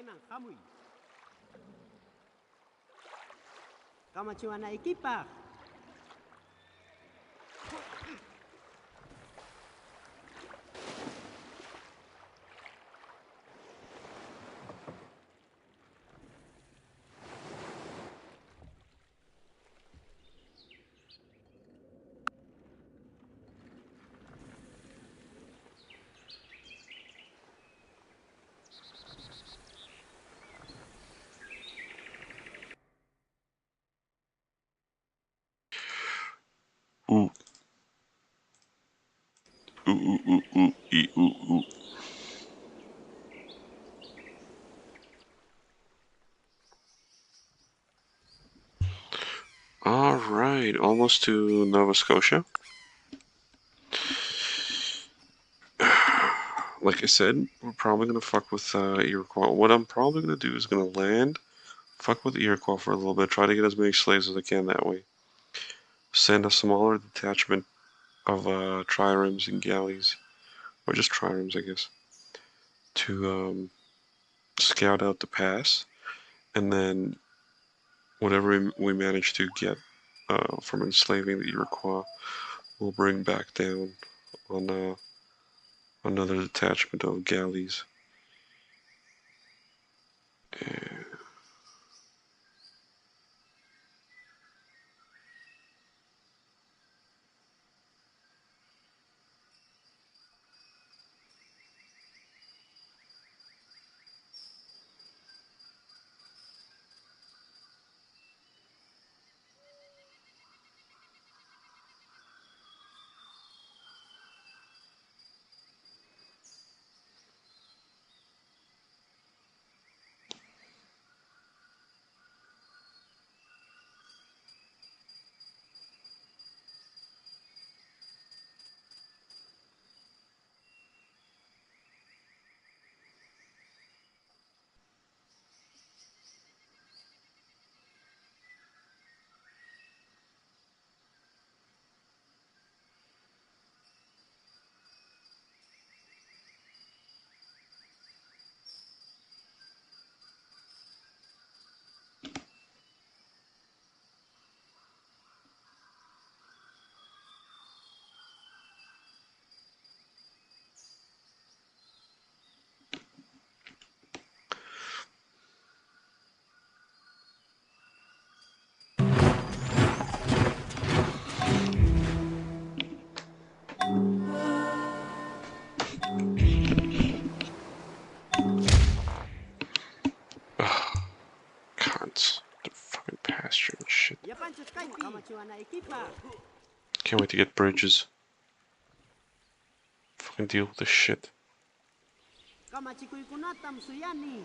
Kaiman Hamui. Kama tu ana ekipa. Ooh, ooh, ooh, ooh, ooh, ooh, ooh. All right, almost to Nova Scotia. Like I said, we're probably gonna fuck with Iroquois. What I'm probably gonna do is gonna land, fuck with Iroquois for a little bit, try to get as many slaves as I can that way. Send a smaller detachment of triremes and galleys, or just triremes, I guess, to scout out the pass, and then whatever we manage to get from enslaving the Iroquois, we'll bring back down on another detachment of galleys. cunts. The fucking pasture and shit. Ya pancho Skype, kama chiwa na ekipa. Can't wait to get bridges. Fucking deal with this shit. Kama chikui kunata msuyani.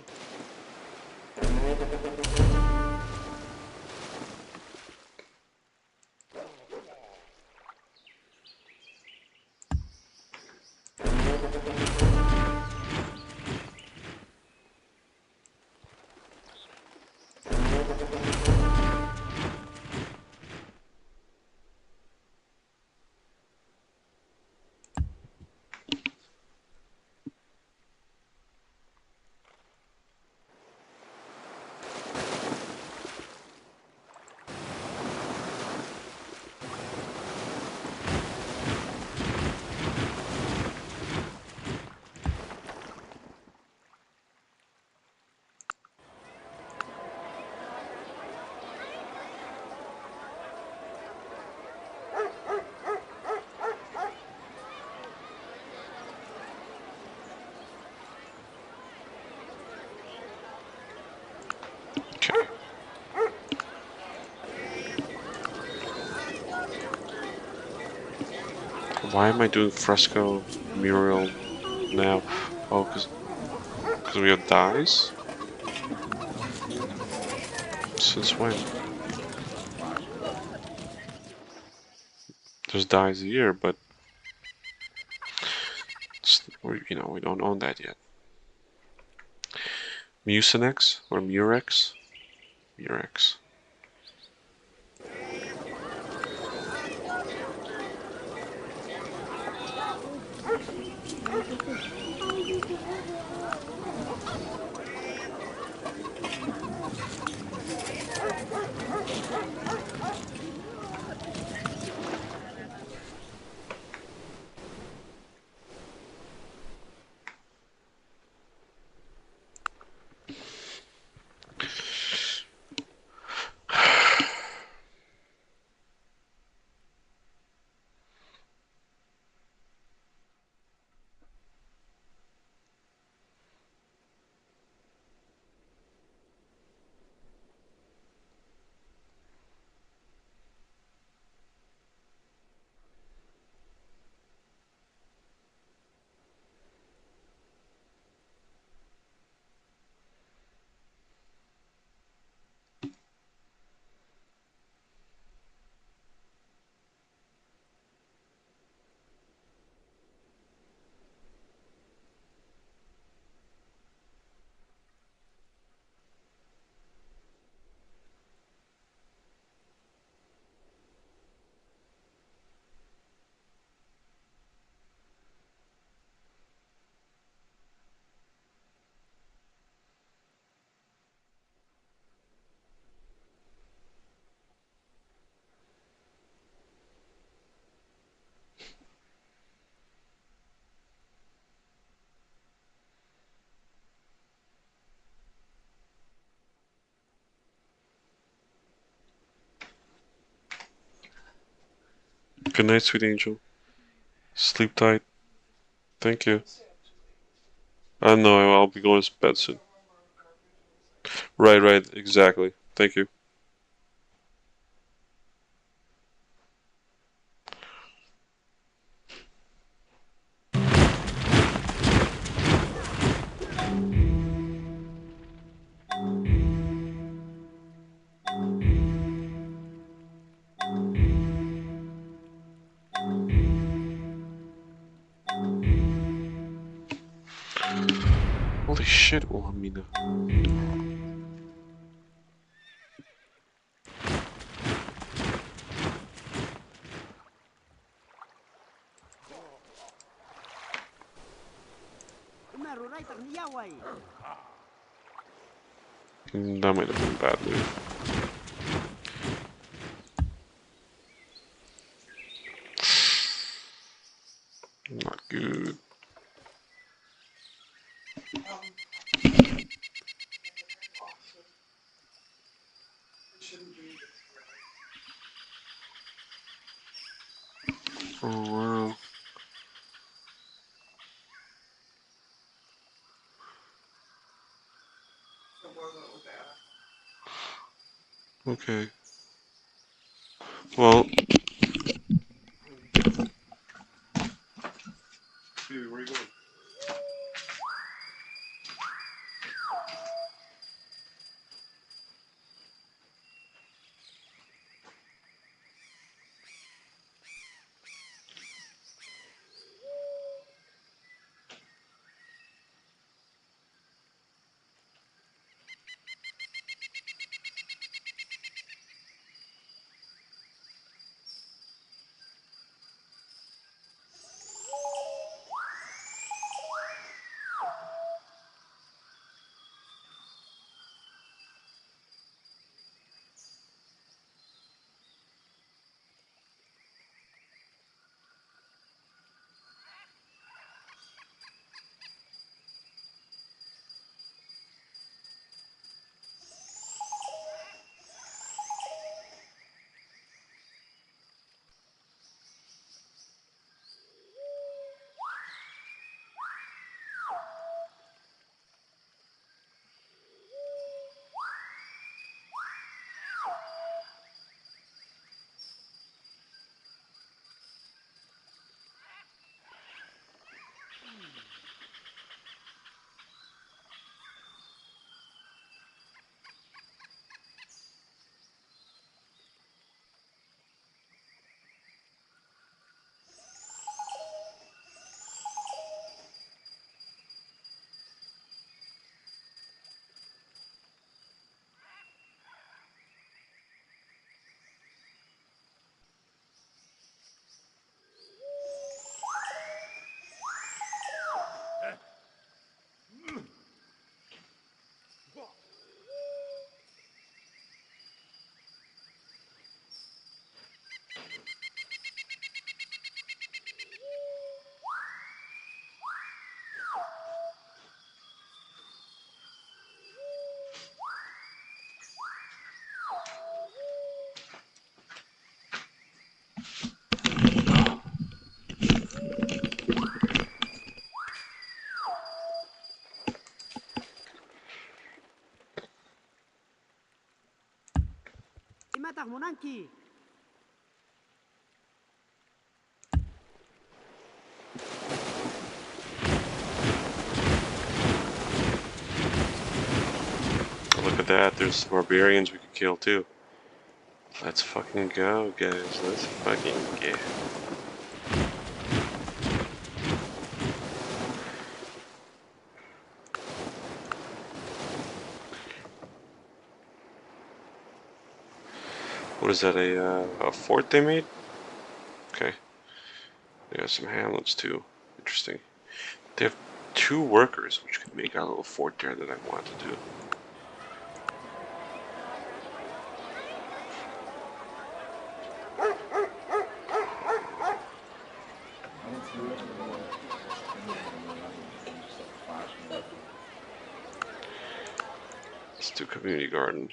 Okay. Why am I doing fresco mural now? Oh, because we have dyes? Since when? There's dyes here, but you know, we don't own that yet. Mucinex or Murex? Murex. Good night, sweet angel. Sleep tight. Thank you. No, I'll be going to bed soon. Right, exactly. Thank you. Holy shit, Ohamina. Umeru right tak niyaway. That might have been a bad move. Not good. Oh wow. Okay. Well. Dude, where are you going? Imatar Monanki. Look at that. There's some barbarians we could kill too. Let's fucking go, guys. Let's fucking go. What is that, a fort they made? Okay. They got some hamlets too. Interesting. They have 2 workers, which could make a little fort there that I want to do. Let's do community garden.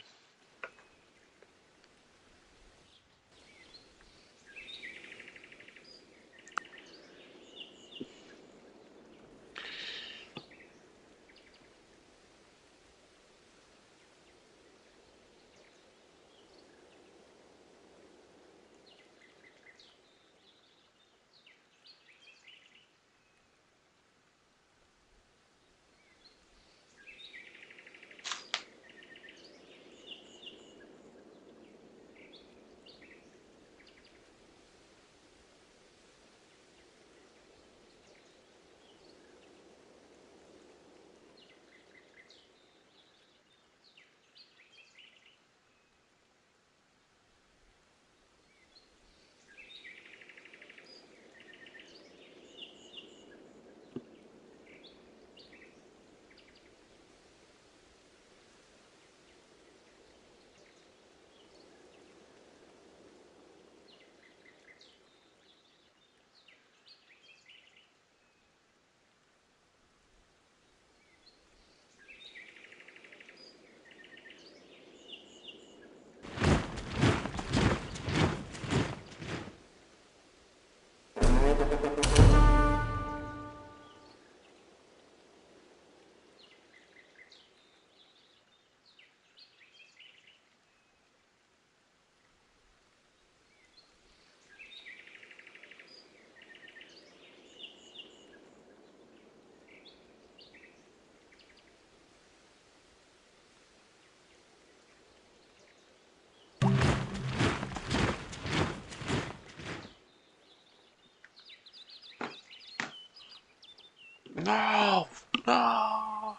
No! No!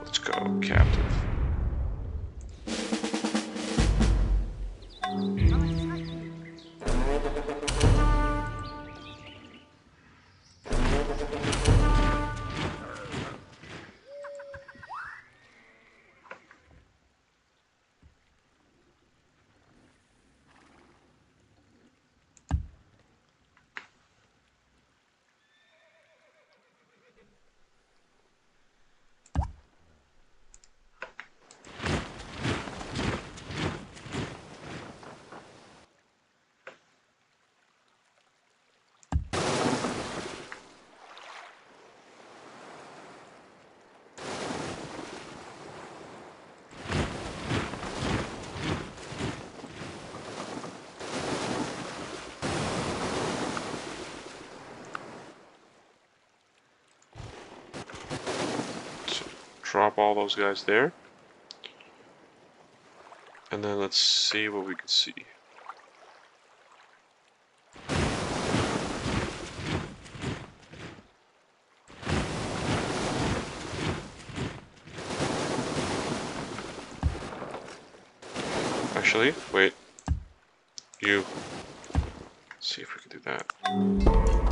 Let's go, captive. Drop all those guys there. And then let's see what we can see. Actually, wait. You. Let's see if we can do that.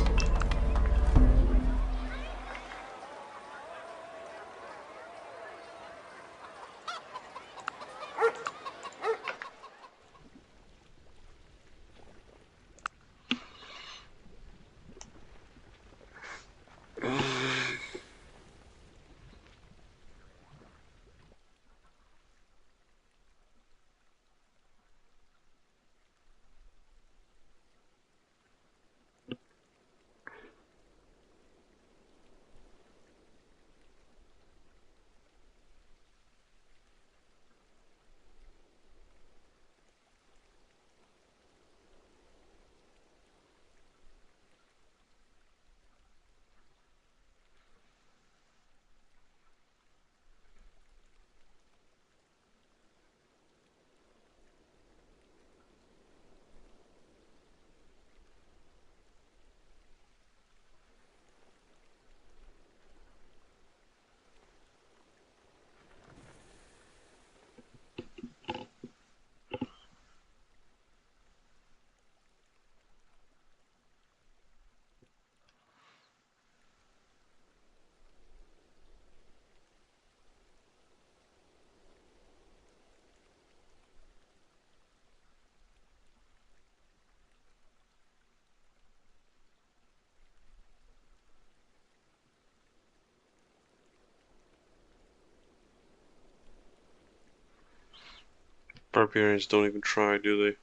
Barbarians don't even try, do they?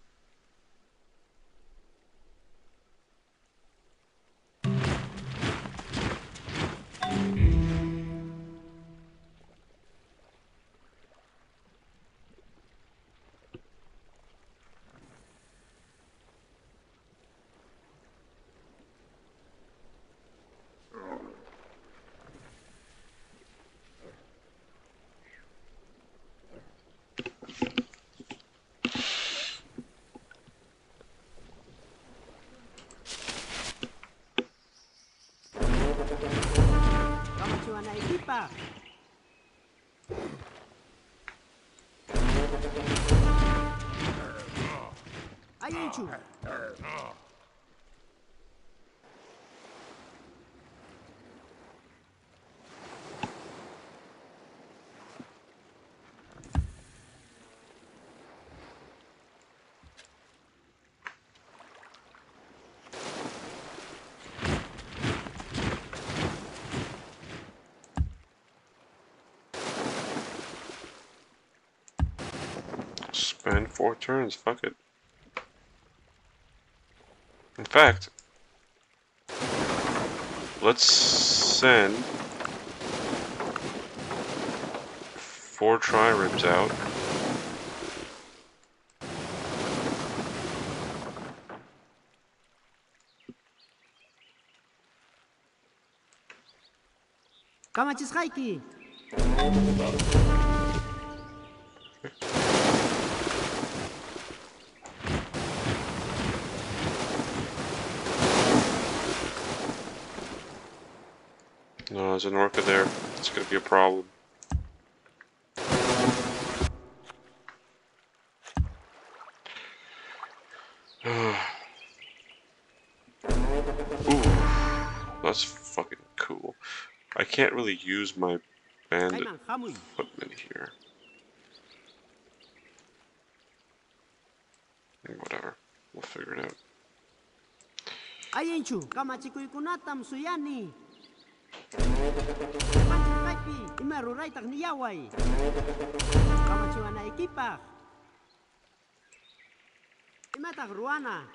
Spend 4 turns, fuck it. In fact, let's send 4 triremes out. No, there's an orca there. It's gonna be a problem. Ooh, that's fucking cool. I can't really use my bandit Kaiman Hamui. equipment here. Whatever. We'll figure it out. Ayenchu, kamachikoy kunatam suyani. Yapanchik kaipi, imaruray tak niyaway. Kamachuana ekipa. Imatak ruana.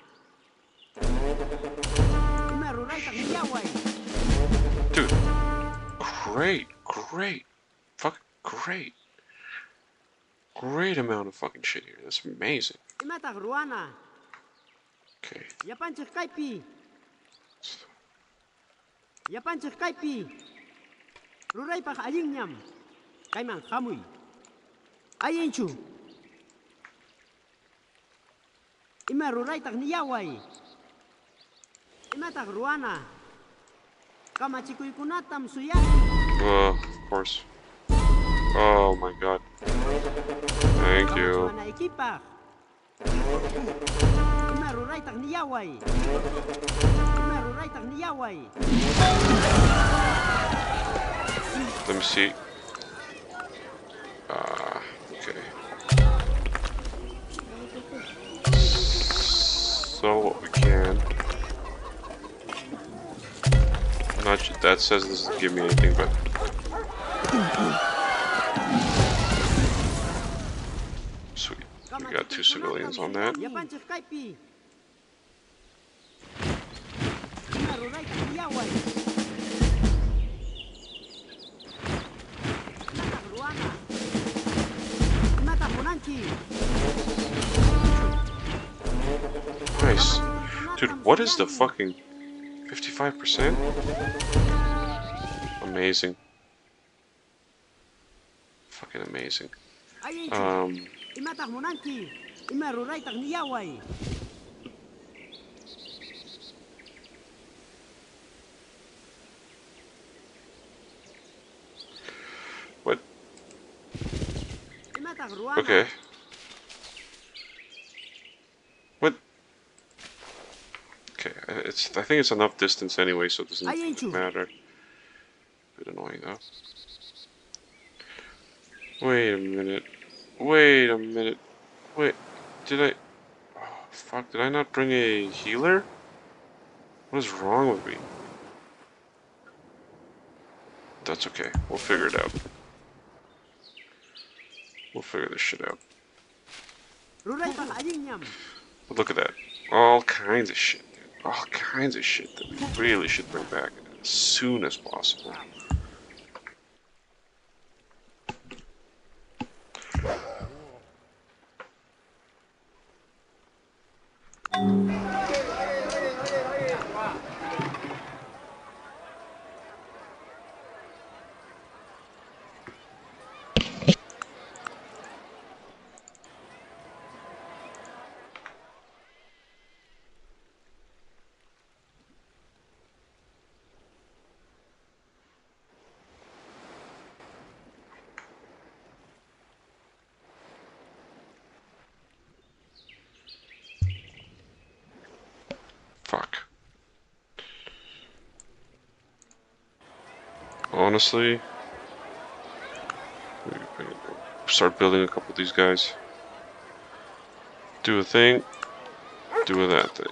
Imaruray tak niyaway. Dude, great. Fucking great. Great amount of fucking shit here. That's amazing. Imatak ruana. Okay. Yapanchik kaipi. Yapanchik kaipi. Ruray pak ayingnyam. Kaiman Hamui. Ayenchu. Imaruray tak niyaway. Imatak ruana. Kamachikoy kunatam suyani. Of course. Oh my god. Thank you. Kamachuana ekipa. Imaruray tak niyaway. Imaruray tak niyaway. Let me see. Okay. So what we can. Not that says this doesn't give me anything, but sweet. We got 2 civilians on that. Yapanchik kaipi. Imaruray tak niyaway. Imatak ruana. Imatak munanchi. Nice. Dude, what is the fucking 55%? Amazing. Fucking amazing. Ayenchu. Imatak munanchi. Imaruray tak niyaway. What? Imatak ruana. Okay. What? Okay, I think it's enough distance anyway, so it doesn't matter. Bit annoying though. Wait a minute. Wait, did I... Oh, fuck, did I not bring a healer? What is wrong with me? That's okay, we'll figure it out. We'll figure this shit out. Ruray pak ayingnyam. But look at that. All kinds of shit, dude. All kinds of shit that we really should bring back as soon as possible. Fuck. Honestly, start building a couple of these guys. Do a thing, do that thing.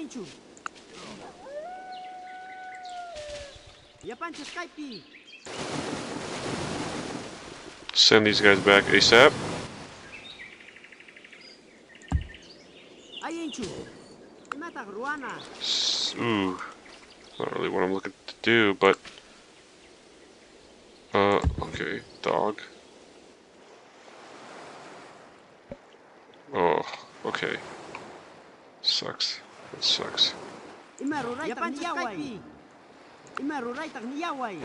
Ayenchu. Yapancho Skype. Send these guys back ASAP. Ayenchu. Mata Ruana. Ooh, not really what I'm looking to do, but okay, dog. Oh, okay. Sucks. That sucks. Imarurai tak niyaway. Imarurai tak niyaway.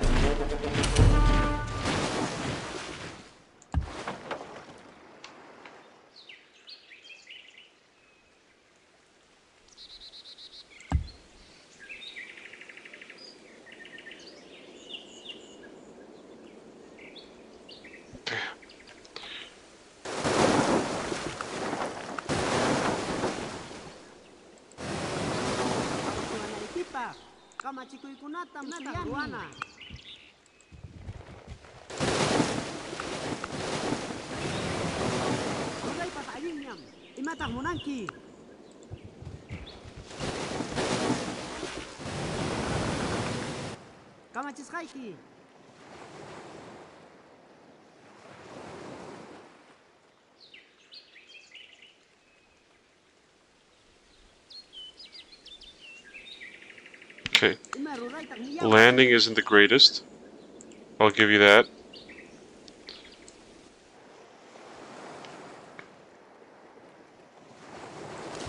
Kama chikuy kunatam Ruana. Rugay pa sa alinyam. Imatang munangki. Kama chiskaiki. Okay. Landing isn't the greatest. I'll give you that.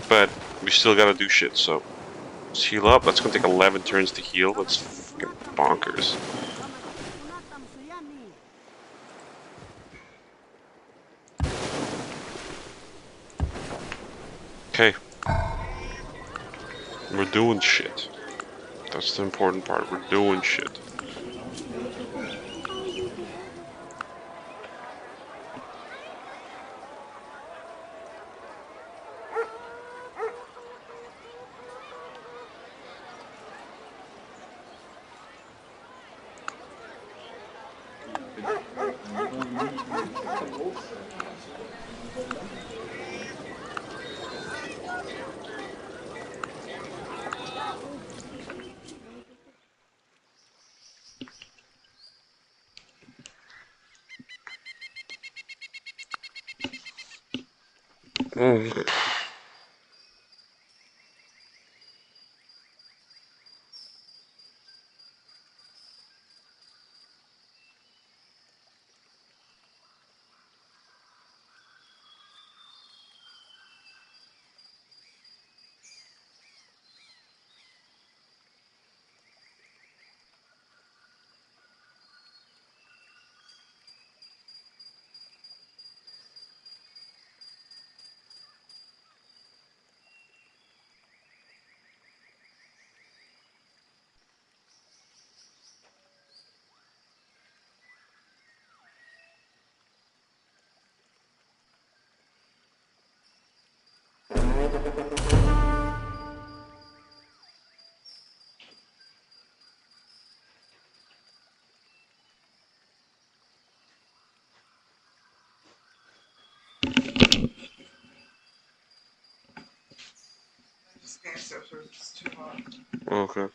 But we still gotta do shit, so let's heal up. That's gonna take 11 turns to heal. That's fucking bonkers. Okay. We're doing shit. That's the important part. We're doing shit. Just can't step through. It's too hot. Okay.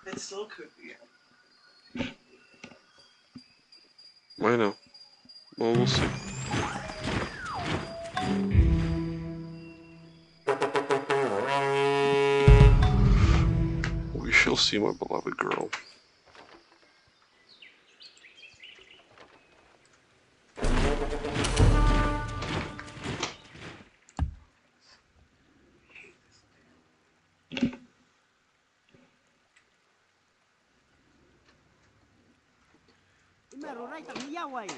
It still could be. I know. Well, we'll see. We shall see, my beloved girl. Imarurai tak niyaway.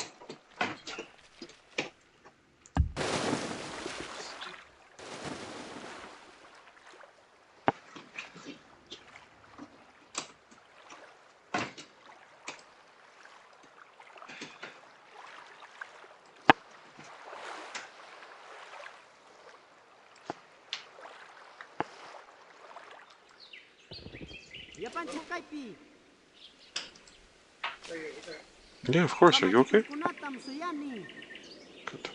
Yapancho Skype. Yeah, of course. Are you okay? Kunatam Suyani. Good.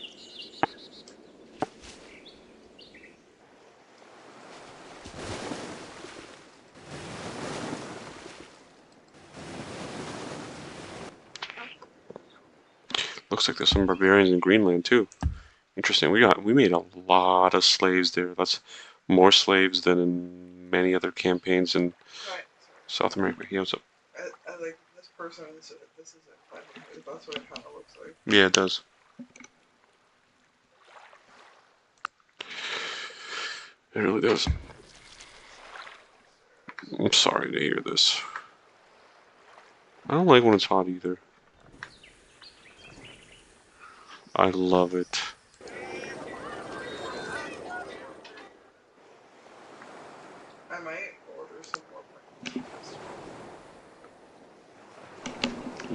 Looks like there's some barbarians in Greenland too. Interesting. We made a lot of slaves there. That's more slaves than in many other campaigns in Right. South America. Yeah, what's up? I like this person. This isn't 500. That's what it kind of looks like. Yeah, it does. It really does. I'm sorry to hear this. I don't like when it's hot either. I love it. I might order some more.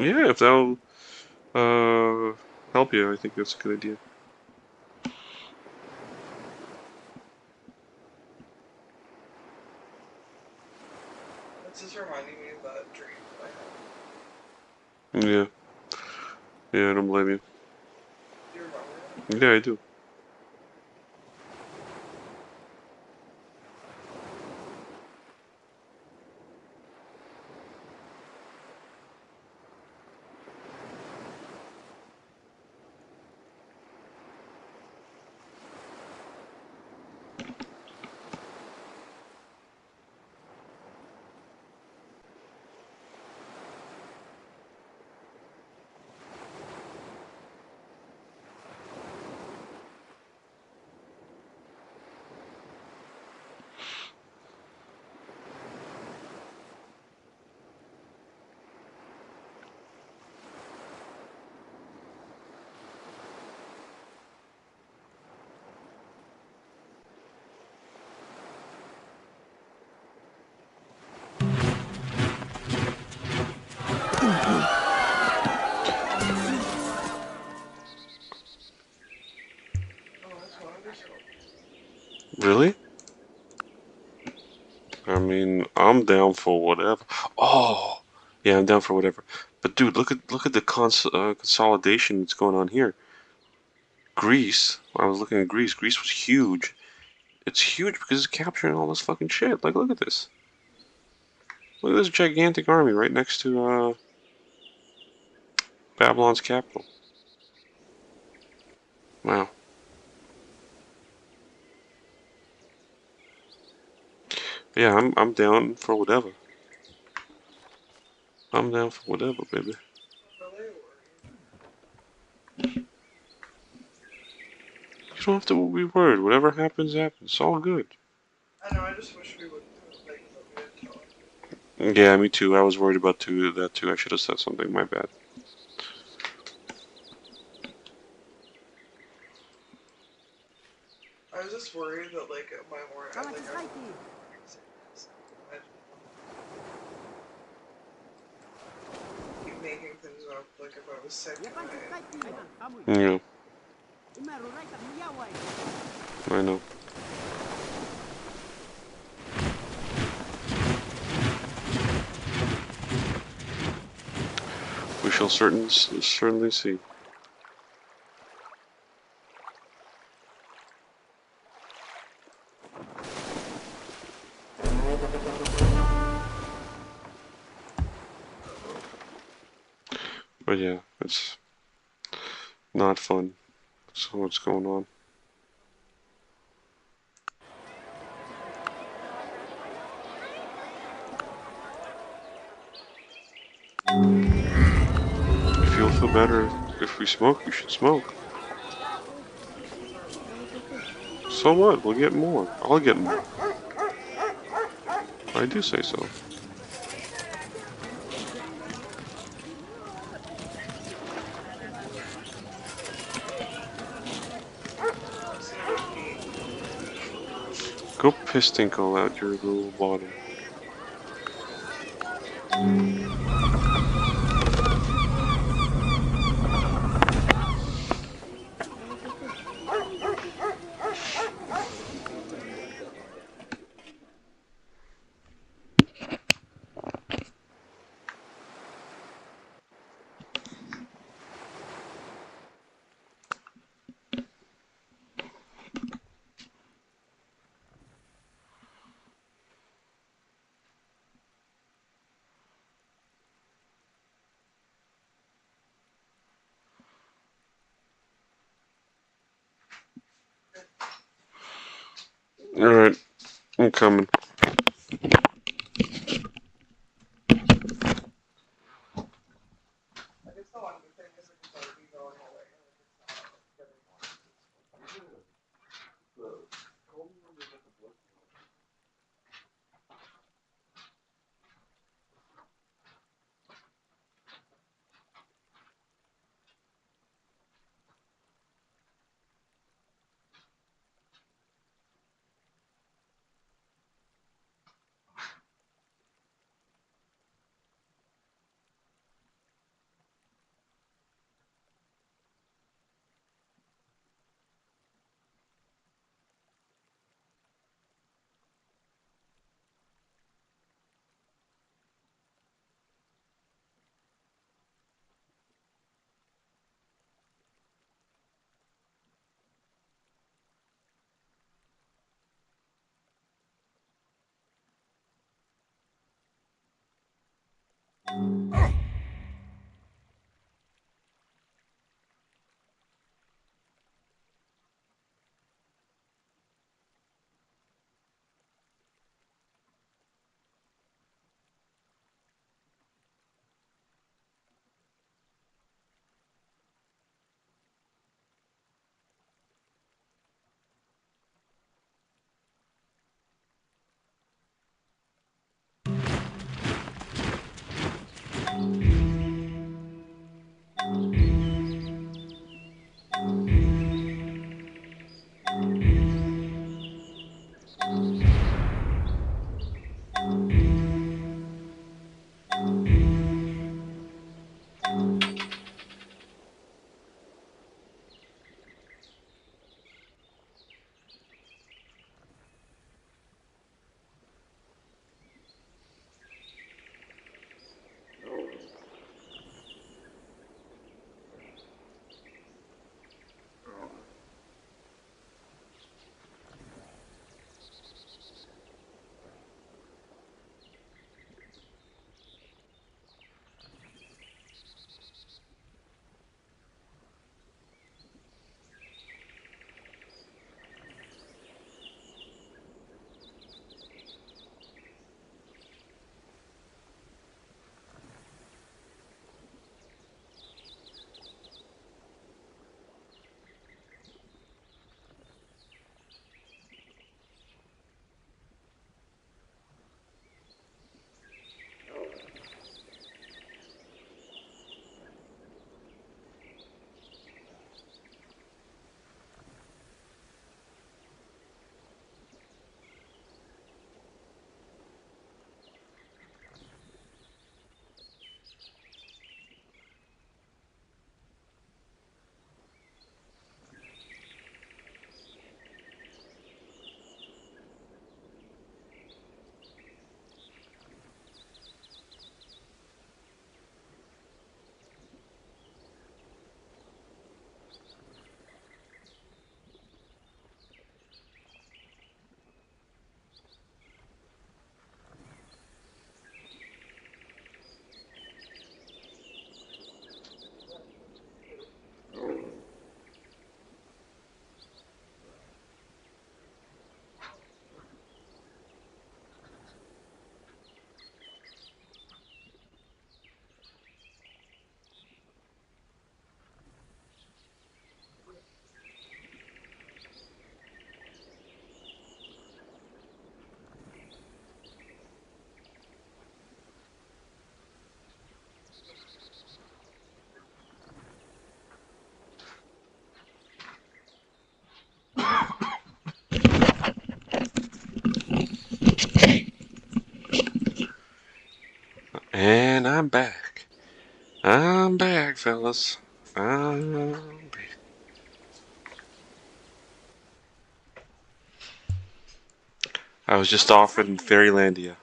Yeah, if that'll help you, I think that's a good idea. It's just reminding me of that dream that I had. Yeah. Yeah, I don't blame you. Do you remember it? Yeah, I do. Oh, that's wonderful. Really? I mean, I'm down for whatever. Oh, yeah, I'm down for whatever. But dude, look at the consolidation that's going on here. Greece. I was looking at Greece. Greece was huge. It's huge because it's capturing all this fucking shit. Like, look at this. Look at this gigantic army right next to Babylon's capital. Wow. Yeah, I'm down for whatever. I'm down for whatever, baby. I'm really worried. You don't have to be worried. Whatever happens, happens. It's all good. I know. I just wish we would like that we didn't tell him. Yeah, me too. I was worried about that too. I should have said something. My bad. I was just worried that like my more I like I keep making things up. Like if I was sick, Yeah, I know. We shall certainly see. But yeah, it's not fun. So what's going on? If you'll feel better if we smoke, we should smoke. So what? We'll get more. I'll get more. I do say so. Go piss Tinkle out your little bottle. Alright, I'm coming. I guess the one good thing is it can be going away. It's not getting And I'm back. I'm back, fellas. I'm back. I was just off in Fairylandia.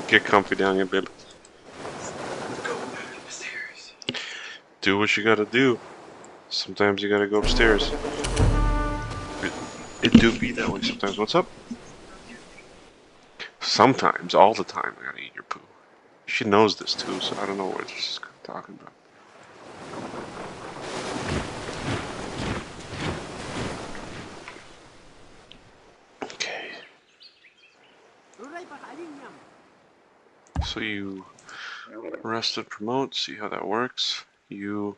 Get comfy down here, babe. Do what you gotta do. Sometimes you gotta go upstairs. It do be that way sometimes. What's up? Sometimes, all the time, I gotta eat your poo. She knows this too, so I don't know what she's talking about. Okay. Ruray pa kalinyam. So you rest and promote, see how that works. You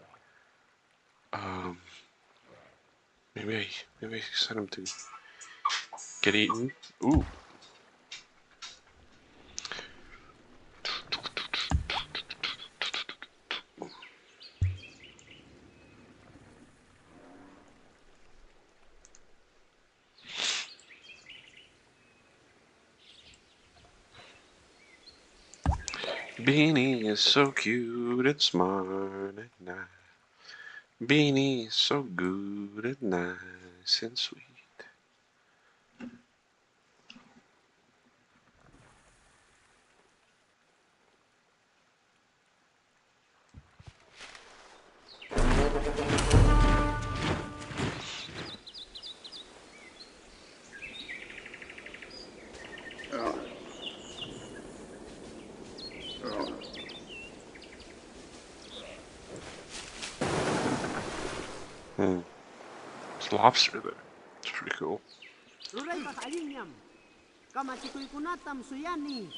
maybe I send him to get eaten. Ooh. Beanie is so cute and smart and nice. Beanie is so good and nice and sweet. There's lobster there. It's pretty cool. Ruray pa kalinyam. Kamatikoy kunatam suyani.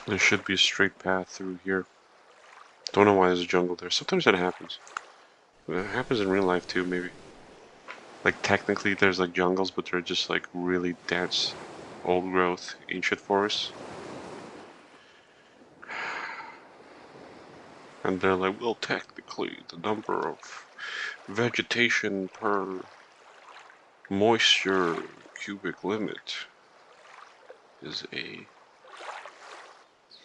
There should be a straight path through here. Don't know why there's a jungle there. Sometimes that happens. It happens in real life too, maybe. Like technically there's like jungles, but they're just like really dense, old growth, ancient forests. And they're like, well, technically the number of vegetation per moisture cubic limit is a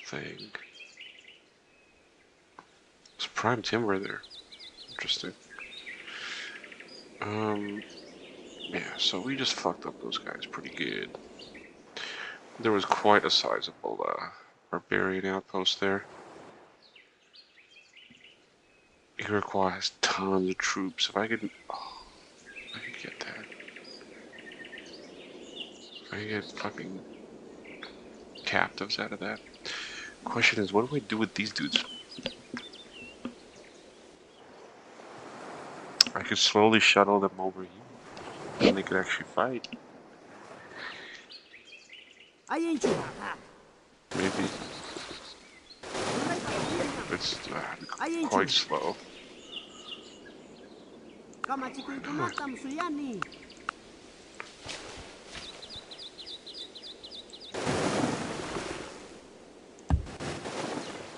thing. It's prime timber there. Interesting. Yeah, so we just fucked up those guys pretty good. There was quite a sizable barbarian outpost there. Iroquois has tons of troops. If I could, if I could get that. If I could get fucking captives out of that. Question is, what do I do with these dudes? I could slowly shuttle them over here, and they could actually fight. Ayun siya. Maybe Ruray pa kalinyam. it's quite slow. Kamatikoy kunatam suyani.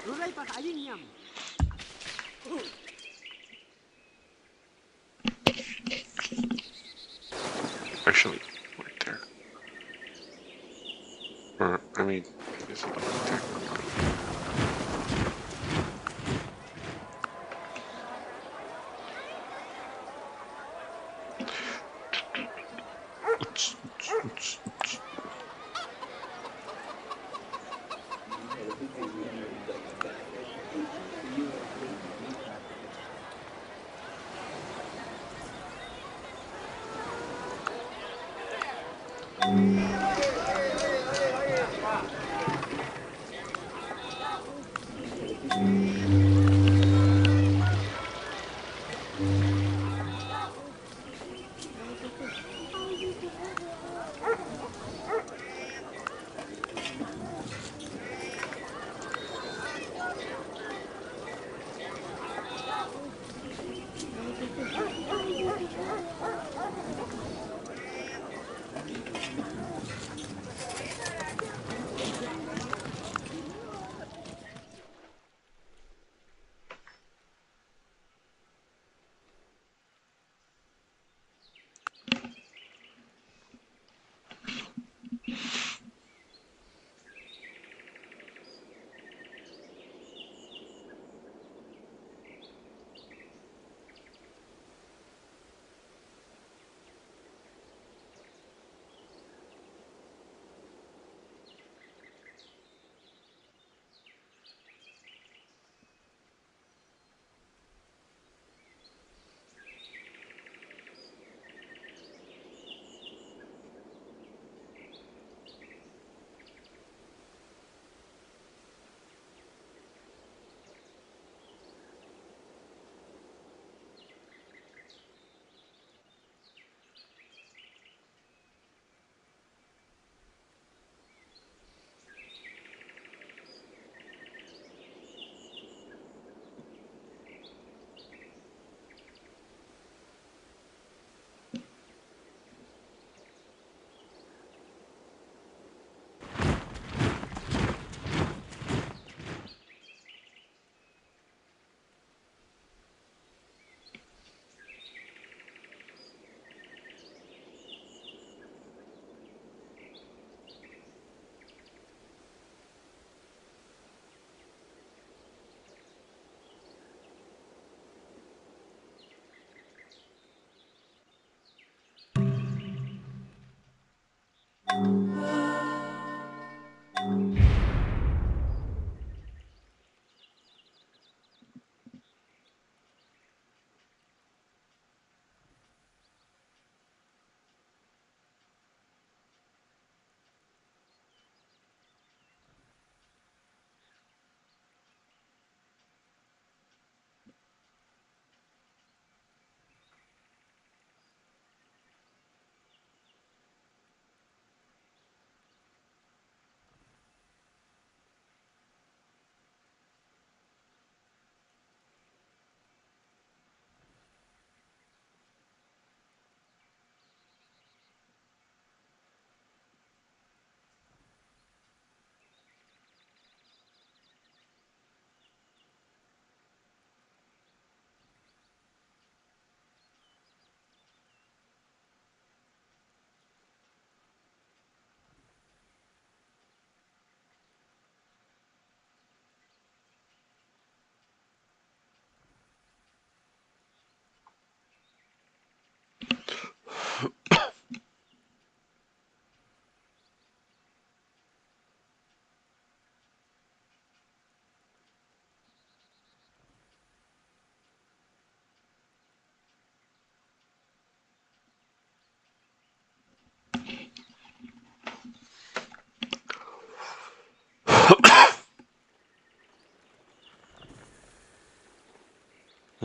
Ruray pa kalinyam. Actually, right there. Or, I mean, I guess it looks technically.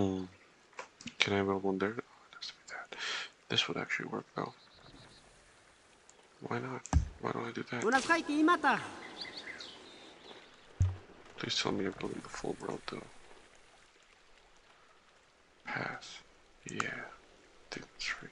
Can I build one there? No, it has to be that. This would actually work though. Why not? Why don't I do that? Unas kaikki imata. Please tell me you're building the full road though. Path. Yeah. I think that's right.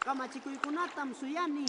Kama chikuikunatam suyani.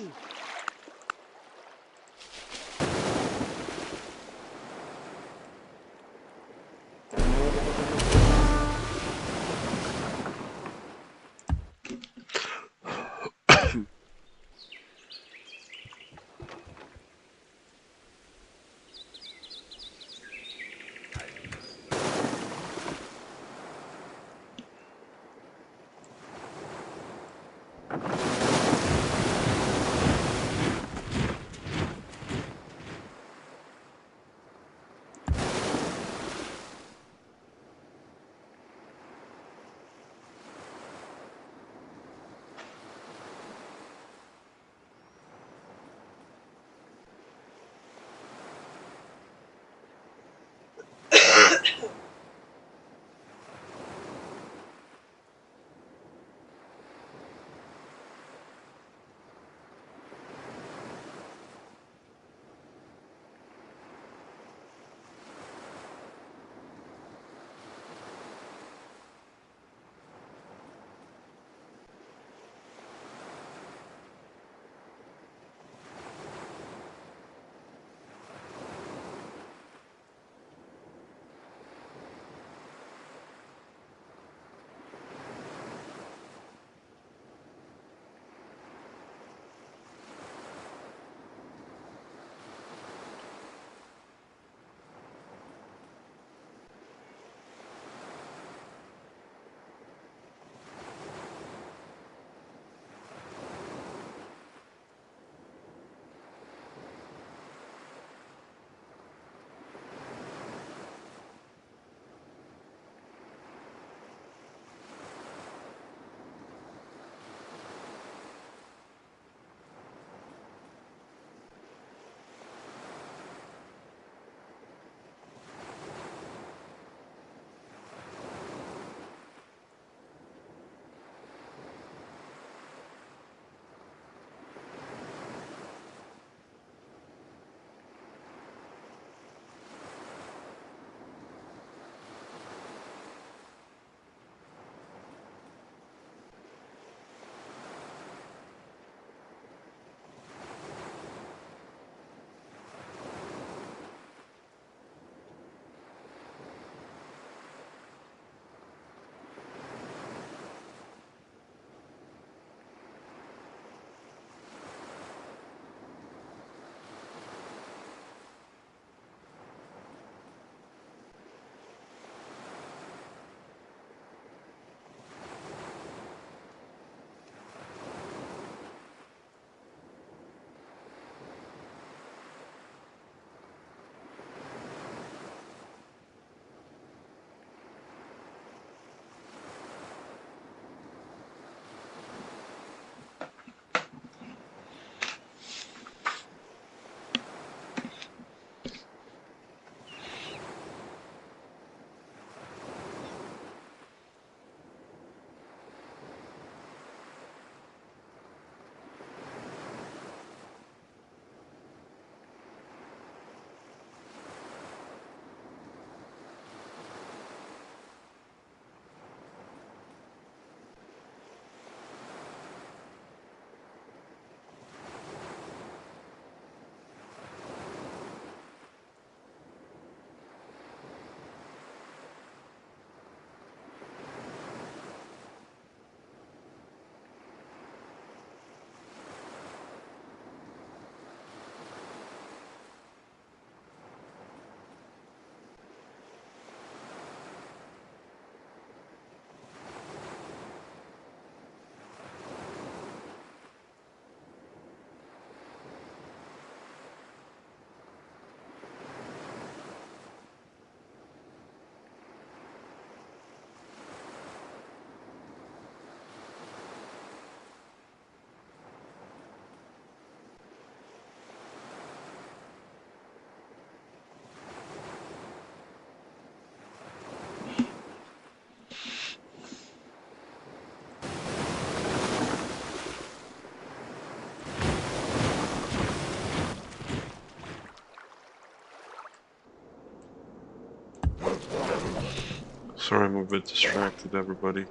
Sorry, I'm a bit distracted, everybody.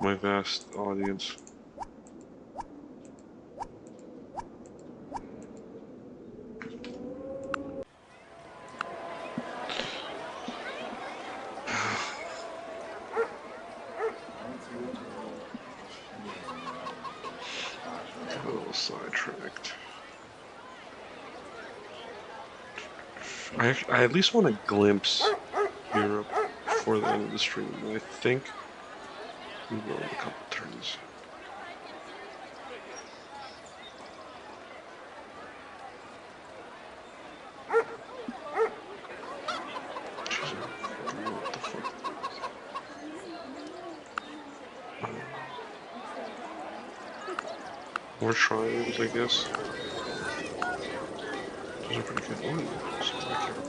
My vast audience. Got a little sidetracked. I at least want to glimpse Europe before the end of the stream. And I think we will in a couple turns. Jeez, I don't fucking know what the fuck. More triangles, I guess. Those are pretty good. Ooh, some back here.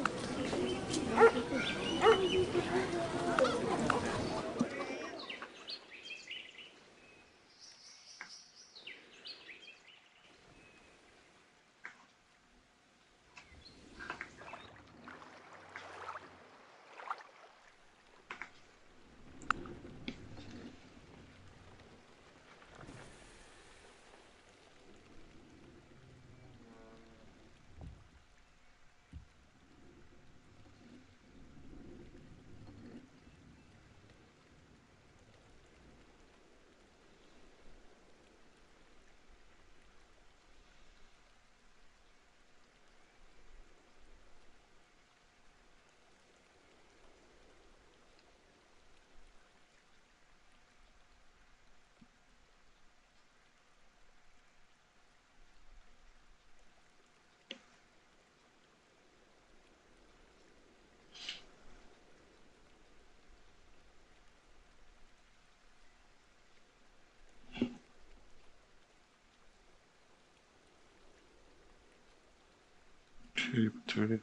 Opportunity.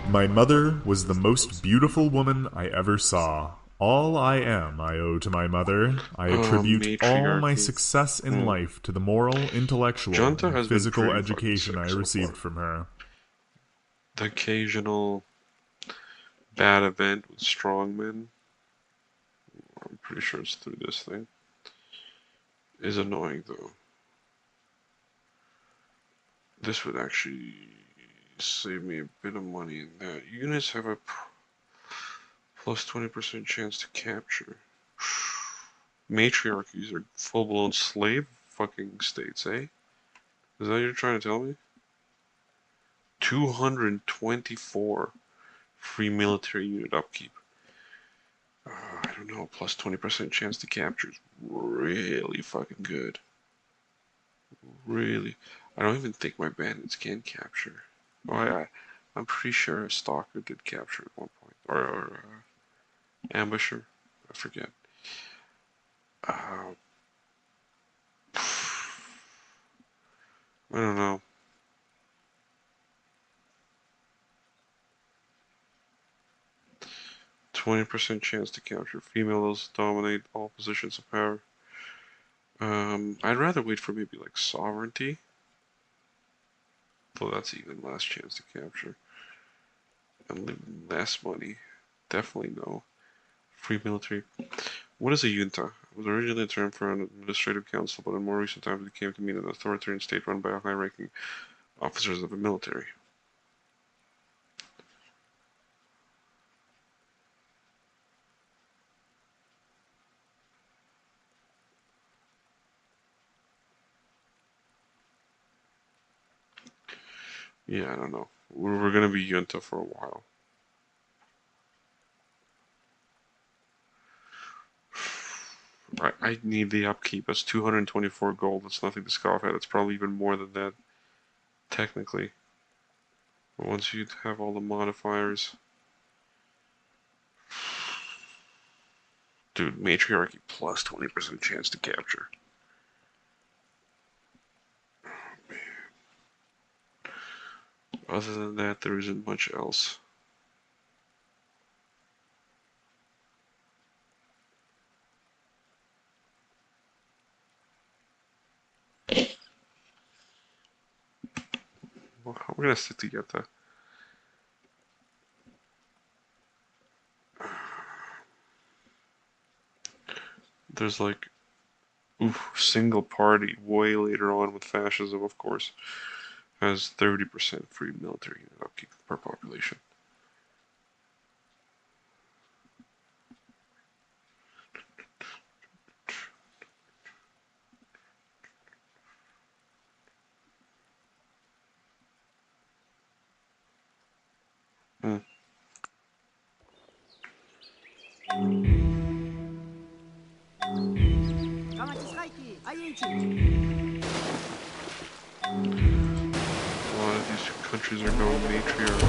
My mother was the most beautiful woman I ever saw. All I am I owe to my mother. I attribute all my Matriarchy. success in life to the moral, intellectual, Junta and has been physical pretty fucking education sick I so received far. from her. The occasional bad event with strongmen, I'm pretty sure it's through this thing, is annoying though. This would actually save me a bit of money in that. Units have a plus 20% chance to capture. Matriarchies are full-blown slave fucking states, eh? Is that what you're trying to tell me? 224 free military unit upkeep. I don't know, plus 20% chance to capture is really fucking good. Really. I don't even think my bandits can capture. Oh, I'm pretty sure a stalker did capture at one point. Or ambusher. I forget. Uh, I don't know. 20% chance to capture. Females dominate all positions of power. I'd rather wait for maybe like sovereignty. Though that's even less chance to capture. And less money. Definitely no. Free military. What is a junta? It was originally a term for an administrative council, but in more recent times it came to mean an authoritarian state run by high-ranking officers of the military. Yeah, I don't know. We're gonna be junta for a while. I need the upkeep. That's 224 gold. That's nothing to scoff at. It's probably even more than that, technically. But once you have all the modifiers... Dude, matriarchy plus 20% chance to capture. Other than that, there isn't much else. Well, we're gonna stick together. There's like, oof, single party way later on with fascism, of course, has 30% free military unit upkeep per population. Hmm. A lot of these countries are going matriarch.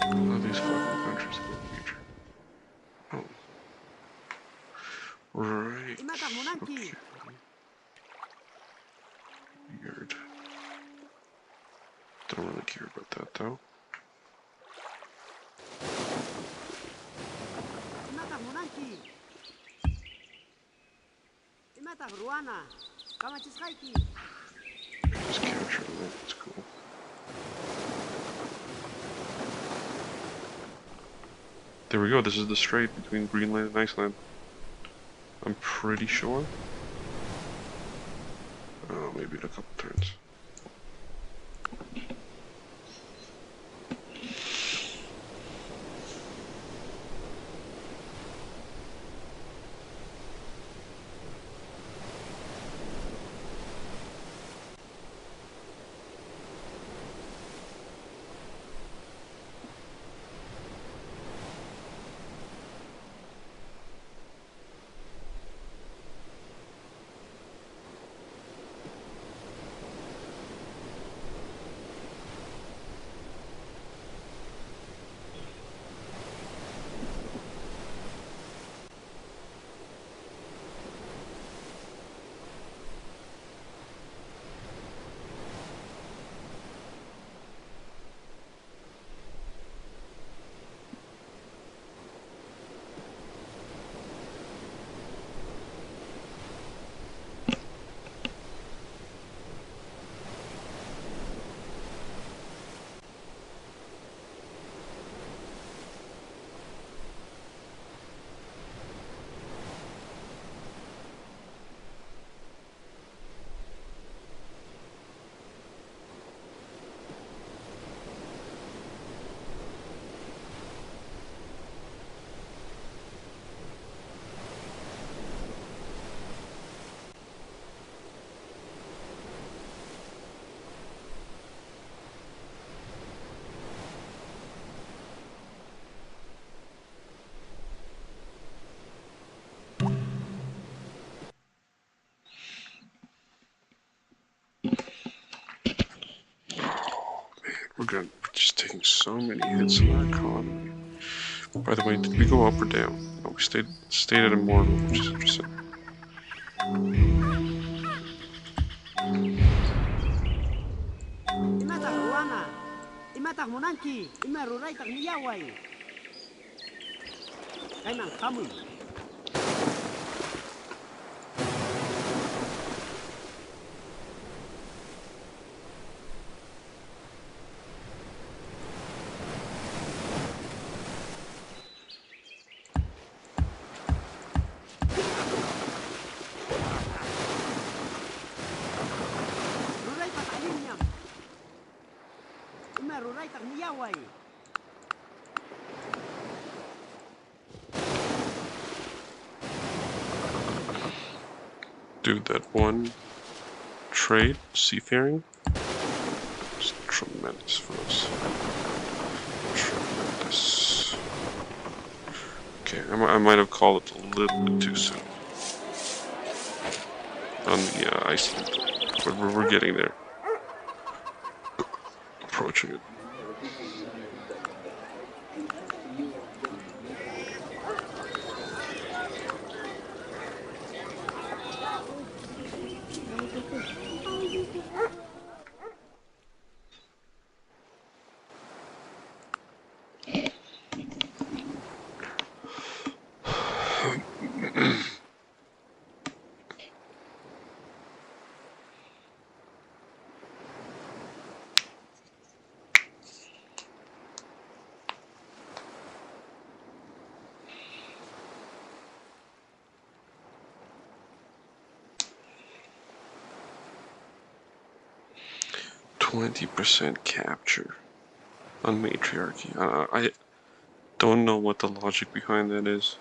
A lot of these fucking countries are going matriarch. Oh. Right. Okay. Weird. Don't really care about that though. Just capture that, it's cool. There we go, this is the strait between Greenland and Iceland. I'm pretty sure. Oh, maybe in a couple turns. We're just taking so many hits on our economy. By the way, did we go up or down? Oh, we stayed at immortal, which is interesting. Dude, that one trade, seafaring. It's tremendous for us. Tremendous. Okay, I might have called it a little bit too soon on the Iceland, but we're getting there. Approaching it. %20 capture on matriarchy. I don't know what the logic behind that is.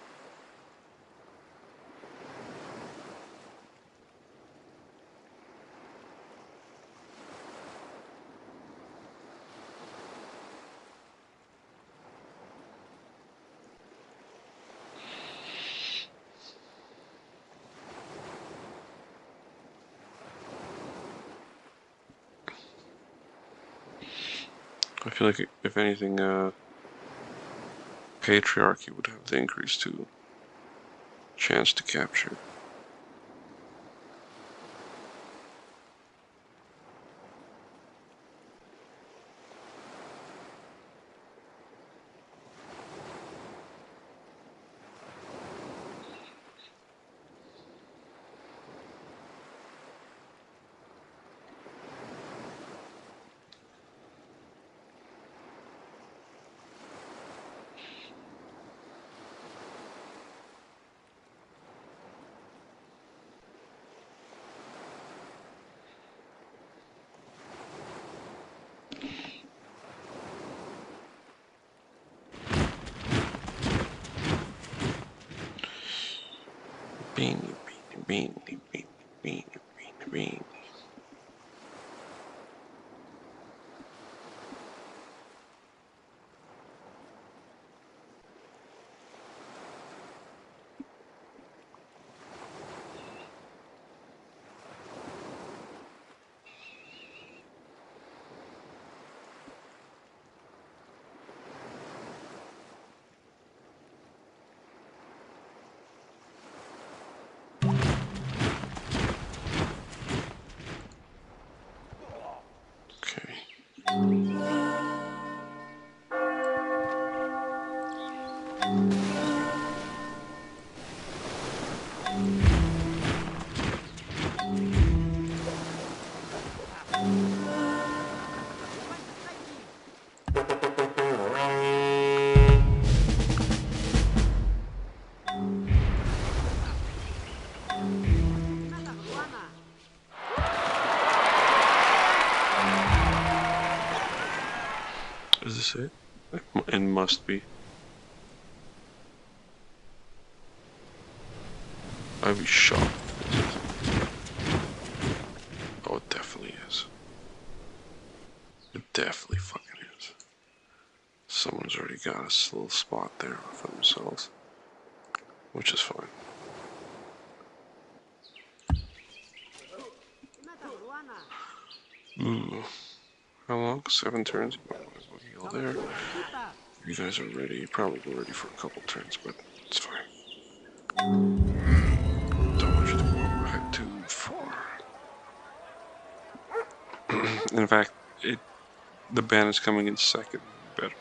I feel like if anything, patriarchy would have the increase to chance to capture. Beanie, beanie, beanie, beanie, beanie, beanie, beanie. Is this it? It must be. I'd be shocked. Oh, it definitely is. It definitely fucking is. Someone's already got a little spot there for themselves, which is fine. Ooh. How long? 7 turns? Heal there. You guys are ready. You're probably ready for a couple turns, but it's fine. Don't want you to go ahead too far. In fact, the band is coming in second. Better.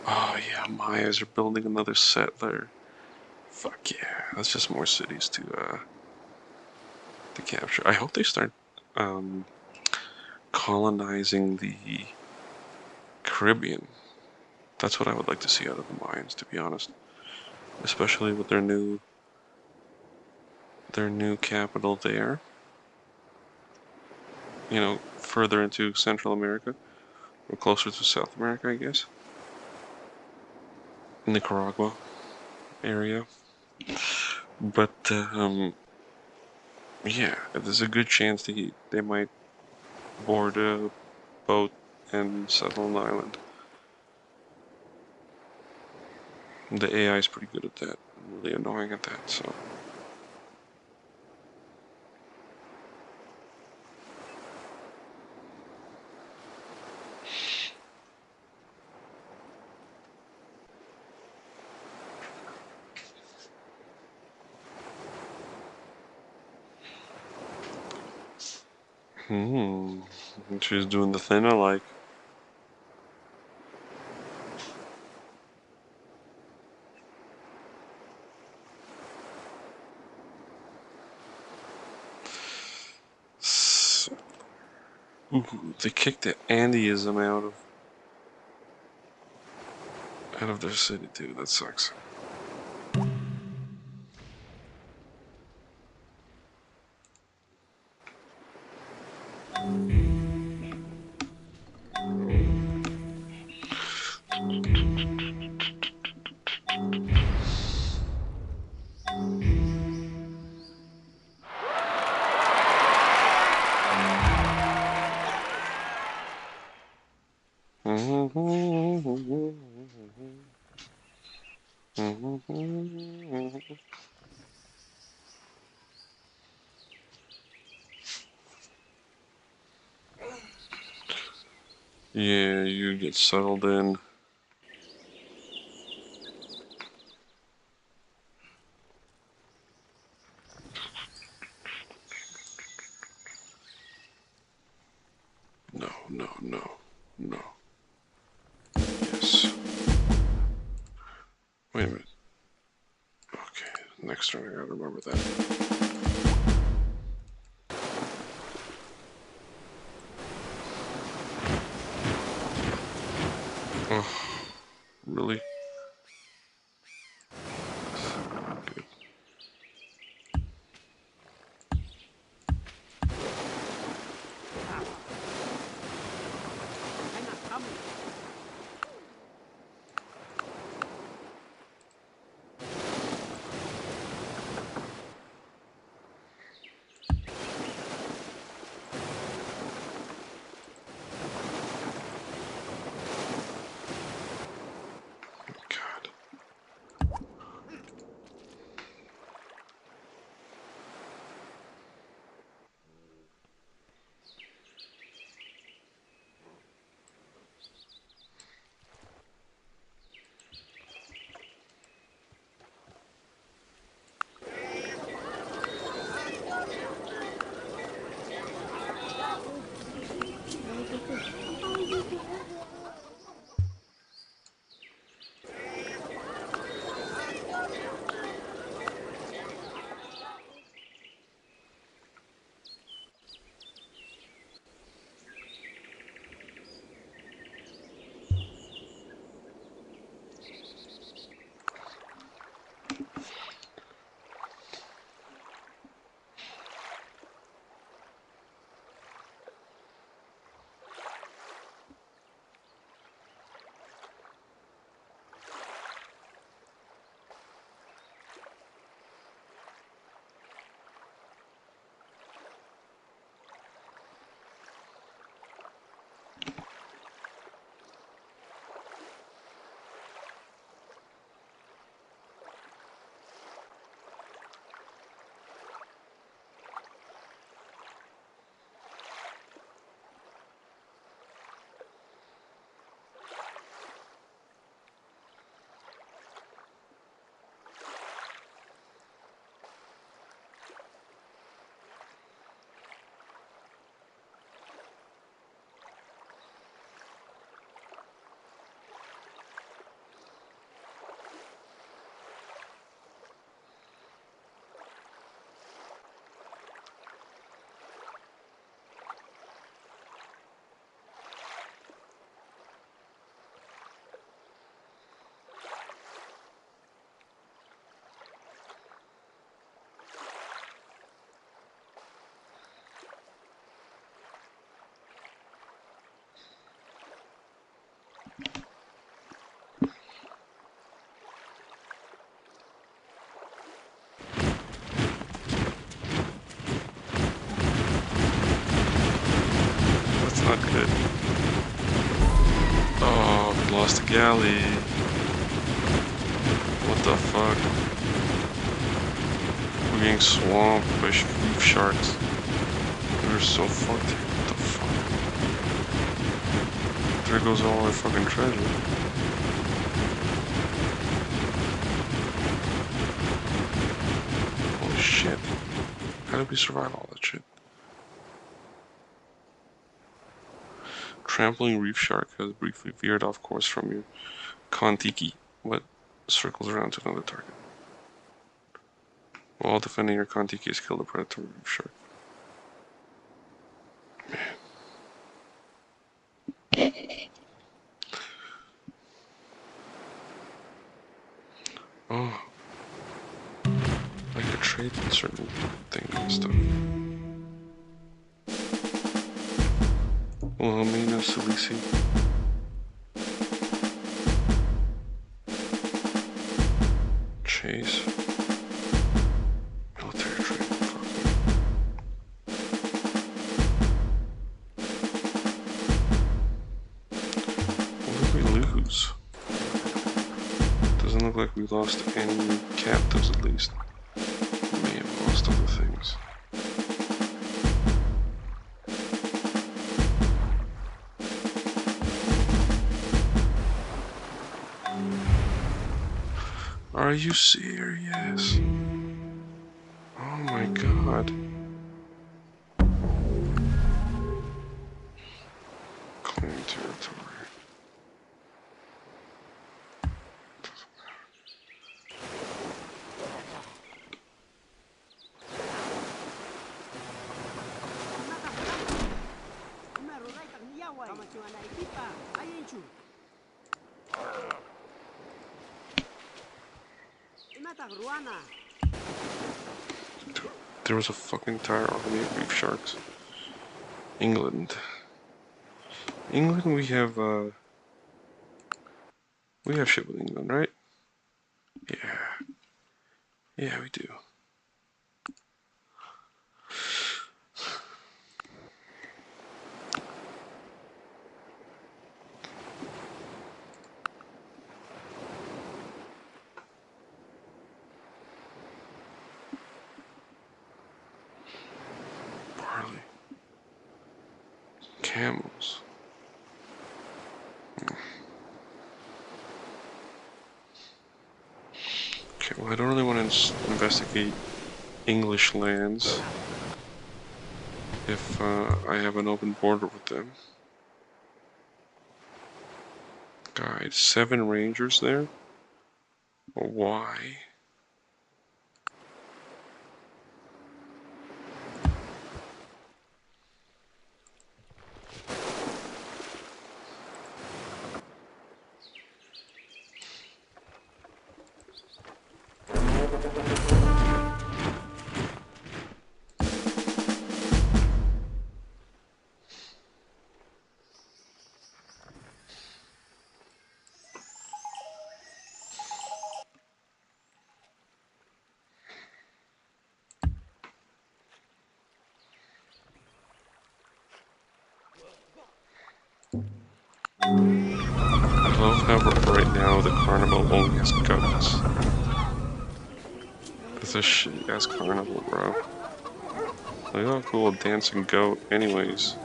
Oh yeah, Mayas are building another settler. Fuck yeah, that's just more cities to capture. I hope they start colonizing the Caribbean. That's what I would like to see out of the Mayans, to be honest. Especially with their new capital there. You know, further into Central America, or closer to South America, I guess. Nicaragua area. But yeah, there's a good chance they might board a boat and settle an island. The AI is pretty good at that. Really annoying at that, so. She's doing the thing I like. Ooh, they kicked the Andyism out of their city too. That sucks. Yeah, you get settled in. No, no, no, no. Yes. Wait a minute. Okay, next turn I gotta remember that. Oh, really? Good. galley. What the fuck? We're getting swamped by reef sharks. We're so fucked. What the fuck? There goes all our fucking treasure. Holy shit. How did we survive all that shit? Trampling reef shark has briefly veered off course from your Kontiki, but circles around to another target. While defending your Kontiki has killed a predatory reef shark. Man. Oh. I could trade certain things and stuff. Wilhelmina Silisi. Chase. Military trade. Fuck me. What did we lose? Doesn't look like we lost any captives at least. We may have lost other things. Are you serious? Oh my god. Claim territory. There was a fucking entire army of reef sharks. England. England, we have shit with England, right? Yeah. Yeah, we do. Barley. Camels. Okay, well, I don't really want to investigate English lands if I have an open border with them. Guide, 7 rangers there? Why? I love how right now the carnival only has goats. It's a shitty ass carnival, bro. Look how cool a dancing goat, anyways.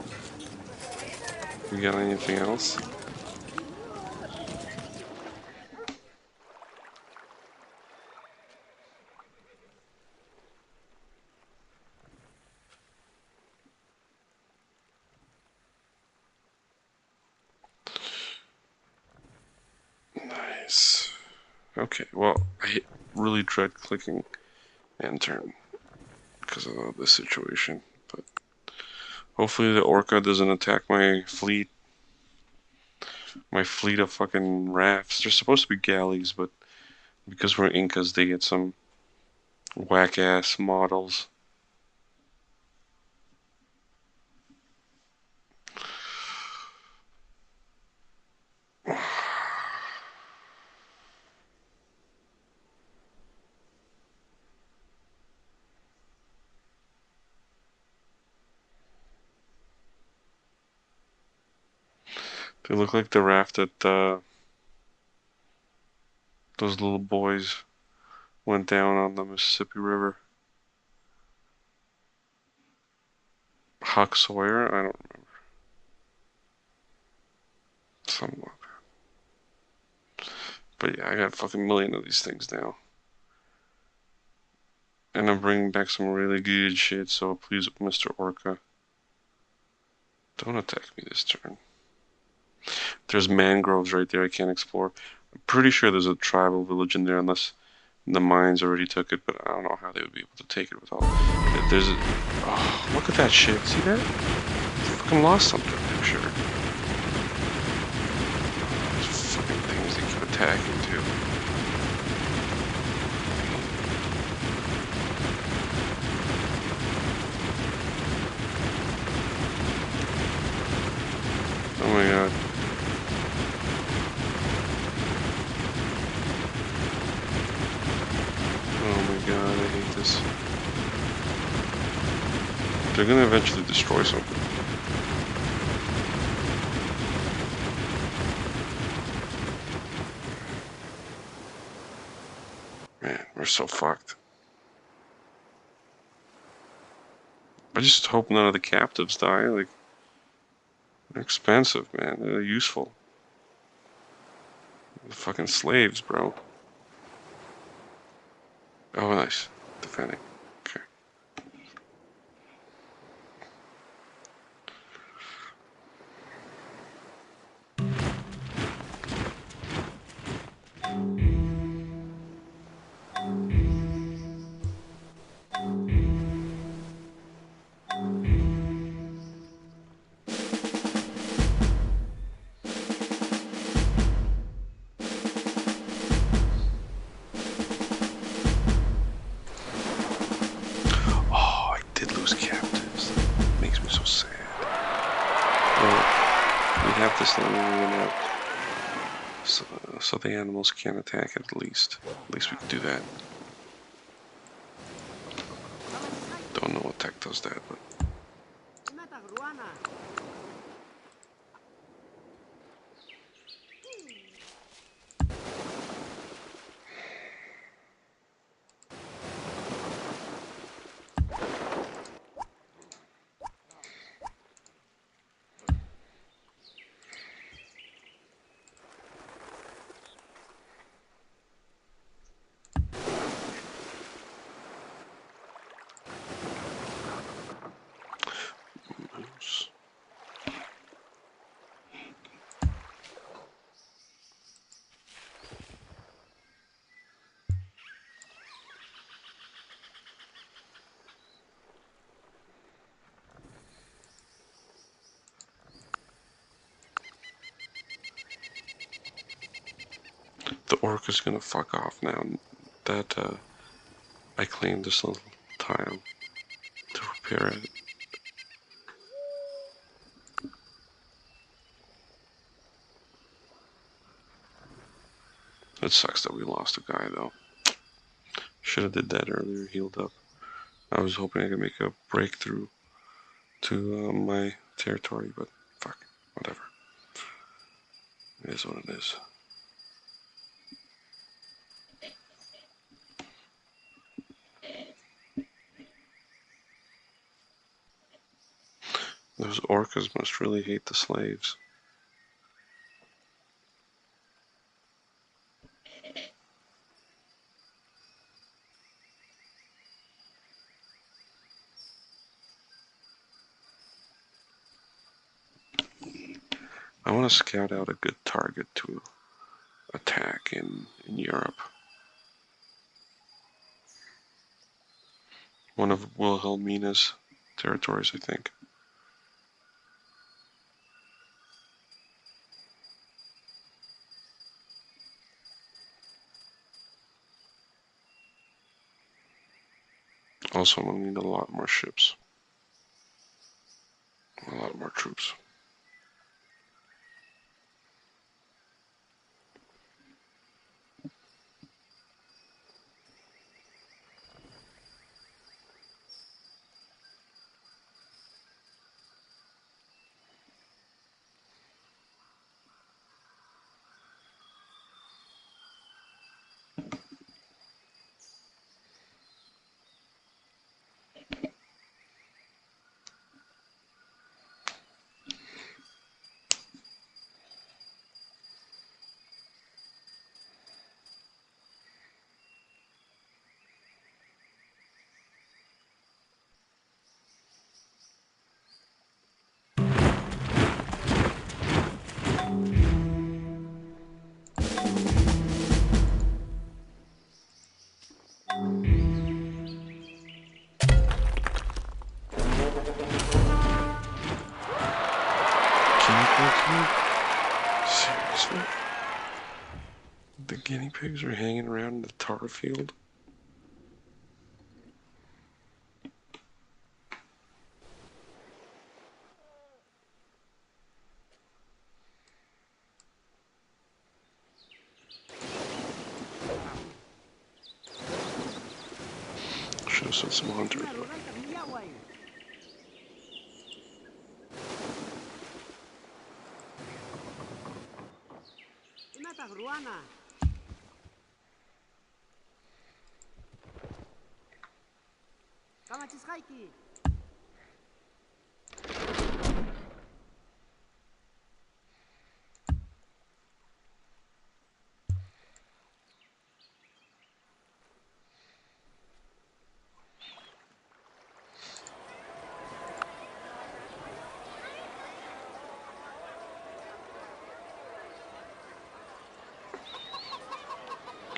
You got anything else? Nice. Okay, well, I really dread clicking enter because of this situation, but hopefully the orca doesn't attack my fleet of fucking rafts. They're supposed to be galleys, but because we're Incas, they get some whack-ass models. They look like the raft that Those little boys went down on the Mississippi River. Huck Sawyer? I don't remember. Something like that. But yeah, I got a fucking million of these things now. And I'm bringing back some really good shit, so please, Mr. Orca, don't attack me this turn. There's mangroves right there I can't explore. I'm pretty sure there's a tribal village in there, unless the mines already took it, but I don't know how they would be able to take it with all. There's a. Oh, look at that shit. See that? I fucking lost something, I'm sure. Those fucking things they keep attacking, too. Oh my god. Oh my god, I hate this. They're gonna eventually destroy something. Man, we're so fucked. I just hope none of the captives die. Like, they're expensive, man. They're useful. They're fucking slaves, bro. Oh, nice. Defending. Okay. Oh, I did lose captives. That makes me so sad. Well, we have this long moving out. So the animals can't attack it at least. At least we can do that. Don't know what tech does that, but... The orc is gonna fuck off now that I claimed this little tile to repair it. It sucks that we lost a guy though. Should have did that earlier, healed up. I was hoping I could make a breakthrough to my territory, but fuck, whatever. It is what it is. Those orcas must really hate the slaves. I want to scout out a good target to attack in Europe. One of Wilhelmina's territories, I think. Also, I'm gonna need a lot more ships. A lot more troops. Seriously? The guinea pigs are hanging around in the tar field? Should have sent some hunters, but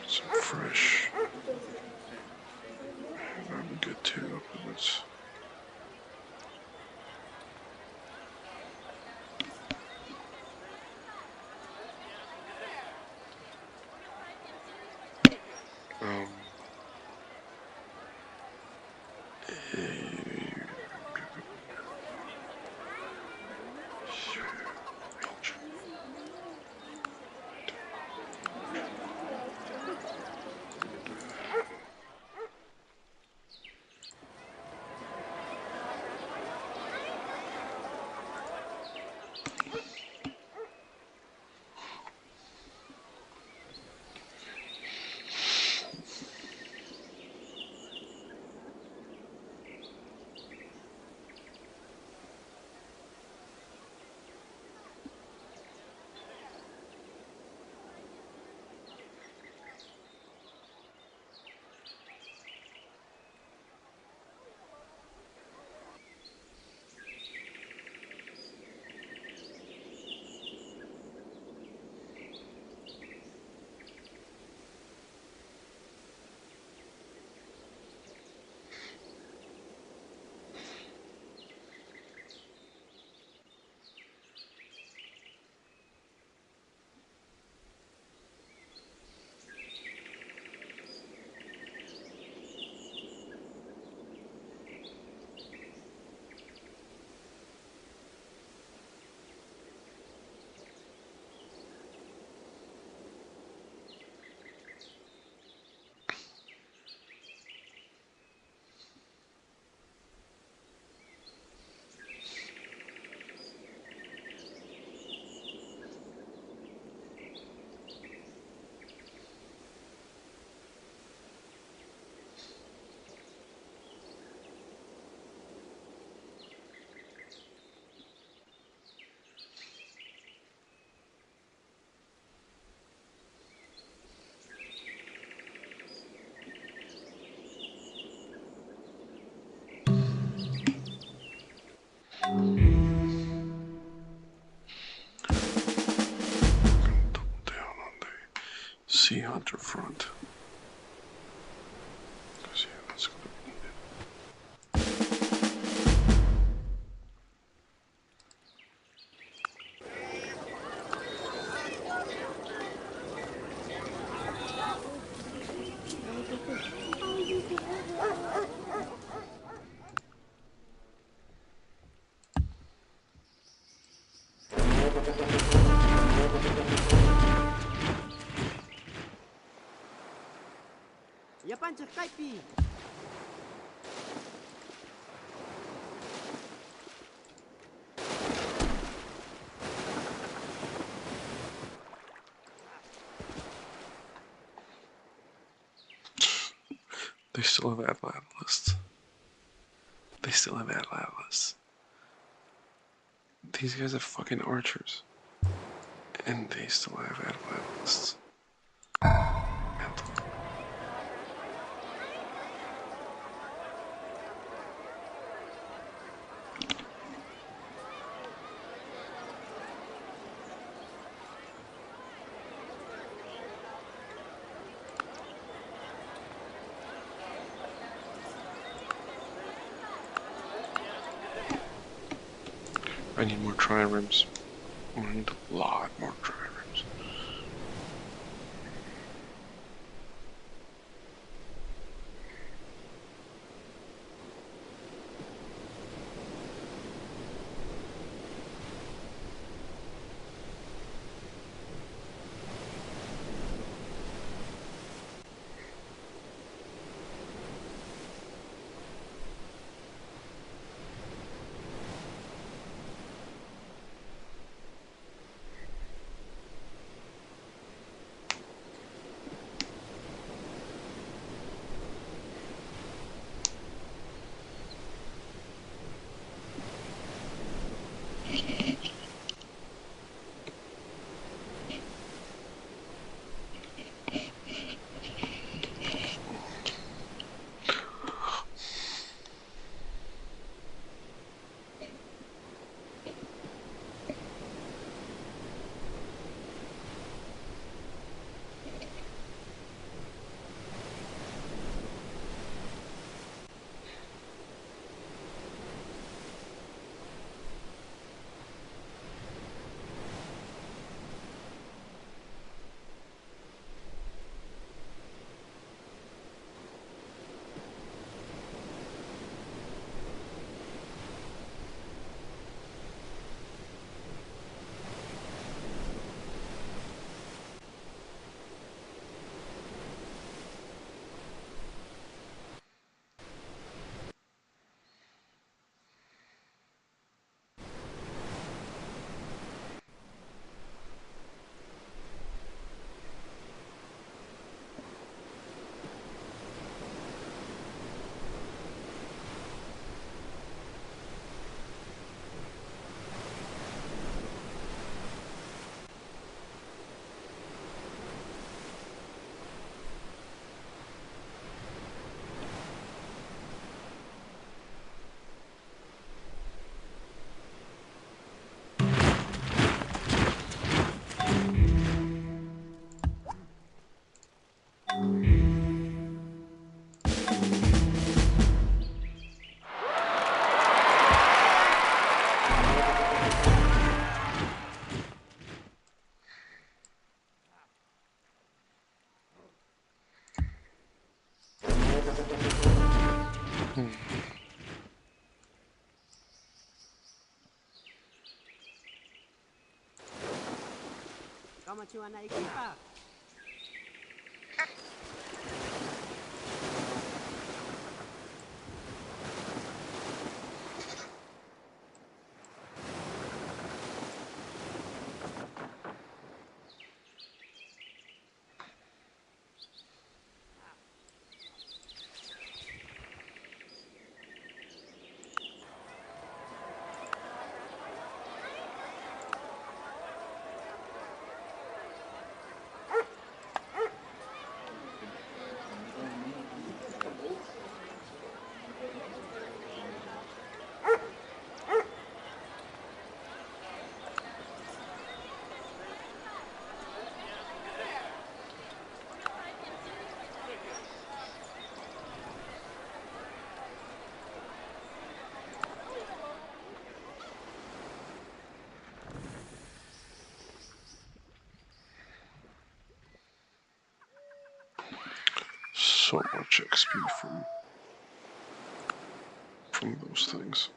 some fresh. That would be good too, but it's. Sea Hunter front. Because, yeah, that's going to be needed. Ya pancha kaipi. They still have Atlas. They still have Atlas. These guys are fucking archers. And they still have Atlas. Mental. I need more triremes. I need a lot more triremes. ¿Cómo te van a equipar? So much XP from those things.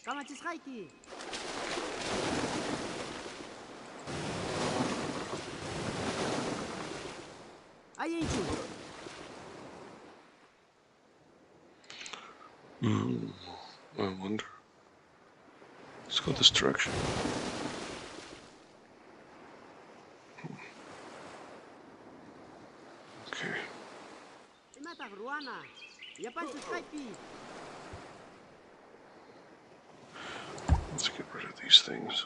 Каматис хайки. Аенчу. I wonder. Let's go this direction. Okay. Imata Ruana. Yapantis hype. Let's get rid of these things.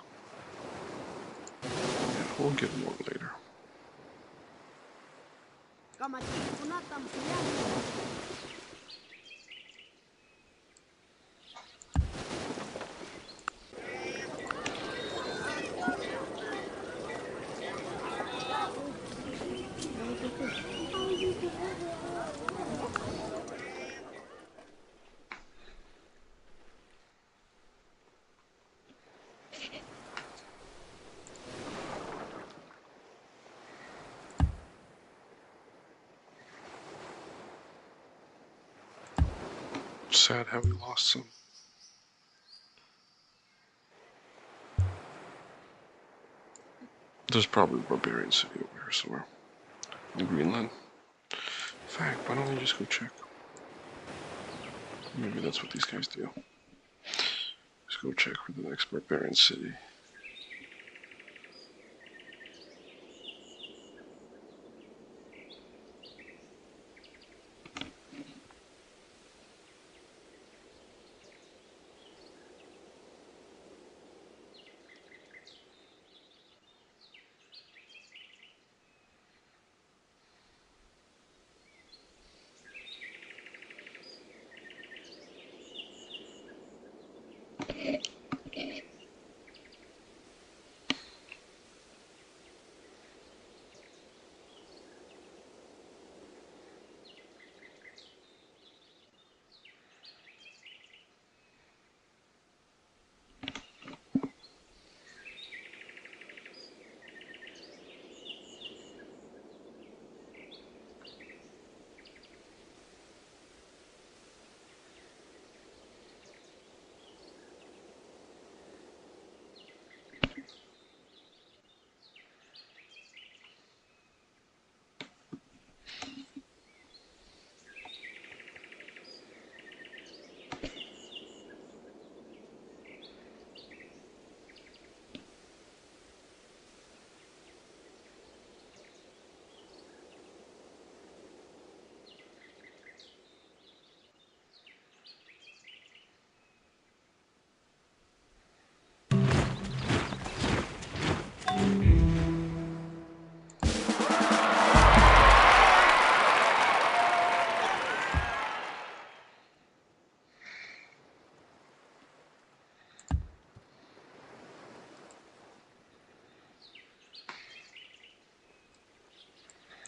Yeah, we'll get more later. Каматис Kunatam Siani. Sad how we lost some. There's probably a barbarian city over here somewhere. In Greenland. In fact, why don't we just go check? Maybe that's what these guys do. Let's go check for the next barbarian city.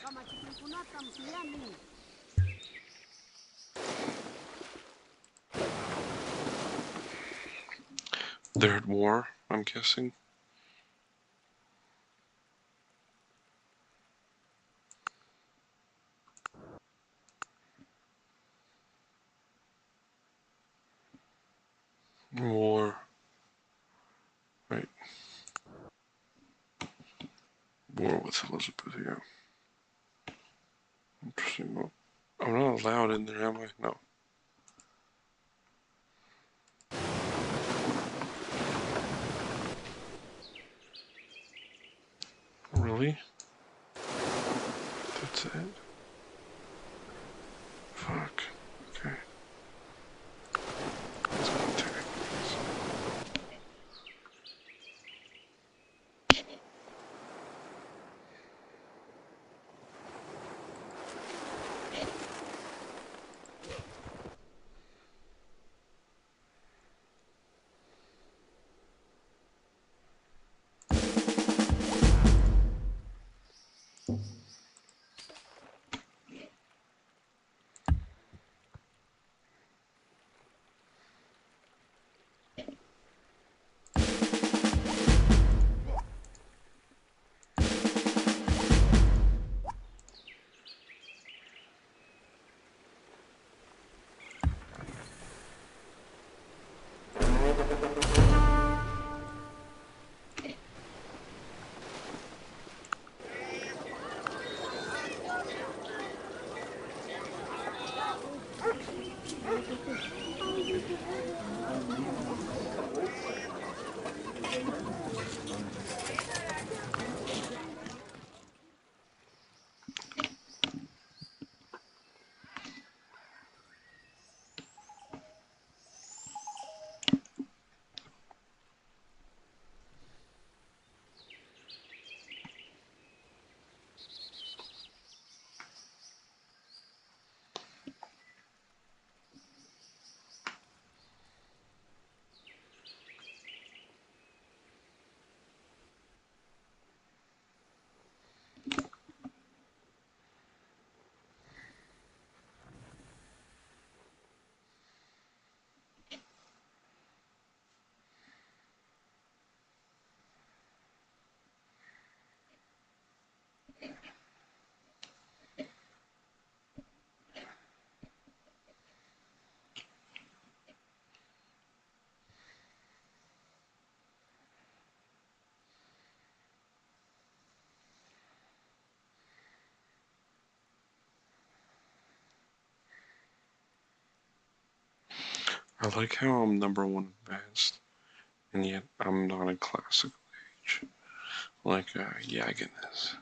Каматис Kunatam Siani. They're at war, I'm guessing. War. Right. War with Elizabeth, yeah. Interesting. Well, I'm not allowed in there, am I? No. Really? That's it? Fuck. Okay. Let's go attack these. I like how I'm #1 advanced, and yet I'm not in classical age. Like, Yagin is.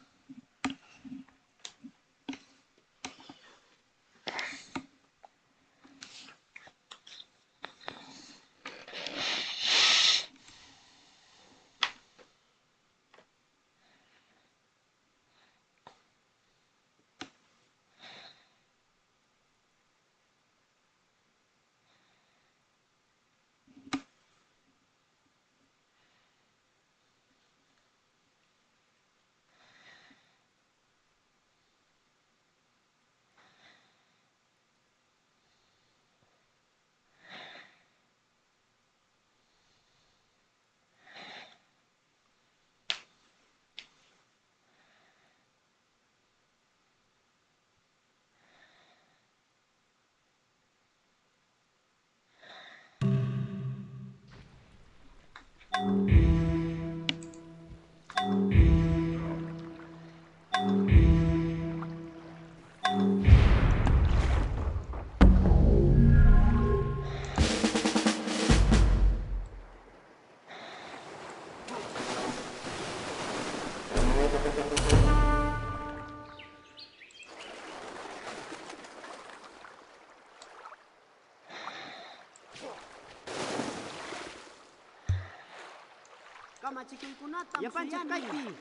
Yapan Kaipi.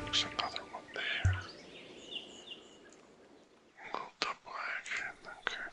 There's another one there. A little double action, okay.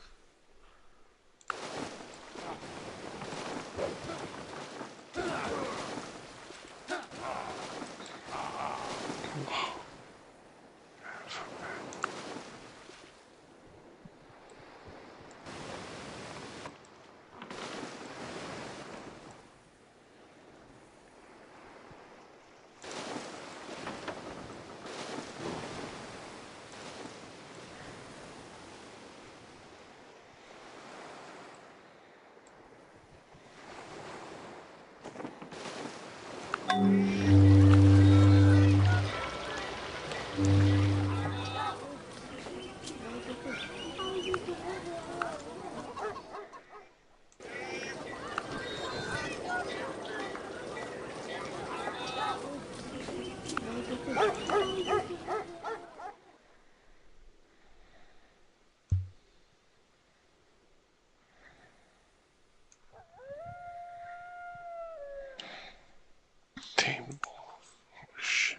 Tame wolf. Oh, shit.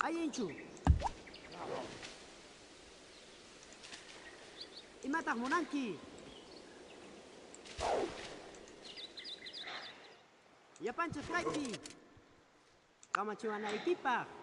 Ayinchu. Imatah Monanki. Ya pan subscribe. Kama cuma na equipa.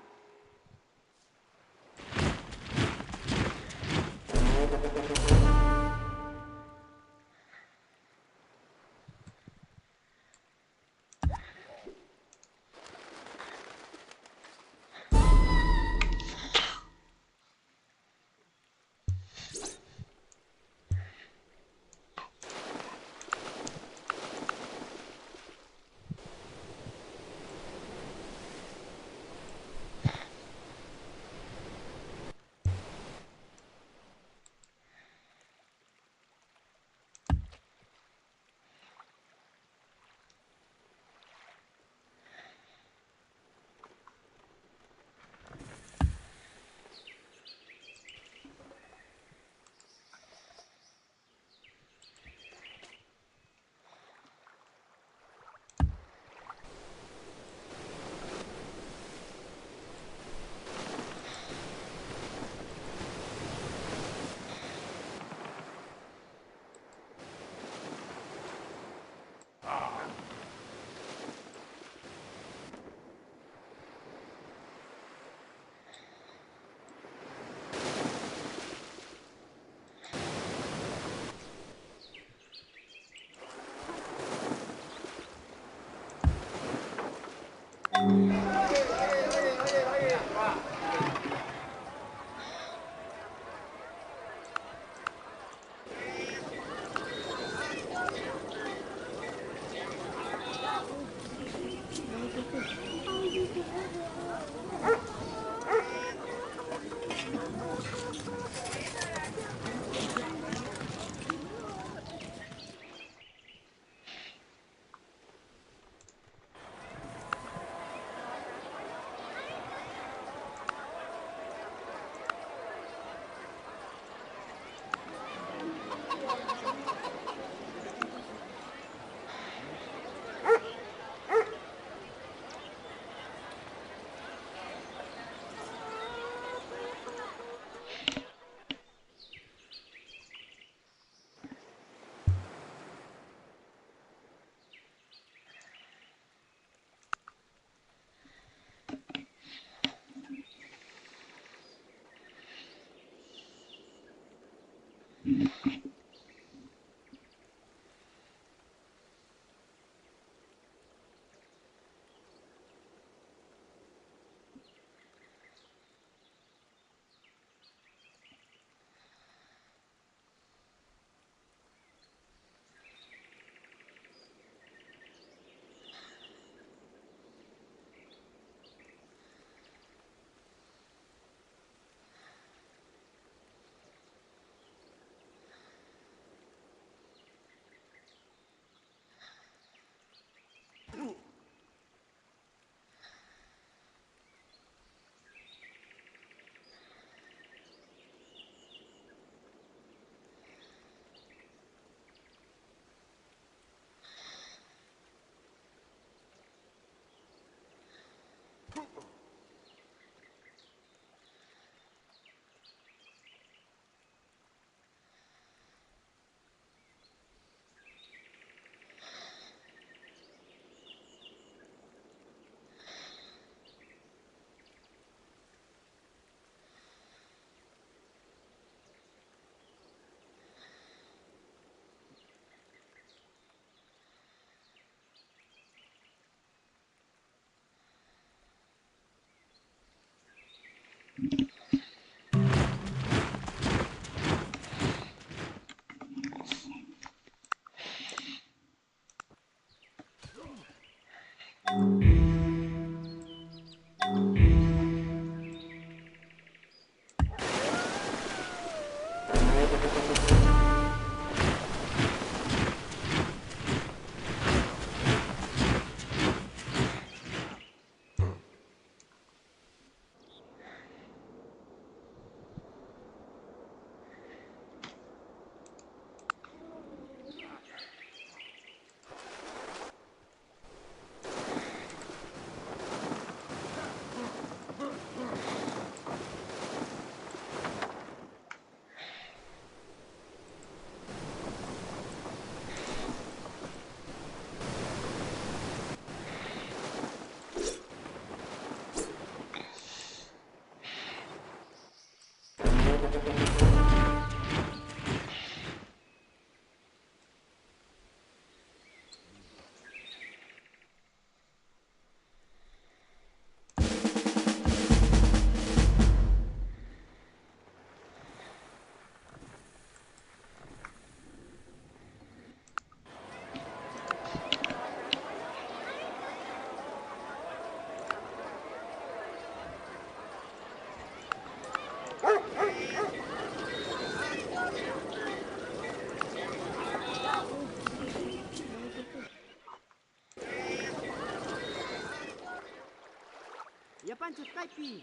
Japan to Skype.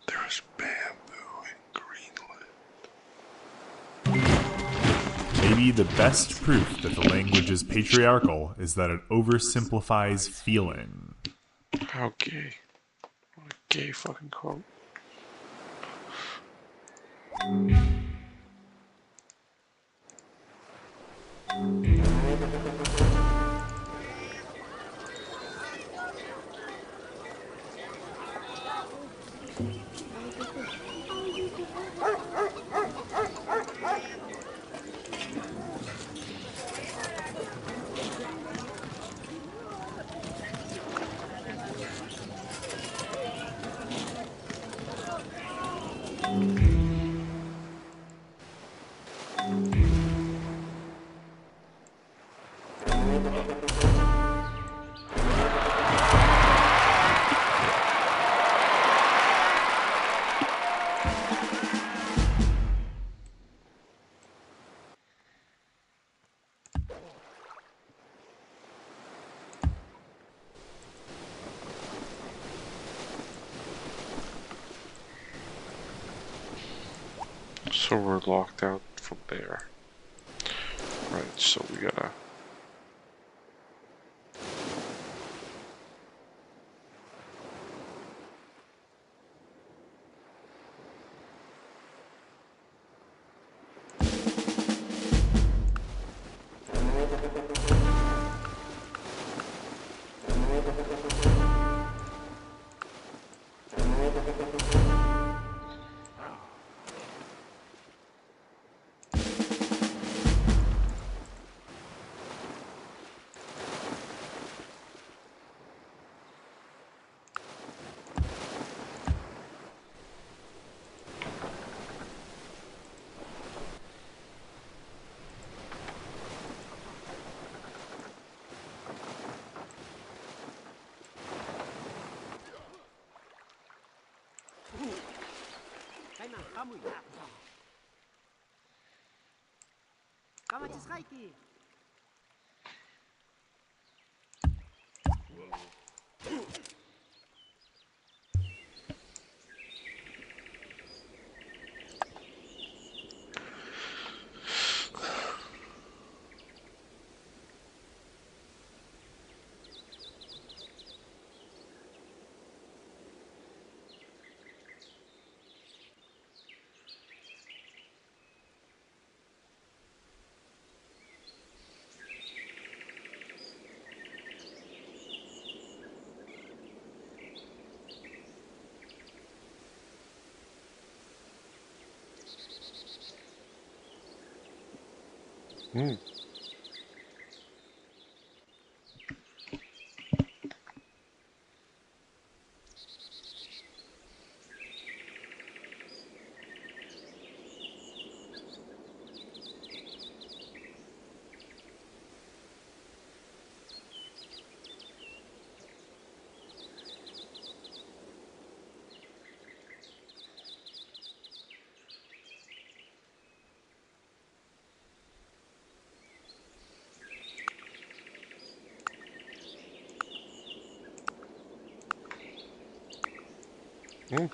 There's bamboo in Greenland. Maybe the best proof that the language is patriarchal is that it oversimplifies feeling. How gay. What a gay fucking quote. So we're locked out from there. Right, so we gotta... Come to Skype. Mm.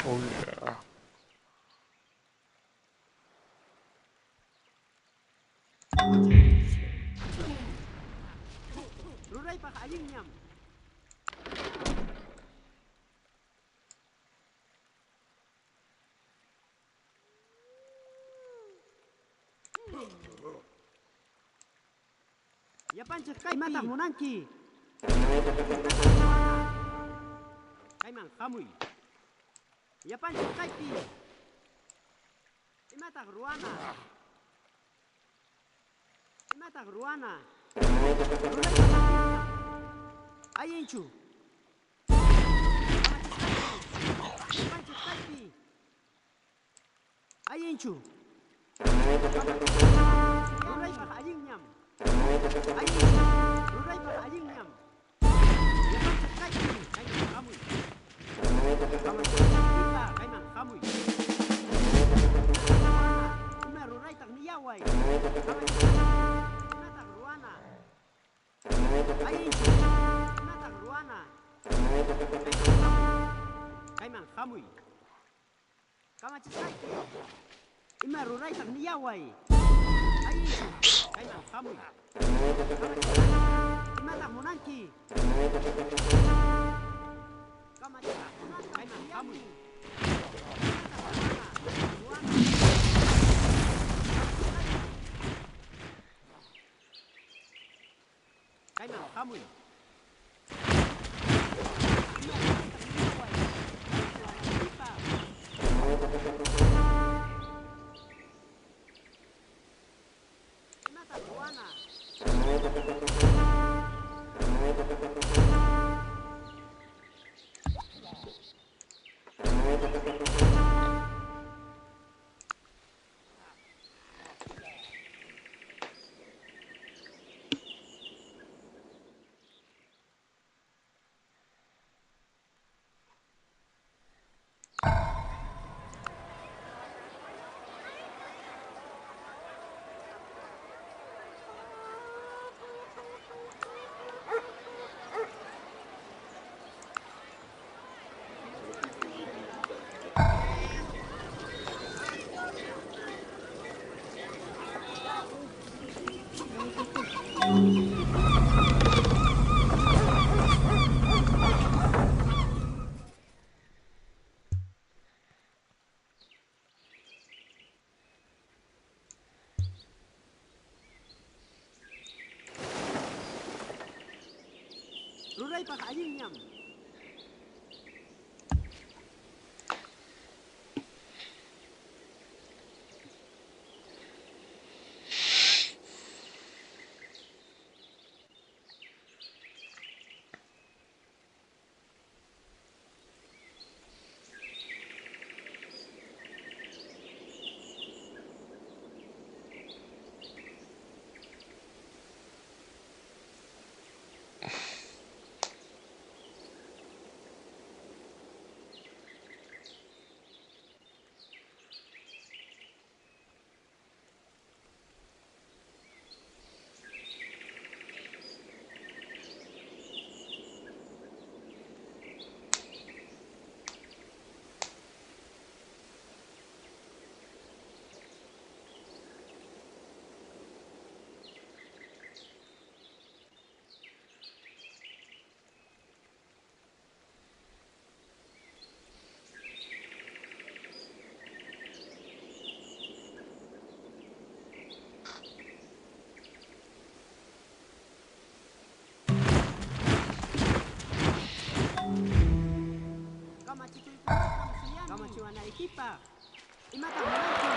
Oh yeah. Rurai pak aying nyam. Ya pancet kai mata munanki. Kai mang kamui. Ya pancet kai pi. Imata ruana. Imata ruana. Ayinchu. Pancet kai pi. Ayinchu. Rurai pak aying nyam. Aying. Rurai pak aying nyam. Ya pancet kai pi. Kai mang kamui. Kamu kita kai mang kamui. Una rurai tak niyawai. Una tak ruana. Ayinchu. Una tak ruana. Kai mang kamui. Kamu cakap. Ima rurai tak niyawai. Ayinchu. Kai mang kamui. Ima tak munanki. Kamu cakap. Kai mang kamui. Kai mang kamui. Ima tak ruana. Rurai pak ajing nyam. Kama ciwa na ekipa. Imata mwananchi.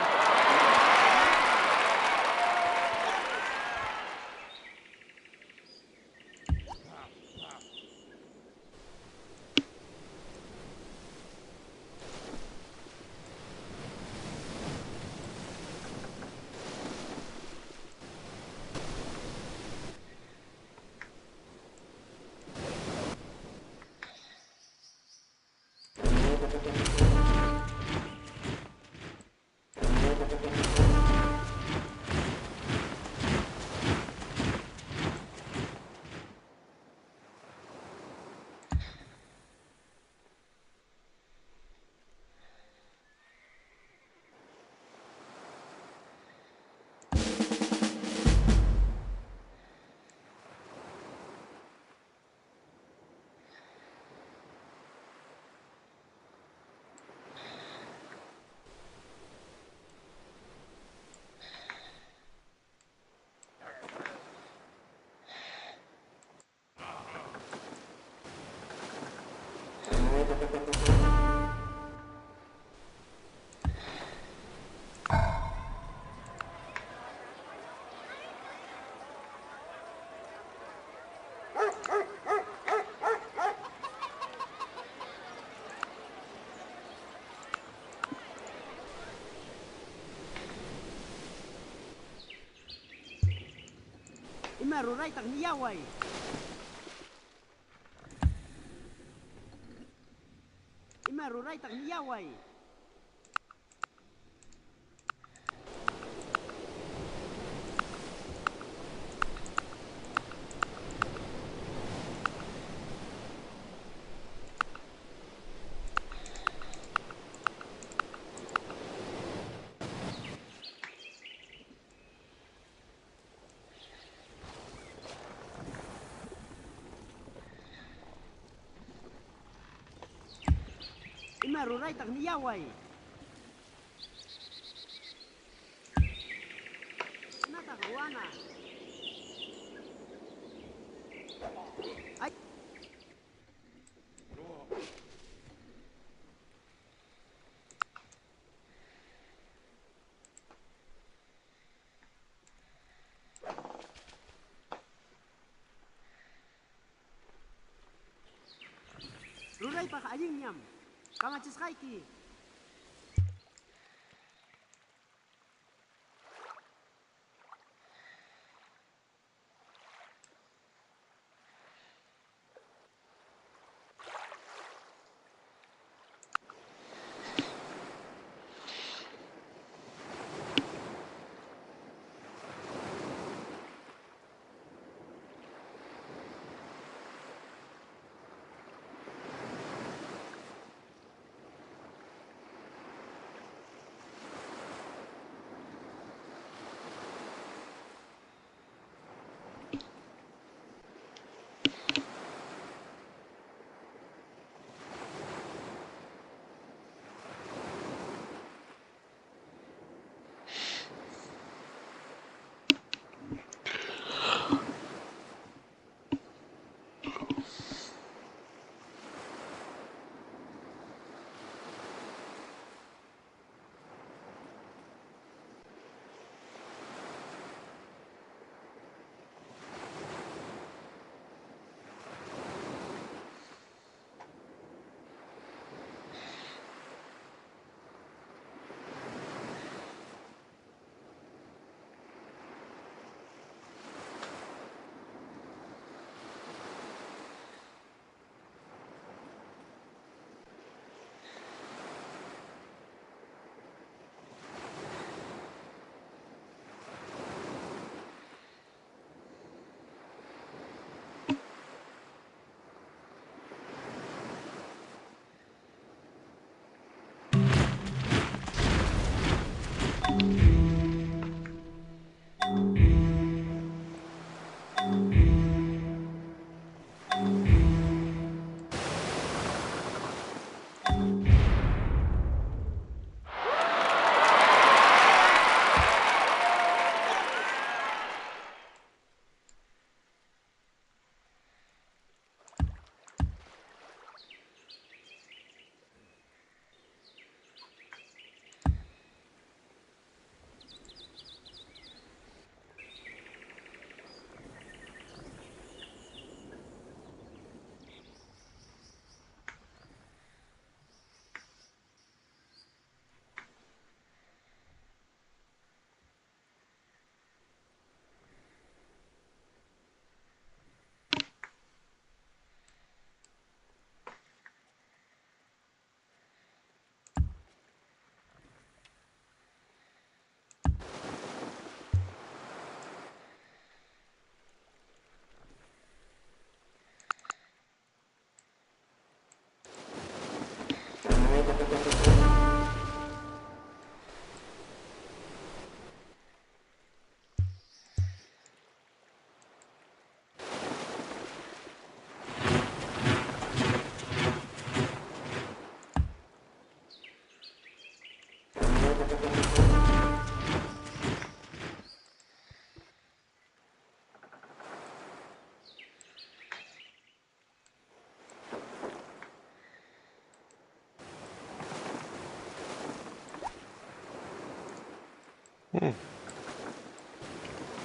Ima rurai tak niyawai. Ima rurai tak niyawai. Ima rurai tak niyawai. Ima tak ruana. Ay. Rurai pak ajing nyam. Kama ciskaiki.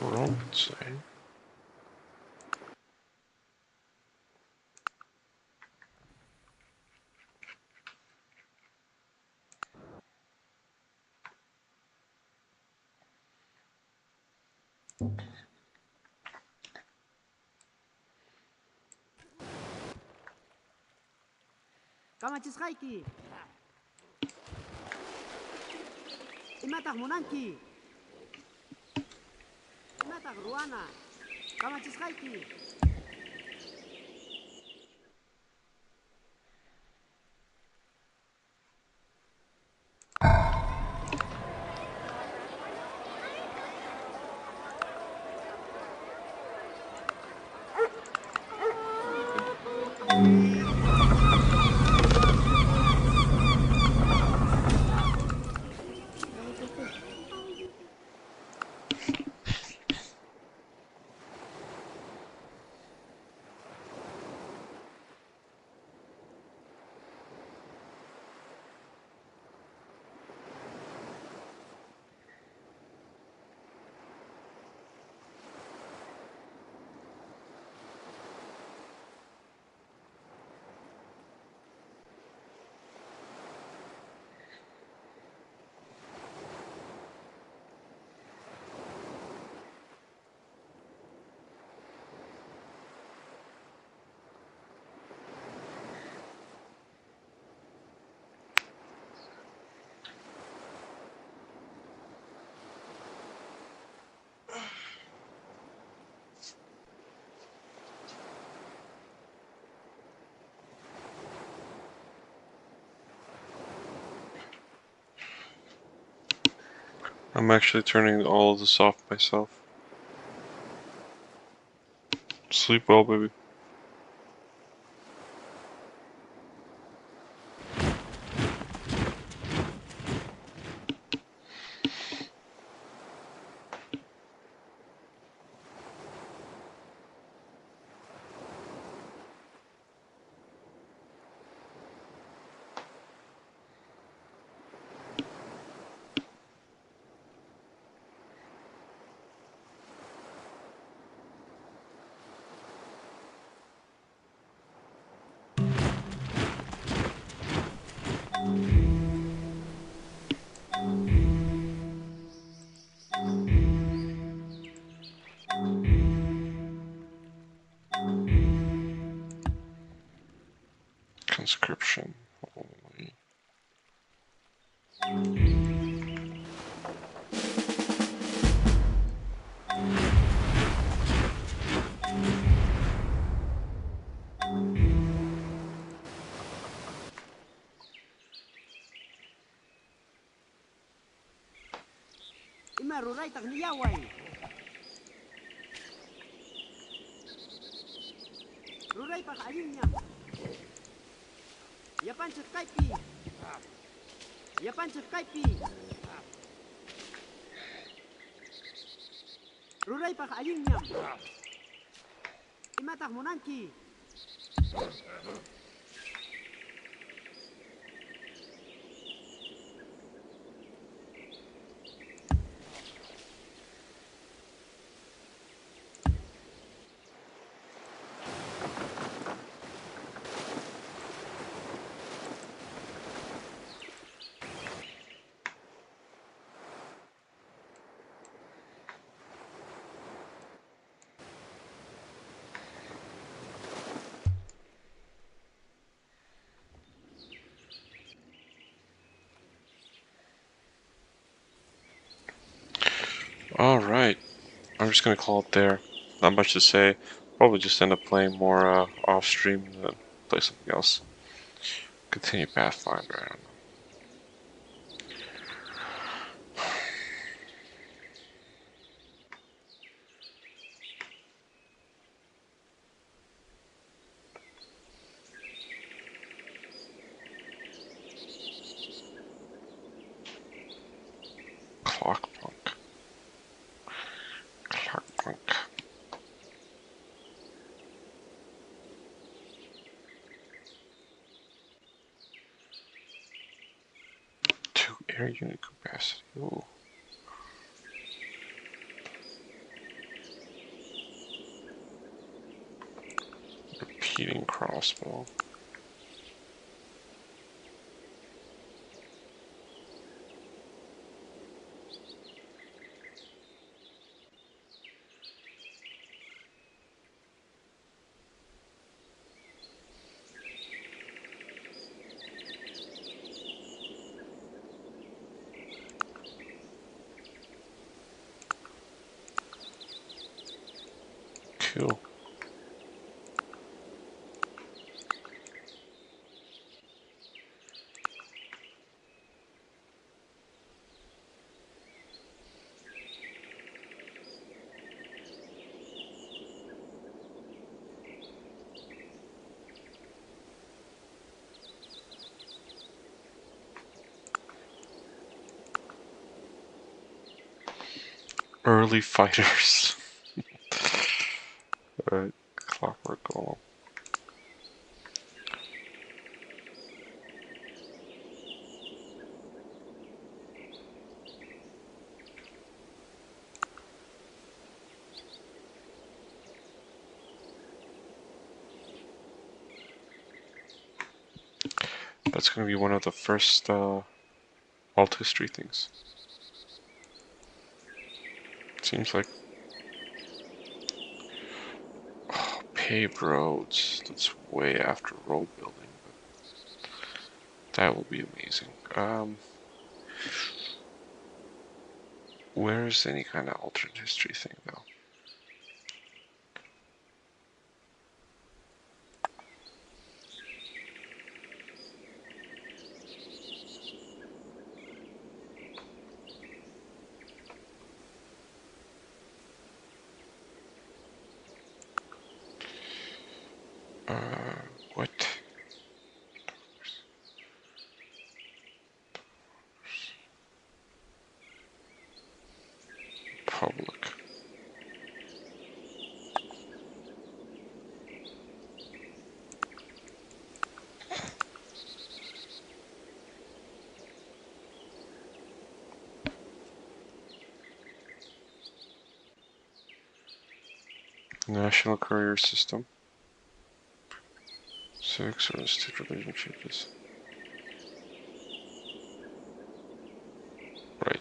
Rome would say. Kamatis Haiki. Imatag Munanki. Imatag Ruana. Kamatis Haiki. I'm actually turning all of this off myself. Sleep well, baby. Conscription. Holy. Ima Rurai tak niyaway. Rurai pak alinyam. Yapan sa Kaipi. Yapan sa Kaipi. Rurai pak alinyam. Imatag Munanki. Alright. I'm just gonna call it there. Not much to say. Probably just end up playing more off stream than play something else. Continue Pathfinder, I don't know. Clockpunk. Clockpunk. Two air unit capacity. Ooh. crossbow. Cool. Early fighters. Alright, clockwork golem. That's going to be one of the first alt history things. Seems like. Oh, paved roads. That's way after road building. But that will be amazing. Where's any kind of alternate history thing though? What? Public. National Courier System. 6 arrested relationships. Right.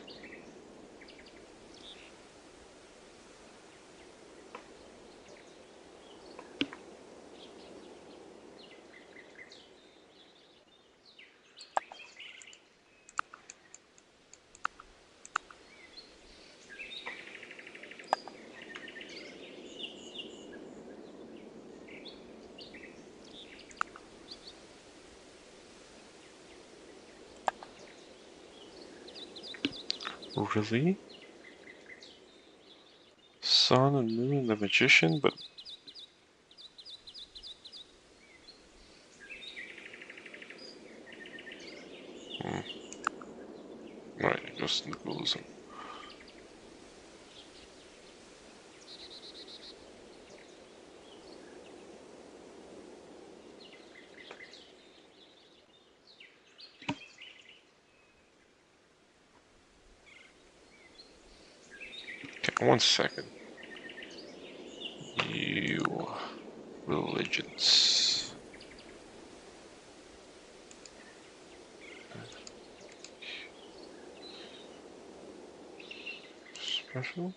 Really? Sun and Moon and the Magician, but right, it goes to Nihilism. Okay, 1 second. You religions. Special?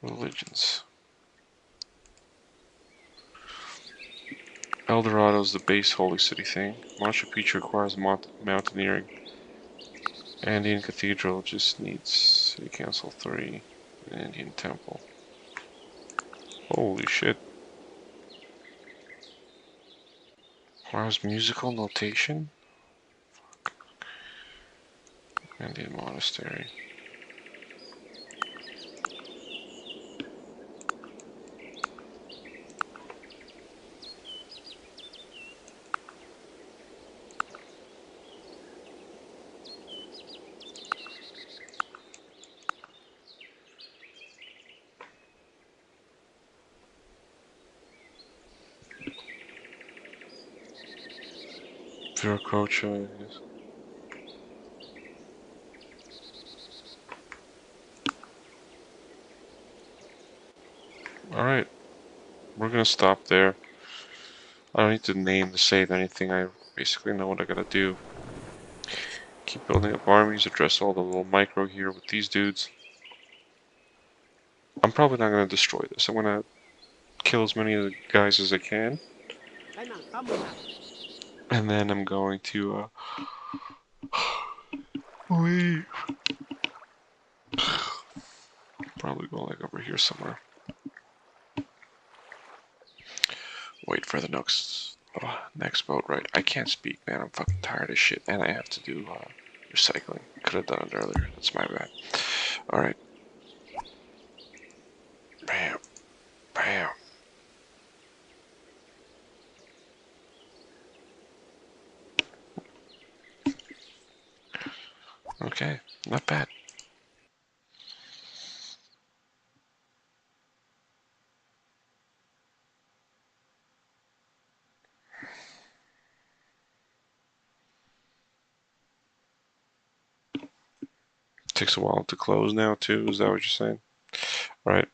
Religions. El Dorado's the base holy city thing. Machu Picchu requires mountaineering. Andean Cathedral just needs City Council 3. An Indian temple. Holy shit. Requires musical notation? Indian monastery. Viracocha, yes. Alright. We're gonna stop there. I don't need to name the save anything. I basically know what I gotta do. Keep building up armies, address all the little micro here with these dudes. I'm probably not gonna destroy this. I'm gonna kill as many of the guys as I can. And then I'm going to leave. Probably go like over here somewhere. Wait for the next boat, right? I can't speak, man. I'm fucking tired of shit. And I have to do recycling. Could have done it earlier. That's my bad. Alright. Bam. Bam. Okay. Not bad. Takes a while to close now, too. Is that what you're saying? Alright.